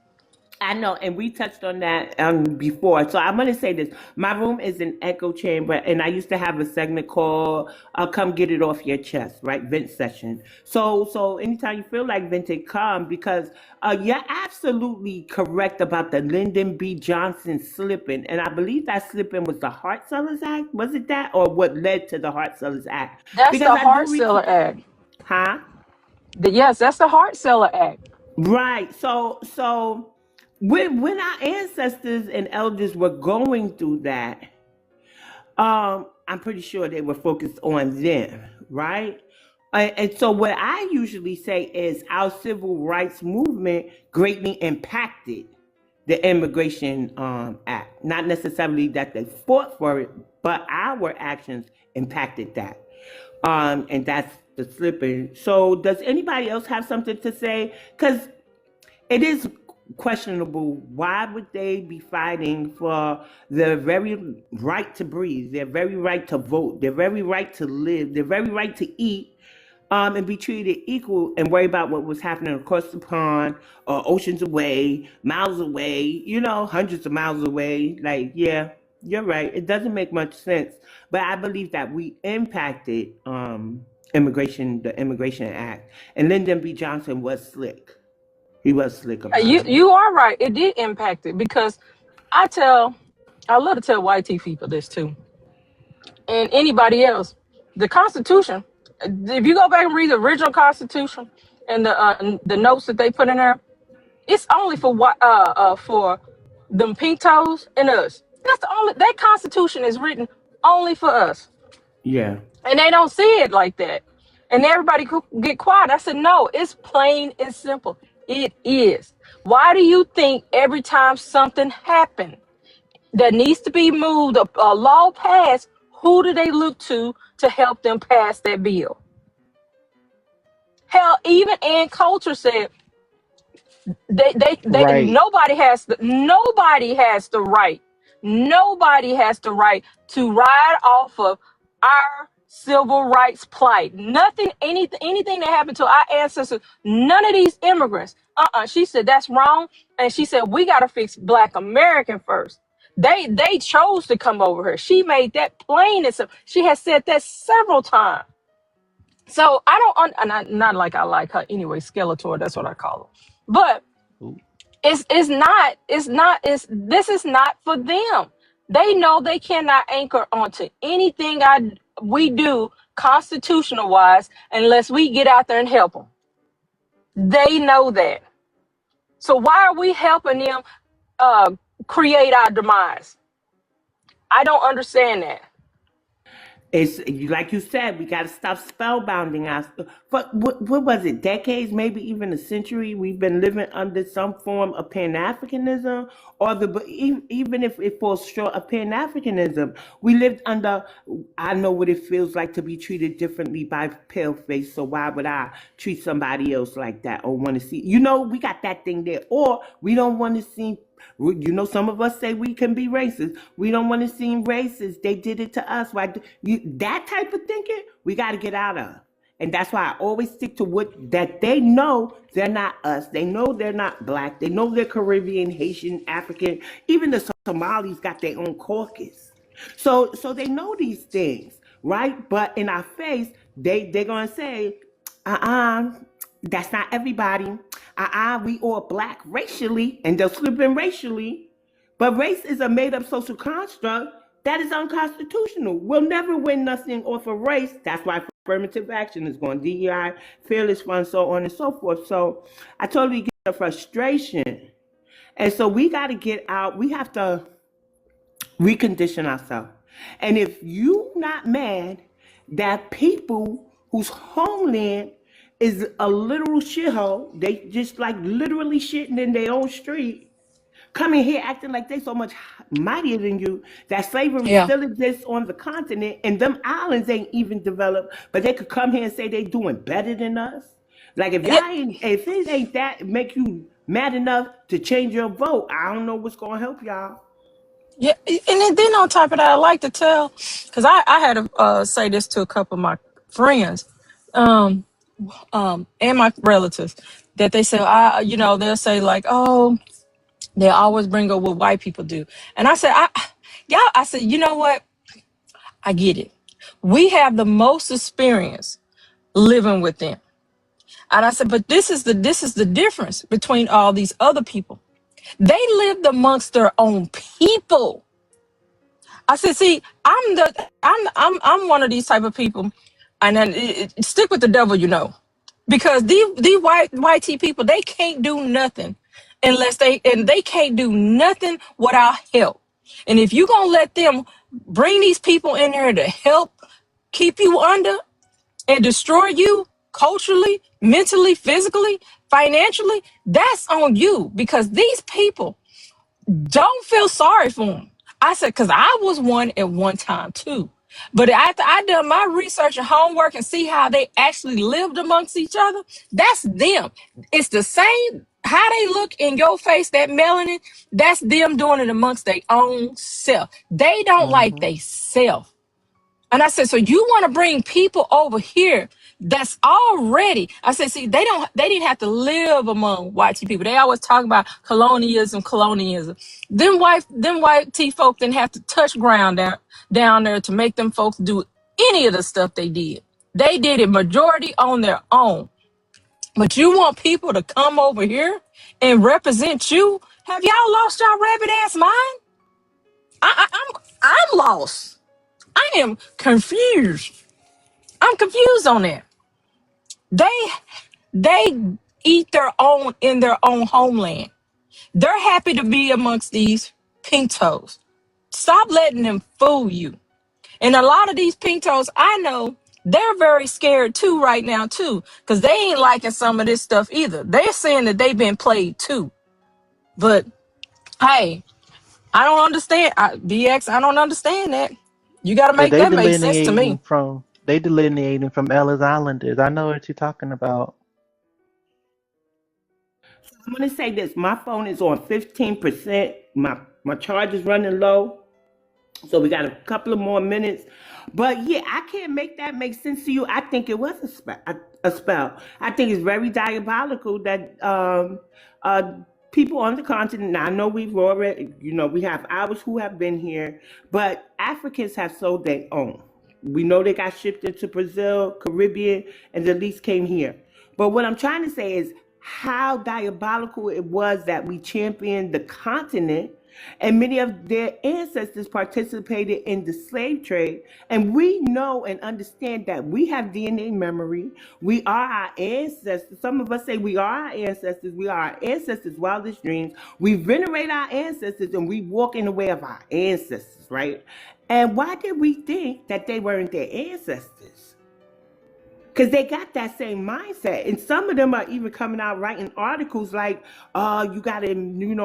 B: I know, and we touched on that before. So I'm going to say this. My room is an echo chamber, and I used to have a segment called Come Get It Off Your Chest, right? Vent session. So anytime you feel like venting, come, because you're absolutely correct about the Lyndon B. Johnson slipping. And I believe that slipping was the Heart Sellers Act. Was it that? Or what led to the Heart Sellers Act?
N: That's
B: Because
N: the
B: I do
N: Heart
B: recall,
N: Seller Act.
B: huh?
N: Yes, that's the Heart Seller Act.
B: Right. So when our ancestors and elders were going through that, I'm pretty sure they were focused on them, right? And so what I usually say is our civil rights movement greatly impacted the Immigration Act. Not necessarily that they fought for it, but our actions impacted that. And that's the slipping. So does anybody else have something to say? Because it is questionable. Why would they be fighting for their very right to breathe, their very right to vote, their very right to live, their very right to eat, and be treated equal and worry about what was happening across the pond or oceans away, miles away, hundreds of miles away? Like, yeah, you're right. It doesn't make much sense. But I believe that we impacted the Immigration Act. And Lyndon B. Johnson was slick. He was slick about
N: You
B: it.
N: you are right. It did impact it because I love to tell YT people this too, and anybody else. The Constitution. If you go back and read the original Constitution and the notes that they put in there, it's only for them pink toes and us. That's the only that Constitution is written only for us.
B: Yeah.
N: And they don't see it like that. And everybody could get quiet. I said, no, it's plain and simple. It is. Why do you think every time something happens that needs to be moved, a law passed, who do they look to help them pass that bill? Hell, even Ann Coulter said
J: Right.
N: nobody has the right. Nobody has the right to ride off of our civil rights plight. Nothing, anything that happened to our ancestors, none of these immigrants. She said that's wrong. And she said we gotta fix Black American first. They chose to come over here. She made that plain and simple. She has said that several times. So I don't not like I like her anyway, Skeletor, that's what I call her. But
J: Ooh.
N: it's this is not for them. They know they cannot anchor onto anything we do constitutional wise unless we get out there and help them. They know that. So why are we helping them create our demise? I don't understand that.
B: It's like you said, we got to stop spellbinding us. But what was it? Decades, maybe even a century. We've been living under some form of Pan Africanism, or even if it falls short of Pan Africanism, we lived under. I know what it feels like to be treated differently by pale face. So why would I treat somebody else like that or want to see? We got that thing there, or we don't want to see. Some of us say we can be racist. We don't want to seem racist. They did it to us. That type of thinking, we got to get out of. And that's why I always stick to that they know they're not us. They know they're not Black. They know they're Caribbean, Haitian, African. Even the Somalis got their own caucus. So they know these things, right? But in our face, they're going to say, uh-uh, that's not everybody. We all Black racially, and they'll slip in racially. But race is a made-up social construct that is unconstitutional. We'll never win nothing off of race. That's why affirmative action is going DEI, fearless fund, so on and so forth. So I totally get the frustration. And so we got to get out. We have to recondition ourselves. And if you not mad that people whose homeland is a literal shithole, they just like literally shitting in their own street, coming here acting like they so much mightier than you, that slavery
N: Yeah.
B: still exists on the continent and them islands ain't even developed, but they could come here and say they doing better than us. Like if it ain't that make you mad enough to change your vote, I don't know what's gonna help y'all.
N: Yeah, and then on top of that, I like to tell, because I had to say this to a couple of my friends, um, and my relatives, that they say, they'll say like, oh, they always bring up what white people do, and I said, I said, you know what, I get it. We have the most experience living with them, and I said, but this is the difference between all these other people. They lived amongst their own people. I said, see, I'm one of these type of people, and then stick with the devil, because these white tea people, they can't do nothing they can't do nothing without help. And if you gonna let them bring these people in there to help keep you under and destroy you culturally, mentally, physically, financially, that's on you, because these people don't feel sorry for them. I said, because I was one at one time too. But after I done my research and homework and see how they actually lived amongst each other, that's them. It's the same how they look in your face, that melanin, that's them doing it amongst their own self. They don't like
J: Mm-hmm.
N: they self. And I said, so you want to bring people over here that's already, I said, see, they didn't have to live among white tea people. They always talk about colonialism. Them white tea folk didn't have to touch ground down there to make them folks do any of the stuff they did. They did it majority on their own. But you want people to come over here and represent you? Have y'all lost y'all rabbit ass mind? I'm lost. I am confused. I'm confused on that. They eat their own in their own homeland. They're happy to be amongst these pintos. Stop letting them fool you. And a lot of these pintos, I know, they're very scared too right now too, because they ain't liking some of this stuff either. They're saying that they've been played too. But hey, I don't understand. BX, I don't understand that. You got to
J: Cause
N: make that make sense to me.
J: they delineating from Ellis Islanders. I know what you're talking about.
B: I'm gonna say this. My phone is on 15%. My charge is running low. So we got a couple of more minutes. But yeah, I can't make that make sense to you. I think it was a spell. I think it's very diabolical that uh, people on the continent, now I know we've already, we have ours who have been here, but Africans have sold their own. We know they got shipped into Brazil, Caribbean, and the least came here. But what I'm trying to say is how diabolical it was that we championed the continent and many of their ancestors participated in the slave trade. And we know and understand that we have DNA memory. We are our ancestors. Some of us say we are our ancestors. We are our ancestors' wildest dreams. We venerate our ancestors and we walk in the way of our ancestors, right? And why did we think that they weren't their ancestors? Because they got that same mindset. And some of them are even coming out writing articles like, you got to,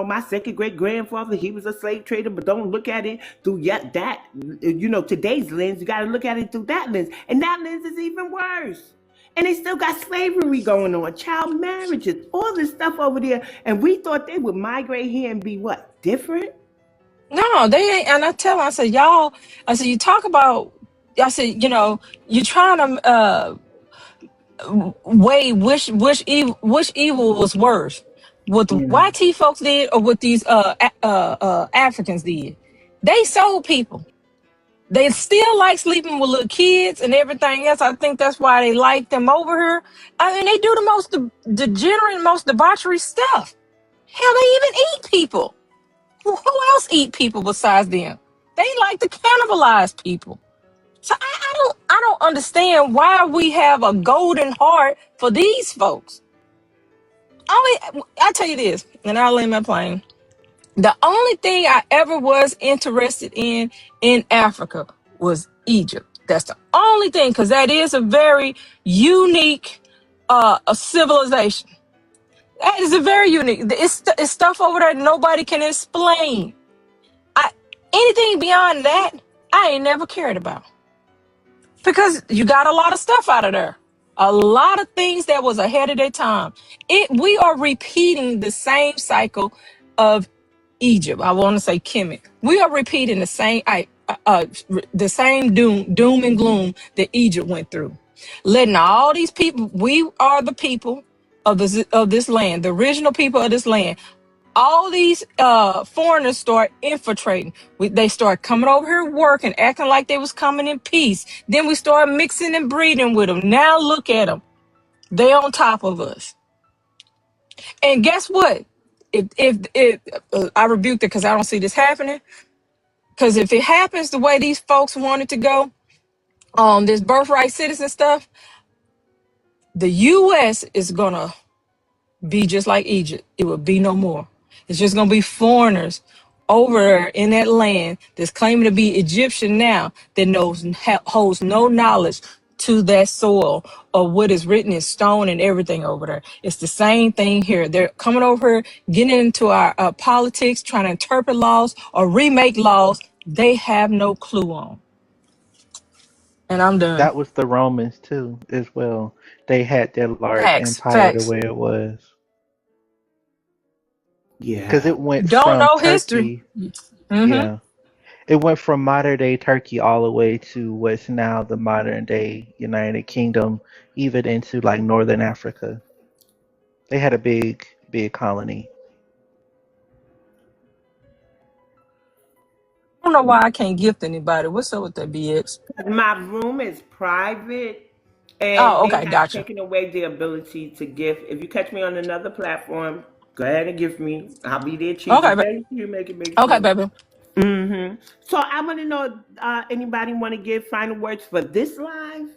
B: my second great grandfather, he was a slave trader, but don't look at it through yet that, today's lens. You got to look at it through that lens. And that lens is even worse. And they still got slavery going on, child marriages, all this stuff over there. And we thought they would migrate here and be what? Different?
N: No, they ain't. And I tell them, I said, y'all, I said, you talk about, I said, you're trying to weigh which evil was worse, what the
B: Yeah.
N: YT folks did or what these Africans did. They sold people. They still like sleeping with little kids and everything else. I think that's why they like them over here. I mean, they do the most degenerate, most debauchery stuff. Hell, they even eat people. Who else eat people besides them? They like to cannibalize people. So I don't understand why we have a golden heart for I tell you this, and I'll land my plane. The only thing I ever was interested in Africa was Egypt. That's the only thing, because that is a very unique a civilization. That is a very unique. It's stuff over there nobody can explain. Anything beyond that, I ain't never cared about. Because you got a lot of stuff out of there. A lot of things that was ahead of their time. We are repeating the same cycle of Egypt. I want to say Kemet. We are repeating the same doom and gloom that Egypt went through. Letting all these people, we are the people of this land, the original people of this land. All these foreigners start infiltrating. They start coming over here working, acting like they was coming in peace. Then we start mixing and breeding with them. Now look at them. They on top of us. And guess what? If I rebuked it because I don't see this happening. Because if it happens the way these folks want it to go, this birthright citizen stuff, the U.S. is gonna be just like Egypt. It will be no more. It's just going to be foreigners over there in that land that's claiming to be Egyptian now that holds no knowledge to that soil or what is written in stone and everything over there. It's the same thing here. They're coming over here, getting into our politics, trying to interpret laws or remake laws they have no clue on. And I'm done.
J: That was the Romans too, as well. They had their large
N: Facts,
J: empire the
N: facts.
J: way it was. Because
B: Yeah.
J: it went
N: Don't
J: from
N: know history.
J: Turkey,
N: Mm-hmm.
J: yeah. It went from modern day Turkey all the way to what's now the modern day United Kingdom, even into like northern Africa. They had a big colony.
N: I don't know why I can't gift anybody. What's up with that, BX?
B: My room is private and
N: Oh,
B: they
N: okay,
B: have
N: gotcha.
B: taken away the ability to gift. If you catch me on another platform, go ahead and gift me. I'll be there cheesy.
N: Okay,
B: Thank you. Make it make
N: okay,
B: sense.
N: baby.
B: So I want to know, anybody want to give final words for this live?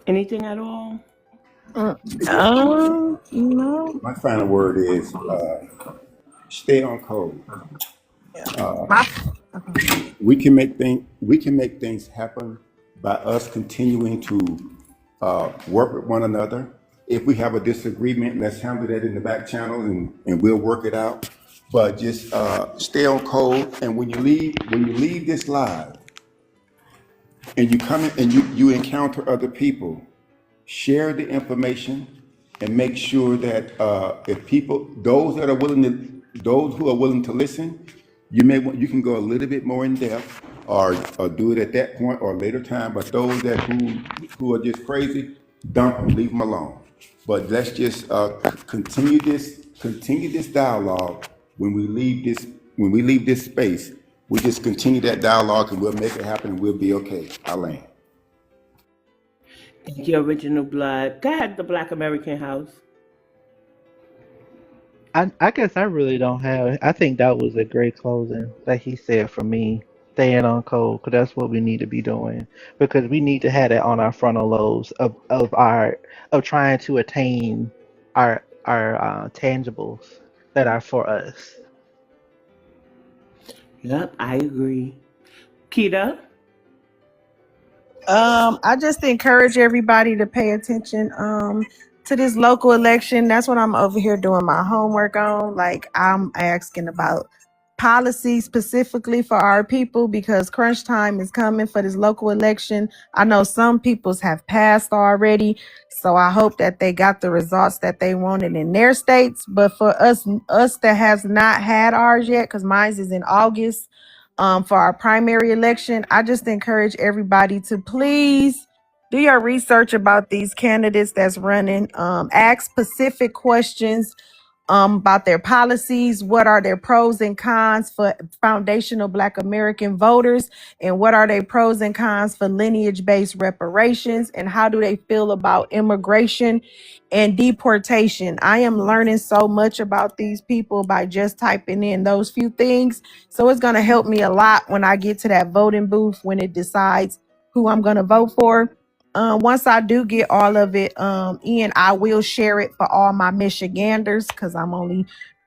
B: Anything at all?
N: No.
C: My final word is stay on code.
N: My,
C: We can make things happen by us continuing to work with one another. If we have a disagreement, let's handle that in the back channel and we'll work it out. But just stay on code, and when you leave this live, and you come in and you encounter other people, share the information, and make sure that if people, those who are willing to listen, you can go a little bit more in depth, or do it at that point or later time. But those that who are just crazy, dump them, leave them alone. But let's just continue this dialogue. When we leave this space, we just continue that dialogue, and we'll make it happen, and we'll be okay. I land.
B: Thank you, Original Blood. Go ahead, the Black American House.
J: I guess I really don't have. I think that was a great closing that he said for me, staying on code, because that's what we need to be doing. Because we need to have that on our frontal lobes of trying to attain our tangibles that are for us.
B: Yep, I agree. Keita?
G: I just encourage everybody to pay attention to this local election. That's what I'm over here doing my homework on. Like, I'm asking about policy specifically for our people, because crunch time is coming for this local election. I know some people's have passed already, so I hope that they got the results that they wanted in their states. But for us that has not had ours yet, because mine is in August, for our primary election, I just encourage everybody to please do your research about these candidates that's running. Ask specific questions about their policies. What are their pros and cons for foundational Black American voters? And what are their pros and cons for lineage-based reparations? And how do they feel about immigration and deportation? I am learning so much about these people by just typing in those few things. So it's going to help me a lot when I get to that voting booth, when it decides who I'm going to vote for. Once I do get all of it in, I will share it for all my Michiganders, because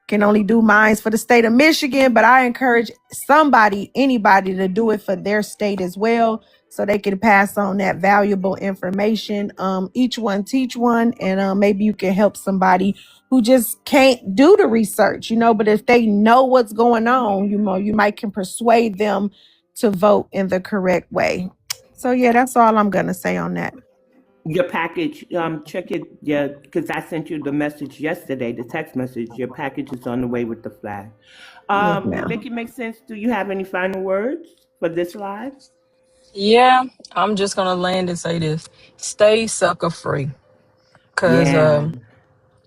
G: can only do mines for the state of Michigan. But I encourage anybody to do it for their state as well, so they can pass on that valuable information. Each one teach one, and maybe you can help somebody who just can't do the research, but if they know what's going on, you might can persuade them to vote in the correct way. So yeah, that's all I'm gonna say on that.
B: Your package, check it, yeah, because I sent you the message yesterday, the text message. Your package is on the way with the flag.
G: Yes, ma'am.
B: Make it make sense. Do you have any final words for this live?
N: Yeah, I'm just gonna land and say this: stay sucker free, cause
B: Yeah.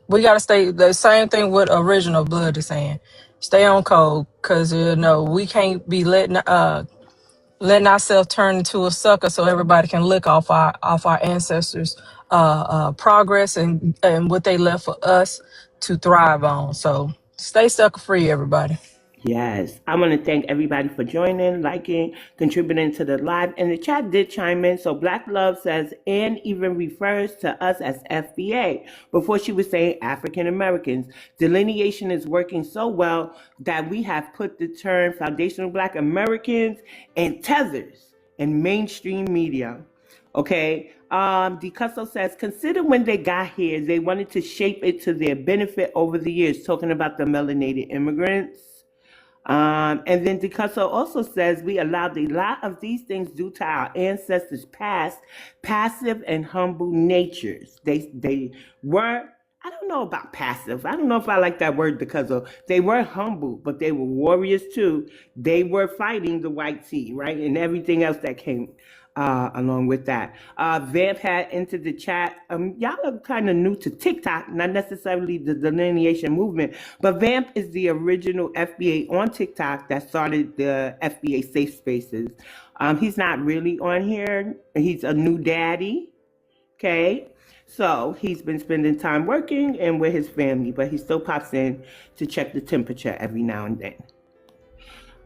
N: we gotta stay. The same thing with Original Blood is saying. Stay on code, cause we can't be letting ourselves turn into a sucker, so everybody can look off our ancestors' progress and what they left for us to thrive on. So stay sucker free, everybody.
B: Yes, I want to thank everybody for joining, liking, contributing to the live. And the chat did chime in. So Black Love says, and even refers to us as FBA before she was saying African Americans. Delineation is working so well that we have put the term foundational Black Americans and tethers in mainstream media. Okay. DeCusso says, consider when they got here, they wanted to shape it to their benefit over the years, talking about the melanated immigrants. And then DeCusso also says we allowed a lot of these things due to our ancestors' past passive and humble natures. They were, I don't know about passive. I don't know if I like that word, because they were humble, but they were warriors too. They were fighting the white tea, right? And everything else that came along with that. Vamp had entered the chat. Y'all are kind of new to TikTok, not necessarily the delineation movement, but Vamp is the original FBA on TikTok that started the FBA safe spaces. He's not really on here. He's a new daddy. Okay. So he's been spending time working and with his family, but he still pops in to check the temperature every now and then.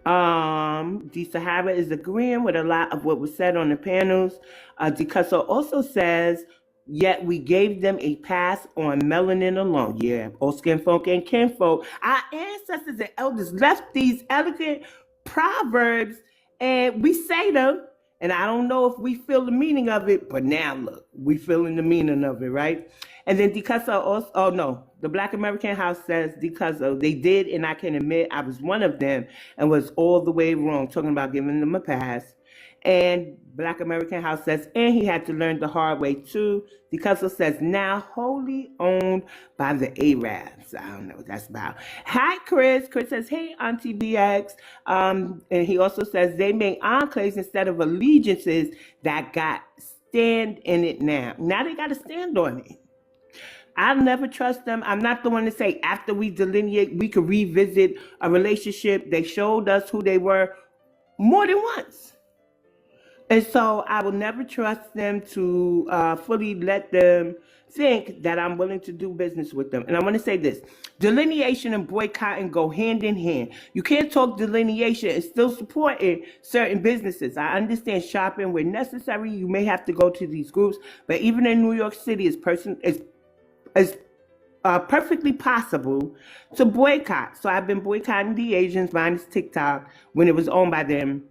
B: D Sahara is agreeing with a lot of what was said on the panels. DeCusso also says, yet we gave them a pass on melanin alone. Yeah, all skin folk and kinfolk. Our ancestors and elders left these elegant proverbs, and we say them, and I don't know if we feel the meaning of it, but now look, we feeling the meaning of it, right? And then because of also, oh no, the Black American House says because of they did, and I can admit I was one of them and was all the way wrong, talking about giving them a pass. And Black American House says, and he had to learn the hard way too. Because it says now wholly owned by the Arabs. I don't know what that's about. Hi, Chris. Chris says, hey, Auntie BX. And he also says they make enclaves instead of allegiances that got stand in it now. Now they got to stand on it. I'll never trust them. I'm not the one to say after we delineate, we could revisit a relationship. They showed us who they were more than once. And so I will never trust them to fully let them think that I'm willing to do business with them. And I want to say this, delineation and boycotting go hand in hand. You can't talk delineation and still supporting certain businesses. I understand shopping where necessary. You may have to go to these groups, but even in New York City, it's perfectly possible to boycott. So I've been boycotting the Asians minus TikTok when it was owned by them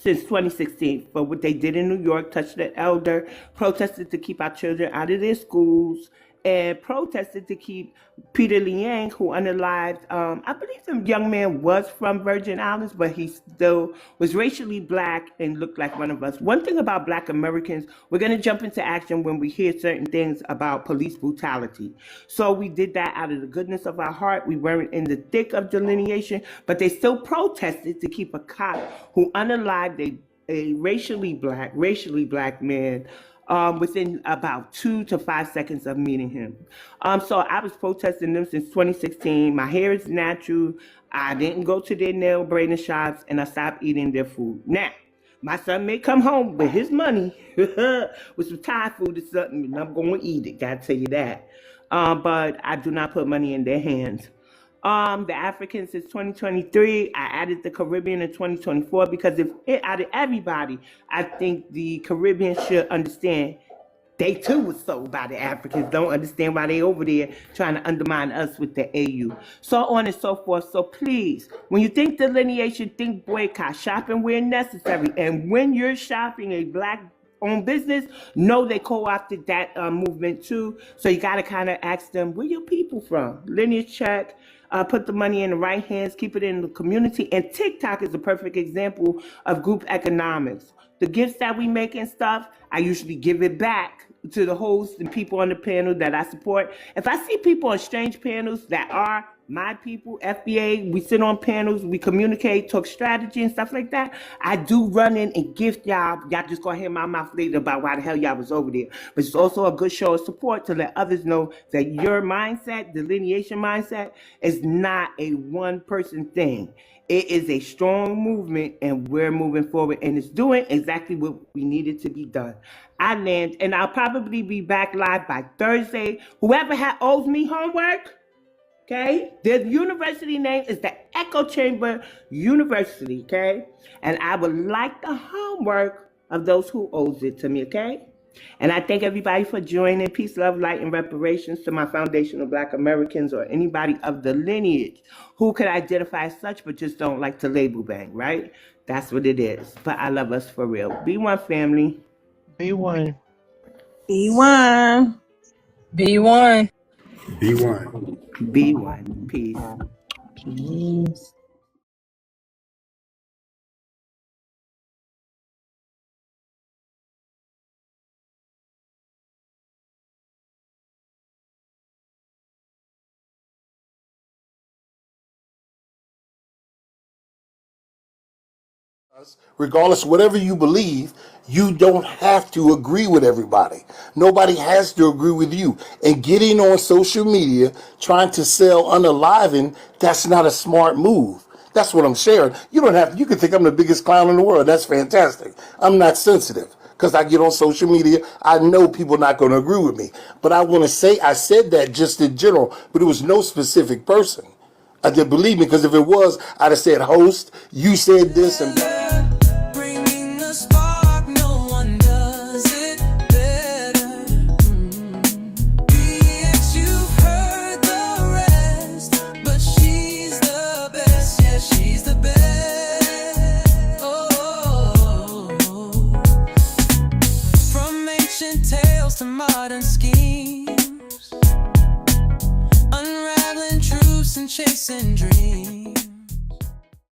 B: since 2016 for what they did in New York, touched the elder, protested to keep our children out of their schools, and protested to keep Peter Liang, who unalived, I believe the young man was from Virgin Islands, but he still was racially black and looked like one of us. One thing about Black Americans, we're going to jump into action when we hear certain things about police brutality. So we did that out of the goodness of our heart. We weren't in the thick of delineation, but they still protested to keep a cop who unalived a racially black man within about 2 to 5 seconds of meeting him. So I was protesting them since 2016. My hair is natural. I didn't go to their nail braiding shops, and I stopped eating their food. Now, my son may come home with his money with some Thai food or something, and I'm going to eat it, gotta tell you that. But I do not put money in their hands. The Africans since 2023. I added the Caribbean in 2024 because out of everybody, I think the Caribbean should understand they too was sold by the Africans. Don't understand why they over there trying to undermine us with the AU. So on and so forth. So please, when you think delineation, think boycott, shopping where necessary. And when you're shopping a Black owned business, know they co-opted that movement too. So you got to kind of ask them, where your people from? Lineage check. Put the money in the right hands, keep it in the community. And TikTok is a perfect example of group economics. The gifts that we make and stuff, I usually give it back to the hosts and people on the panel that I support. If I see people on strange panels that are my people, FBA, we sit on panels, we communicate, talk strategy and stuff like that, I do run in and gift y'all. Y'all just gonna hear my mouth later about why the hell y'all was over there. But it's also a good show of support to let others know that your mindset, delineation mindset, is not a one-person thing. It is a strong movement, and we're moving forward, and it's doing exactly what we needed to be done. I land, and I'll probably be back live by Thursday. Whoever owes me homework, okay? The university name is the Echo Chamber University, okay? And I would like the homework of those who owes it to me, okay? And I thank everybody for joining. Peace, love, light, and reparations to my foundational Black Americans or anybody of the lineage who could identify as such but just don't like to label bang, right? That's what it is. But I love us for real. Be one, family.
J: Be one.
N: B1. B1.
C: B1.
B: Be one. Peace.
N: Peace.
O: Regardless of whatever you believe, you don't have to agree with everybody. Nobody has to agree with you. And getting on social media, trying to sell unaliving, that's not a smart move. That's what I'm sharing. You don't have to, you can think I'm the biggest clown in the world. That's fantastic. I'm not sensitive because I get on social media. I know people are not going to agree with me. But I want to say, I said that just in general, but it was no specific person. I did believe me, because if it was, I'd have said host, you said this and
A: Bringing the spark, no one does it better. BX, you've heard the rest, but she's the best. Yeah, she's the best. Oh, from ancient tales to modern schemes. chasing dreams.